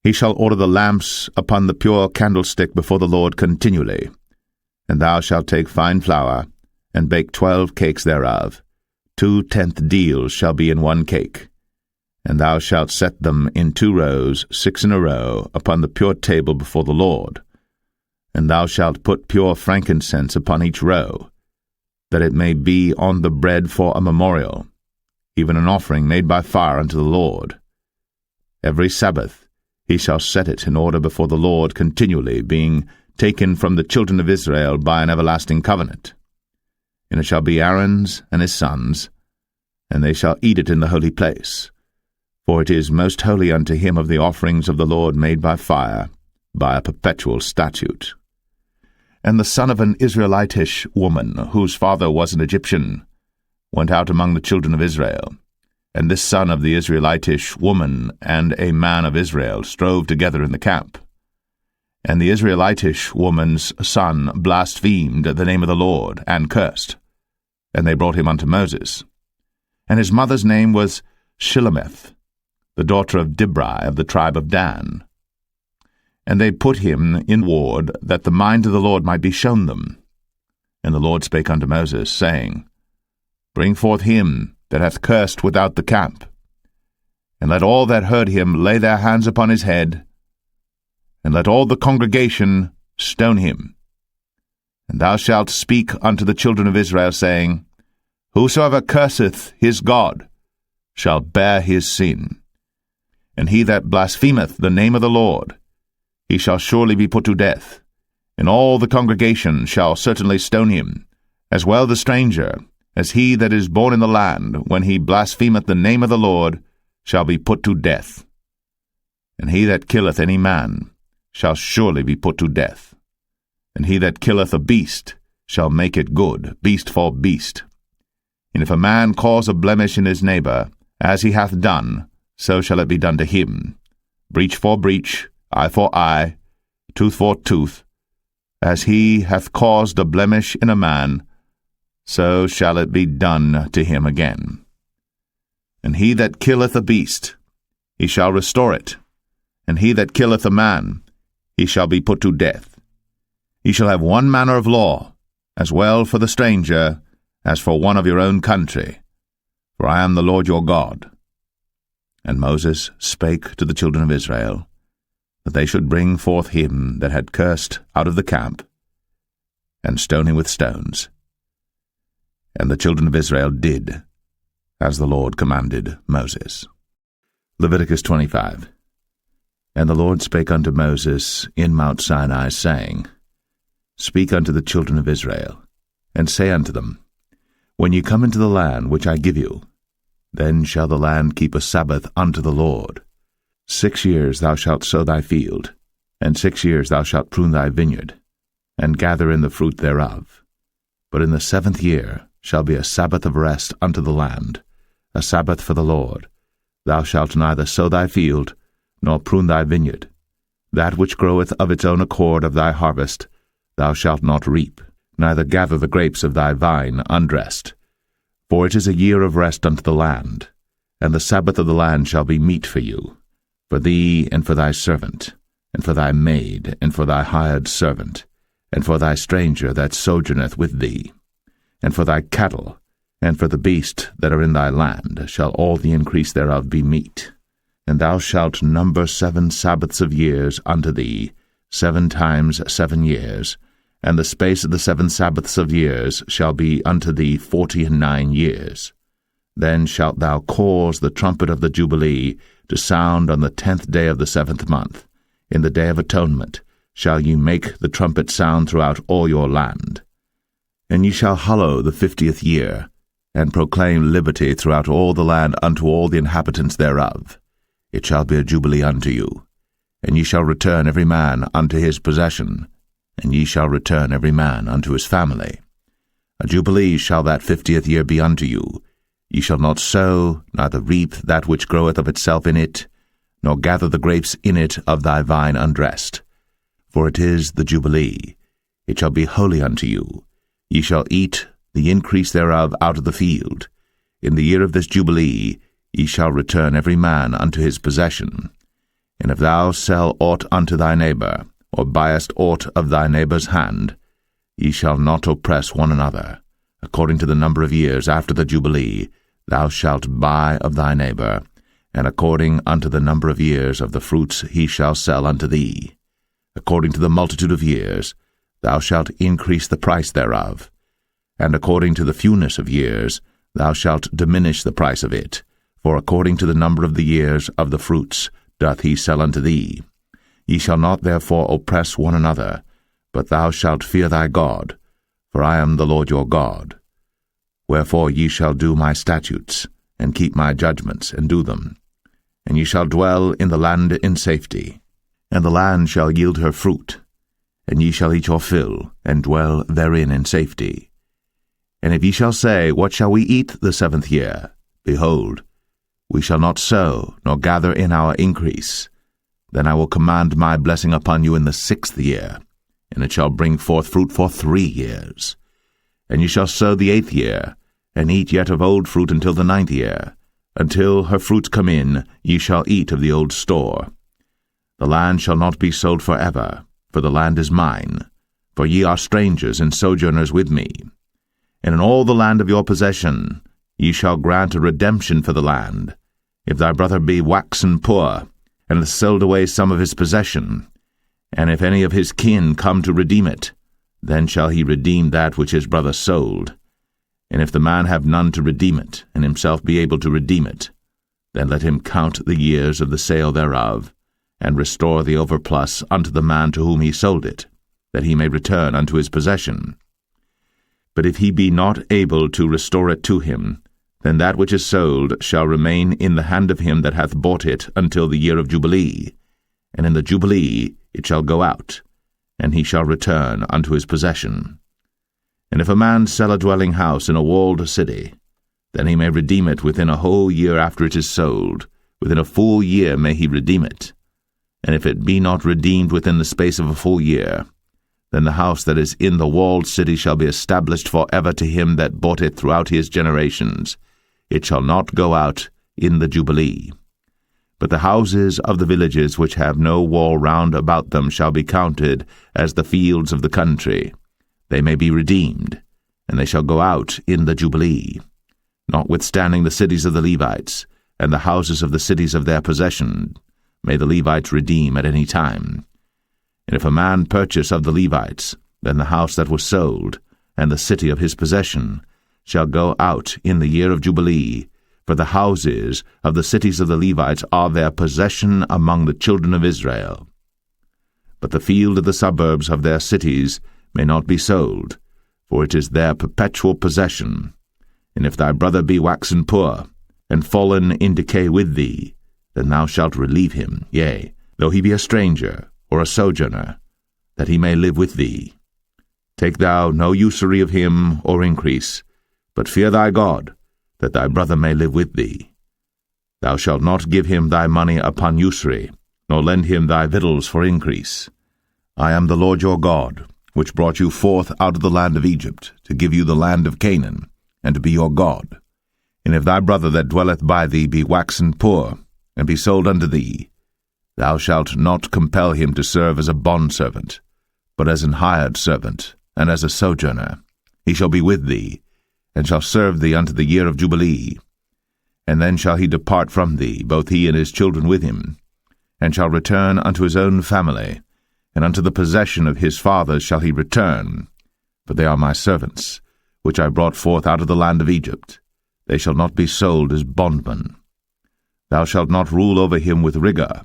He shall order the lamps upon the pure candlestick before the Lord continually. And thou shalt take fine flour, and bake 12 cakes thereof. 2/10 deals shall be in 1 cake. And thou shalt set them in 2 rows, 6 in a row, upon the pure table before the Lord. And thou shalt put pure frankincense upon each row, that it may be on the bread for a memorial, even an offering made by fire unto the Lord. Every Sabbath he shall set it in order before the Lord continually, being taken from the children of Israel by an everlasting covenant. And it shall be Aaron's and his sons, and they shall eat it in the holy place. For it is most holy unto him of the offerings of the Lord made by fire, by a perpetual statute. And the son of an Israelitish woman, whose father was an Egyptian, went out among the children of Israel. And this son of the Israelitish woman and a man of Israel strove together in the camp. And the Israelitish woman's son blasphemed the name of the Lord, and cursed. And they brought him unto Moses. And his mother's name was Shilemeth, the daughter of Dibri of the tribe of Dan. And they put him in ward, that the mind of the Lord might be shown them. And the Lord spake unto Moses, saying, Bring forth him that hath cursed without the camp, and let all that heard him lay their hands upon his head, and let all the congregation stone him. And thou shalt speak unto the children of Israel, saying, Whosoever curseth his God shall bear his sin. And he that blasphemeth the name of the Lord, he shall surely be put to death, and all the congregation shall certainly stone him, as well the stranger, as he that is born in the land, when he blasphemeth the name of the Lord, shall be put to death. And he that killeth any man shall surely be put to death. And he that killeth a beast shall make it good, beast for beast. And if a man cause a blemish in his neighbor, as he hath done, so shall it be done to him. Breach for breach, eye for eye, tooth for tooth. As he hath caused a blemish in a man, so shall it be done to him again. And he that killeth a beast, he shall restore it. And he that killeth a man, he shall be put to death. Ye shall have one manner of law, as well for the stranger as for one of your own country. For I am the Lord your God. And Moses spake to the children of Israel, that they should bring forth him that had cursed out of the camp, and stone him with stones. And the children of Israel did as the Lord commanded Moses. Leviticus 25. And the Lord spake unto Moses in Mount Sinai, saying, Speak unto the children of Israel, and say unto them, When ye come into the land which I give you, then shall the land keep a Sabbath unto the Lord. 6 years thou shalt sow thy field, and 6 years thou shalt prune thy vineyard, and gather in the fruit thereof. But in the 7th year shall be a Sabbath of rest unto the land, a Sabbath for the Lord. Thou shalt neither sow thy field, nor prune thy vineyard. That which groweth of its own accord of thy harvest thou shalt not reap, neither gather the grapes of thy vine undressed. For it is a year of rest unto the land, and the Sabbath of the land shall be meat for you, for thee and for thy servant, and for thy maid, and for thy hired servant, and for thy stranger that sojourneth with thee, and for thy cattle, and for the beasts that are in thy land, shall all the increase thereof be meat. And thou shalt number 7 Sabbaths of years unto thee, 7 times 7 years, and the space of the 7 Sabbaths of years shall be unto thee 49 years. Then shalt thou cause the trumpet of the Jubilee to sound on the 10th day of the 7th month. In the day of atonement shall ye make the trumpet sound throughout all your land. And ye shall hallow the 50th year, and proclaim liberty throughout all the land unto all the inhabitants thereof. It shall be a jubilee unto you. And ye shall return every man unto his possession, and ye shall return every man unto his family. A jubilee shall that 50th year be unto you. Ye shall not sow, neither reap that which groweth of itself in it, nor gather the grapes in it of thy vine undressed. For it is the Jubilee. It shall be holy unto you. Ye shall eat the increase thereof out of the field. In the year of this Jubilee ye shall return every man unto his possession. And if thou sell aught unto thy neighbor, or buyest aught of thy neighbor's hand, ye shall not oppress one another. According to the number of years after the Jubilee thou shalt buy of thy neighbor, and according unto the number of years of the fruits he shall sell unto thee. According to the multitude of years thou shalt increase the price thereof, and according to the fewness of years thou shalt diminish the price of it, for according to the number of the years of the fruits doth he sell unto thee. Ye shall not therefore oppress one another, but thou shalt fear thy God, for I am the Lord your God. Wherefore ye shall do my statutes, and keep my judgments, and do them. And ye shall dwell in the land in safety, and the land shall yield her fruit, and ye shall eat your fill, and dwell therein in safety. And if ye shall say, What shall we eat the 7th year? Behold, we shall not sow, nor gather in our increase. Then I will command my blessing upon you in the 6th year, and it shall bring forth fruit for 3 years. And ye shall sow the 8th year, and eat yet of old fruit until the 9th year. Until her fruits come in, ye shall eat of the old store. The land shall not be sold forever, for the land is mine, for ye are strangers and sojourners with me. And in all the land of your possession ye shall grant a redemption for the land. If thy brother be waxen poor, and hath sold away some of his possession, and if any of his kin come to redeem it, then shall he redeem that which his brother sold. And if the man have none to redeem it, and himself be able to redeem it, then let him count the years of the sale thereof, and restore the overplus unto the man to whom he sold it, that he may return unto his possession. But if he be not able to restore it to him, then that which is sold shall remain in the hand of him that hath bought it until the year of Jubilee, and in the Jubilee it shall go out, and he shall return unto his possession. And if a man sell a dwelling house in a walled city, then he may redeem it within a whole year after it is sold. Within a full year may he redeem it. And if it be not redeemed within the space of a full year, then the house that is in the walled city shall be established for ever to him that bought it throughout his generations. It shall not go out in the Jubilee. But the houses of the villages which have no wall round about them shall be counted as the fields of the country. They may be redeemed, and they shall go out in the Jubilee. Notwithstanding the cities of the Levites, and the houses of the cities of their possession, may the Levites redeem at any time. And if a man purchase of the Levites, then the house that was sold, and the city of his possession, shall go out in the year of Jubilee, for the houses of the cities of the Levites are their possession among the children of Israel. But the field of the suburbs of their cities may not be sold, for it is their perpetual possession. And if thy brother be waxen poor, and fallen in decay with thee, then thou shalt relieve him, yea, though he be a stranger or a sojourner, that he may live with thee. Take thou no usury of him or increase, but fear thy God, that thy brother may live with thee. Thou shalt not give him thy money upon usury, nor lend him thy victuals for increase. I am the Lord your God, which brought you forth out of the land of Egypt, to give you the land of Canaan, and to be your God. And if thy brother that dwelleth by thee be waxen poor, and be sold unto thee, thou shalt not compel him to serve as a bondservant, but as an hired servant, and as a sojourner. He shall be with thee, and shall serve thee unto the year of Jubilee. And then shall he depart from thee, both he and his children with him, and shall return unto his own family, and unto the possession of his fathers shall he return. For they are my servants, which I brought forth out of the land of Egypt. They shall not be sold as bondmen. Thou shalt not rule over him with rigor,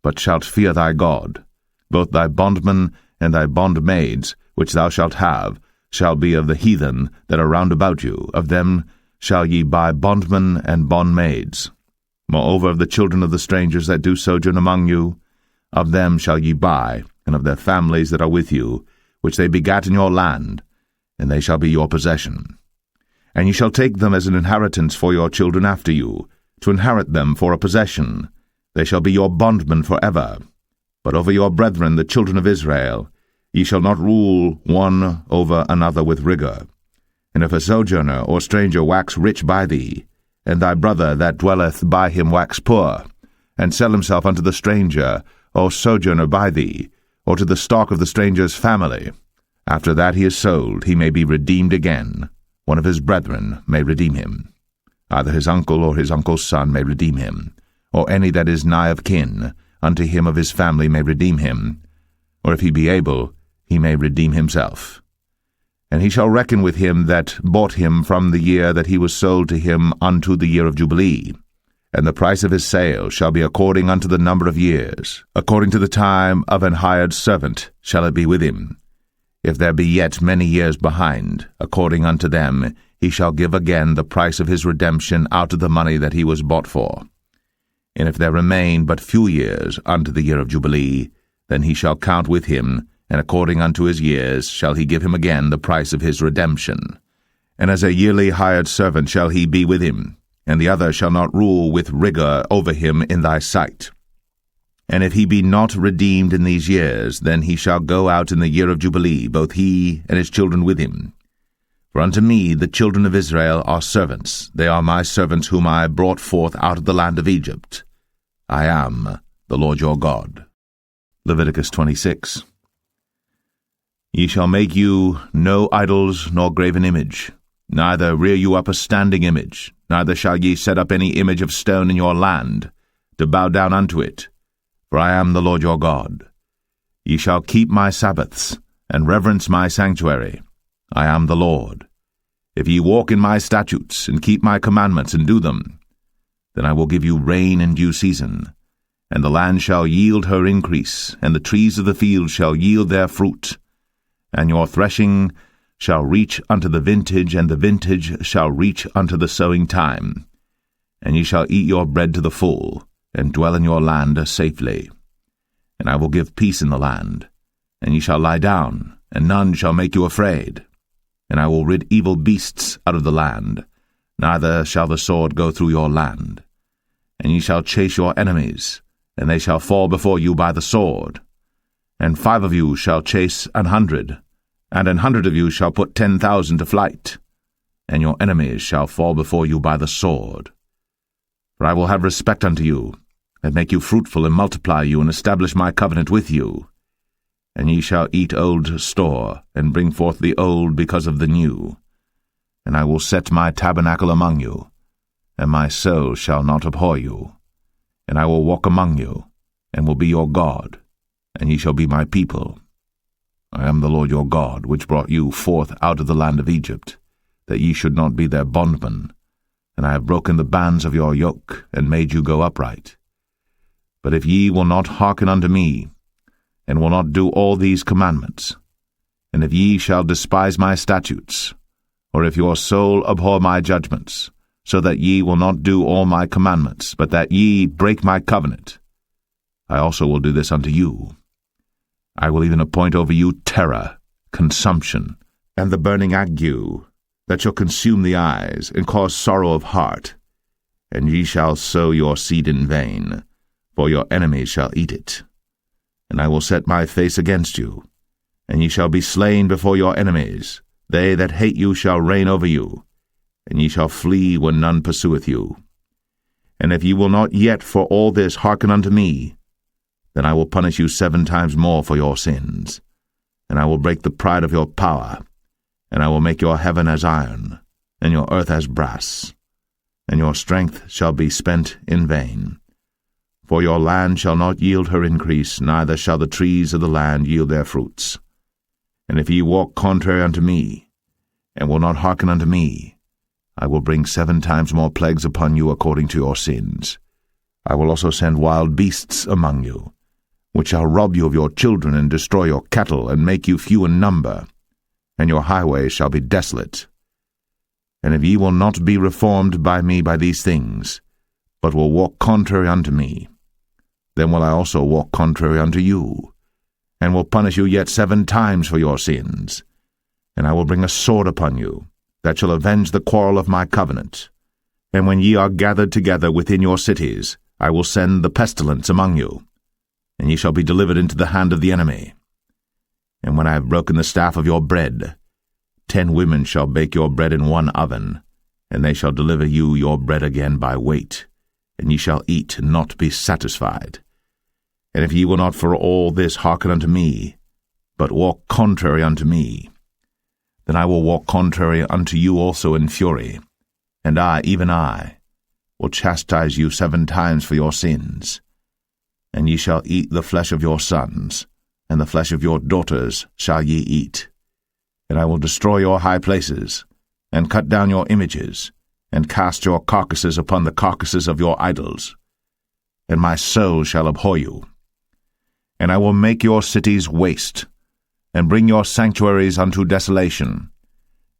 but shalt fear thy God. Both thy bondmen and thy bondmaids, which thou shalt have, shall be of the heathen that are round about you. Of them shall ye buy bondmen and bondmaids. Moreover, of the children of the strangers that do sojourn among you, of them shall ye buy, and of their families that are with you, which they begat in your land, and they shall be your possession. And ye shall take them as an inheritance for your children after you, to inherit them for a possession. They shall be your bondmen forever. But over your brethren, the children of Israel, ye shall not rule one over another with rigor. And if a sojourner or stranger wax rich by thee, and thy brother that dwelleth by him wax poor, and sell himself unto the stranger or sojourner by thee, or to the stock of the stranger's family, after that he is sold, he may be redeemed again. One of his brethren may redeem him. Either his uncle or his uncle's son may redeem him, or any that is nigh of kin unto him of his family may redeem him, or if he be able, he may redeem himself. And he shall reckon with him that bought him from the year that he was sold to him unto the year of Jubilee. And the price of his sale shall be according unto the number of years, according to the time of an hired servant shall it be with him. If there be yet many years behind, according unto them, he shall give again the price of his redemption out of the money that he was bought for. And if there remain but few years unto the year of Jubilee, then he shall count with him, and according unto his years shall he give him again the price of his redemption. And as a yearly hired servant shall he be with him, and the other shall not rule with rigor over him in thy sight. And if he be not redeemed in these years, then he shall go out in the year of Jubilee, both he and his children with him. For unto me the children of Israel are servants. They are my servants whom I brought forth out of the land of Egypt. I am the Lord your God. Leviticus 26. Ye shall make you no idols nor graven image, neither rear you up a standing image, neither shall ye set up any image of stone in your land, to bow down unto it. For I am the Lord your God. Ye shall keep my Sabbaths, and reverence my sanctuary. I am the Lord. If ye walk in my statutes, and keep my commandments, and do them, then I will give you rain in due season, and the land shall yield her increase, and the trees of the field shall yield their fruit, and your threshing shall reach unto the vintage, and the vintage shall reach unto the sowing time. And ye shall eat your bread to the full, and dwell in your land safely. And I will give peace in the land, and ye shall lie down, and none shall make you afraid. And I will rid evil beasts out of the land, neither shall the sword go through your land. And ye shall chase your enemies, and they shall fall before you by the sword. And 5 of you shall chase 100, and 100 of you shall put 10,000 to flight, and your enemies shall fall before you by the sword. For I will have respect unto you, and make you fruitful, and multiply you, and establish my covenant with you. And ye shall eat old store, and bring forth the old because of the new. And I will set my tabernacle among you, and my soul shall not abhor you. And I will walk among you, and will be your God, and ye shall be my people. I am the Lord your God, which brought you forth out of the land of Egypt, that ye should not be their bondmen. And I have broken the bands of your yoke, and made you go upright. But if ye will not hearken unto me, and will not do all these commandments, and if ye shall despise my statutes, or if your soul abhor my judgments, so that ye will not do all my commandments, but that ye break my covenant, I also will do this unto you. I will even appoint over you terror, consumption, and the burning ague, that shall consume the eyes, and cause sorrow of heart. And ye shall sow your seed in vain, for your enemies shall eat it. And I will set my face against you, and ye shall be slain before your enemies. They that hate you shall reign over you, and ye shall flee when none pursueth you. And if ye will not yet for all this hearken unto me, then I will punish you 7 times more for your sins. And I will break the pride of your power, and I will make your heaven as iron, and your earth as brass, and your strength shall be spent in vain. For your land shall not yield her increase, neither shall the trees of the land yield their fruits. And if ye walk contrary unto me, and will not hearken unto me, I will bring 7 times more plagues upon you according to your sins. I will also send wild beasts among you, which shall rob you of your children, and destroy your cattle, and make you few in number, and your highways shall be desolate. And if ye will not be reformed by me by these things, but will walk contrary unto me, then will I also walk contrary unto you, and will punish you yet 7 times for your sins. And I will bring a sword upon you, that shall avenge the quarrel of my covenant. And when ye are gathered together within your cities, I will send the pestilence among you. and ye shall be delivered into the hand of the enemy. And when I have broken the staff of your bread, 10 women shall bake your bread in one oven, and they shall deliver you your bread again by weight, and ye shall eat and not be satisfied. And if ye will not for all this hearken unto me, but walk contrary unto me, then I will walk contrary unto you also in fury, and I, even I, will chastise you 7 times for your sins. And ye shall eat the flesh of your sons, and the flesh of your daughters shall ye eat. And I will destroy your high places, and cut down your images, and cast your carcasses upon the carcasses of your idols. And my soul shall abhor you. And I will make your cities waste, and bring your sanctuaries unto desolation.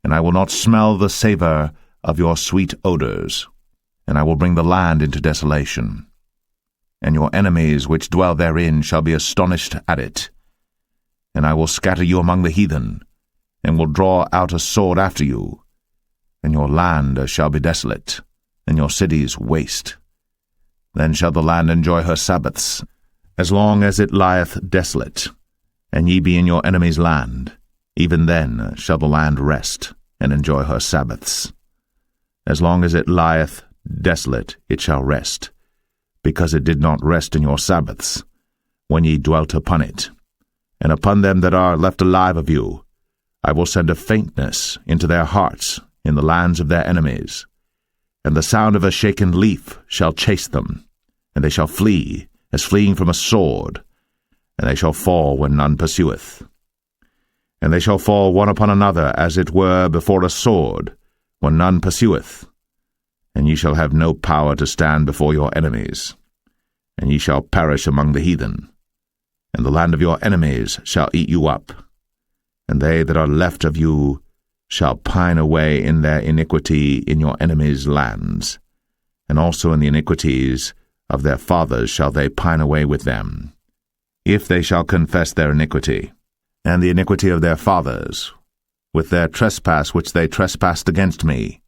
And I will not smell the savour of your sweet odours. And I will bring the land into desolation. And your enemies which dwell therein shall be astonished at it. And I will scatter you among the heathen, and will draw out a sword after you. And your land shall be desolate, and your cities waste. Then shall the land enjoy her Sabbaths, as long as it lieth desolate, and ye be in your enemy's land. Even then shall the land rest, and enjoy her Sabbaths. As long as it lieth desolate it shall rest, because it did not rest in your Sabbaths, when ye dwelt upon it. And upon them that are left alive of you, I will send a faintness into their hearts in the lands of their enemies, and the sound of a shaken leaf shall chase them, and they shall flee, as fleeing from a sword, and they shall fall when none pursueth. And they shall fall one upon another, as it were before a sword, when none pursueth. And ye shall have no power to stand before your enemies, and ye shall perish among the heathen. And the land of your enemies shall eat you up, and they that are left of you shall pine away in their iniquity in your enemies' lands, and also in the iniquities of their fathers shall they pine away with them, if they shall confess their iniquity, and the iniquity of their fathers, with their trespass which they trespassed against me,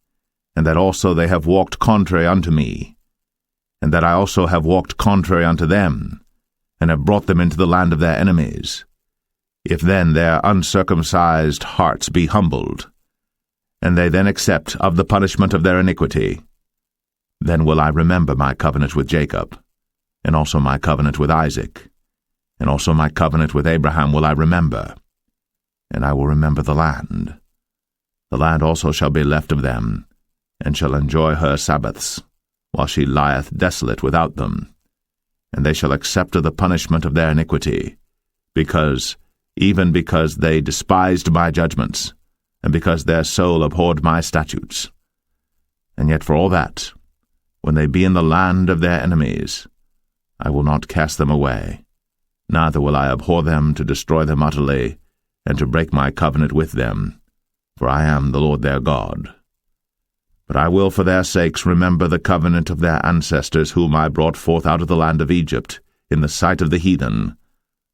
and that also they have walked contrary unto me, and that I also have walked contrary unto them, and have brought them into the land of their enemies. If then their uncircumcised hearts be humbled, and they then accept of the punishment of their iniquity, then will I remember my covenant with Jacob, and also my covenant with Isaac, and also my covenant with Abraham will I remember, and I will remember the land. The land also shall be left of them, and shall enjoy her Sabbaths, while she lieth desolate without them. And they shall accept of the punishment of their iniquity, even because they despised my judgments, and because their soul abhorred my statutes. And yet for all that, when they be in the land of their enemies, I will not cast them away, neither will I abhor them to destroy them utterly, and to break my covenant with them, for I am the Lord their God. But I will for their sakes remember the covenant of their ancestors whom I brought forth out of the land of Egypt, in the sight of the heathen,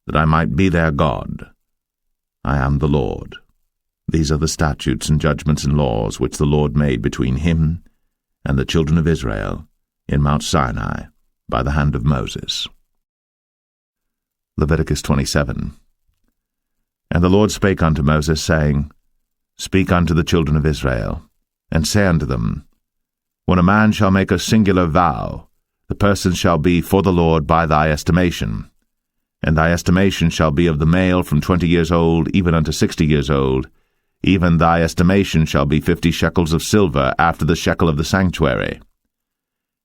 that I might be their God. I am the Lord. These are the statutes and judgments and laws which the Lord made between him and the children of Israel in Mount Sinai by the hand of Moses. Leviticus 27. And the Lord spake unto Moses, saying, Speak unto the children of Israel, and say unto them, When a man shall make a singular vow, the person shall be for the Lord by thy estimation. And thy estimation shall be of the male from 20 years old even unto 60 years old. Even thy estimation shall be 50 shekels of silver after the shekel of the sanctuary.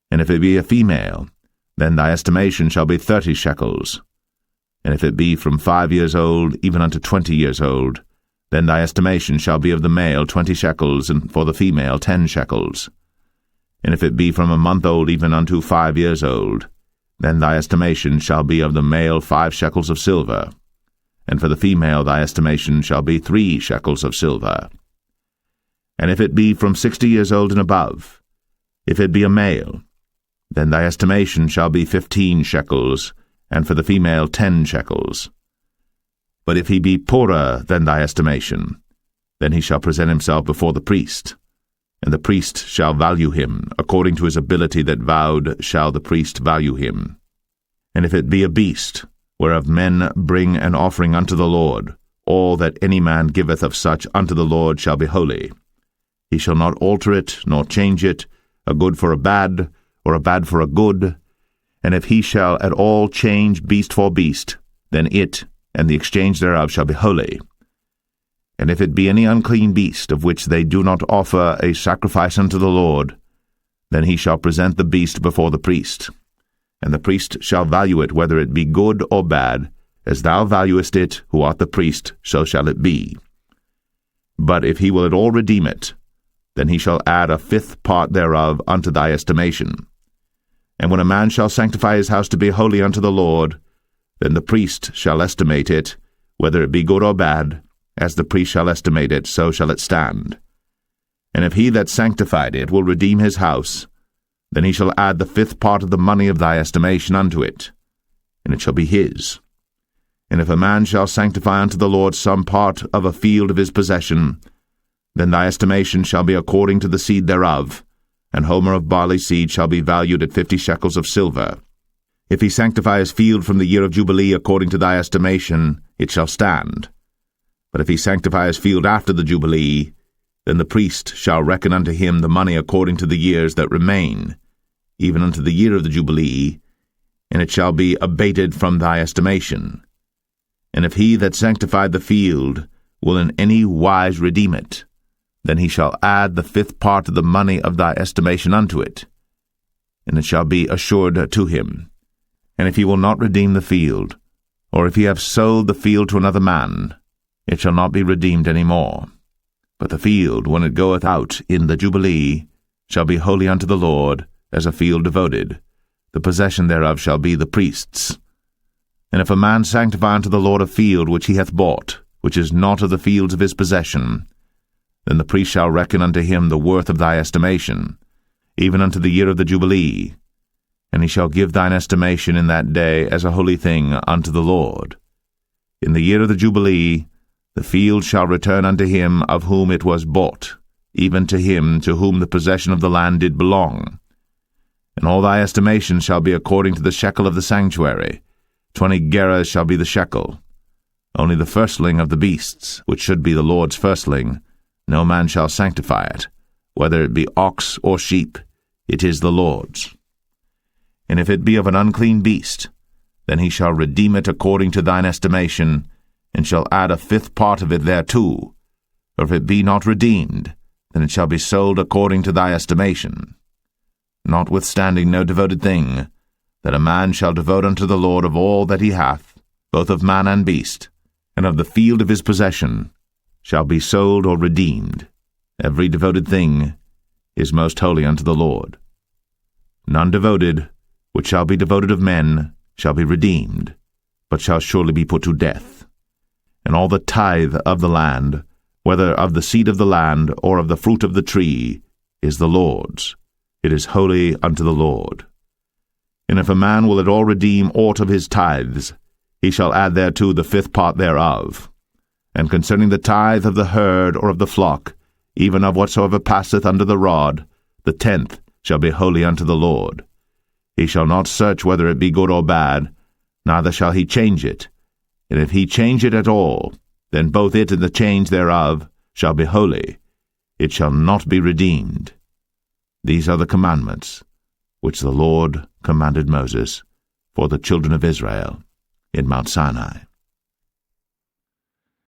And if it be a female, then thy estimation shall be 30 shekels. And if it be from 5 years old even unto 20 years old, then thy estimation shall be of the male 20 shekels, and for the female 10 shekels. And if it be from a month old even unto 5 years old, then thy estimation shall be of the male 5 shekels of silver, and for the female thy estimation shall be 3 shekels of silver. And if it be from 60 years old and above, if it be a male, then thy estimation shall be 15 shekels, and for the female 10 shekels. But if he be poorer than thy estimation, then he shall present himself before the priest, and the priest shall value him, according to his ability that vowed shall the priest value him. And if it be a beast, whereof men bring an offering unto the Lord, all that any man giveth of such unto the Lord shall be holy. He shall not alter it, nor change it, a good for a bad, or a bad for a good. And if he shall at all change beast for beast, then it and the exchange thereof shall be holy. And if it be any unclean beast, of which they do not offer a sacrifice unto the Lord, then he shall present the beast before the priest. And the priest shall value it, whether it be good or bad, as thou valuest it, who art the priest, so shall it be. But if he will at all redeem it, then he shall add a fifth part thereof unto thy estimation. And when a man shall sanctify his house to be holy unto the Lord, then the priest shall estimate it, whether it be good or bad, as the priest shall estimate it, so shall it stand. And if he that sanctified it will redeem his house, then he shall add the fifth part of the money of thy estimation unto it, and it shall be his. And if a man shall sanctify unto the Lord some part of a field of his possession, then thy estimation shall be according to the seed thereof, an homer of barley seed shall be valued at 50 shekels of silver. If he sanctify his field from the year of Jubilee according to thy estimation, it shall stand. But if he sanctify his field after the Jubilee, then the priest shall reckon unto him the money according to the years that remain, even unto the year of the Jubilee, and it shall be abated from thy estimation. And if he that sanctified the field will in any wise redeem it, then he shall add the fifth part of the money of thy estimation unto it, and it shall be assured to him. And if he will not redeem the field, or if he have sold the field to another man, it shall not be redeemed any more. But the field, when it goeth out in the Jubilee, shall be holy unto the Lord, as a field devoted. The possession thereof shall be the priest's. And if a man sanctify unto the Lord a field which he hath bought, which is not of the fields of his possession, then the priest shall reckon unto him the worth of thy estimation, even unto the year of the Jubilee, and he shall give thine estimation in that day as a holy thing unto the Lord. In the year of the Jubilee, the field shall return unto him of whom it was bought, even to him to whom the possession of the land did belong. And all thy estimation shall be according to the shekel of the sanctuary. 20 gerahs shall be the shekel. Only the firstling of the beasts, which should be the Lord's firstling, no man shall sanctify it, whether it be ox or sheep, it is the Lord's. And if it be of an unclean beast, then he shall redeem it according to thine estimation, and shall add a fifth part of it thereto. Or if it be not redeemed, then it shall be sold according to thy estimation. Notwithstanding no devoted thing, that a man shall devote unto the Lord of all that he hath, both of man and beast, and of the field of his possession, shall be sold or redeemed. Every devoted thing is most holy unto the Lord. None devoted, which shall be devoted of men, shall be redeemed, but shall surely be put to death. And all the tithe of the land, whether of the seed of the land or of the fruit of the tree, is the Lord's. It is holy unto the Lord. And if a man will at all redeem aught of his tithes, he shall add thereto the fifth part thereof. And concerning the tithe of the herd or of the flock, even of whatsoever passeth under the rod, the 10th shall be holy unto the Lord. He shall not search whether it be good or bad, neither shall he change it. And if he change it at all, then both it and the change thereof shall be holy. It shall not be redeemed. These are the commandments which the Lord commanded Moses for the children of Israel in Mount Sinai.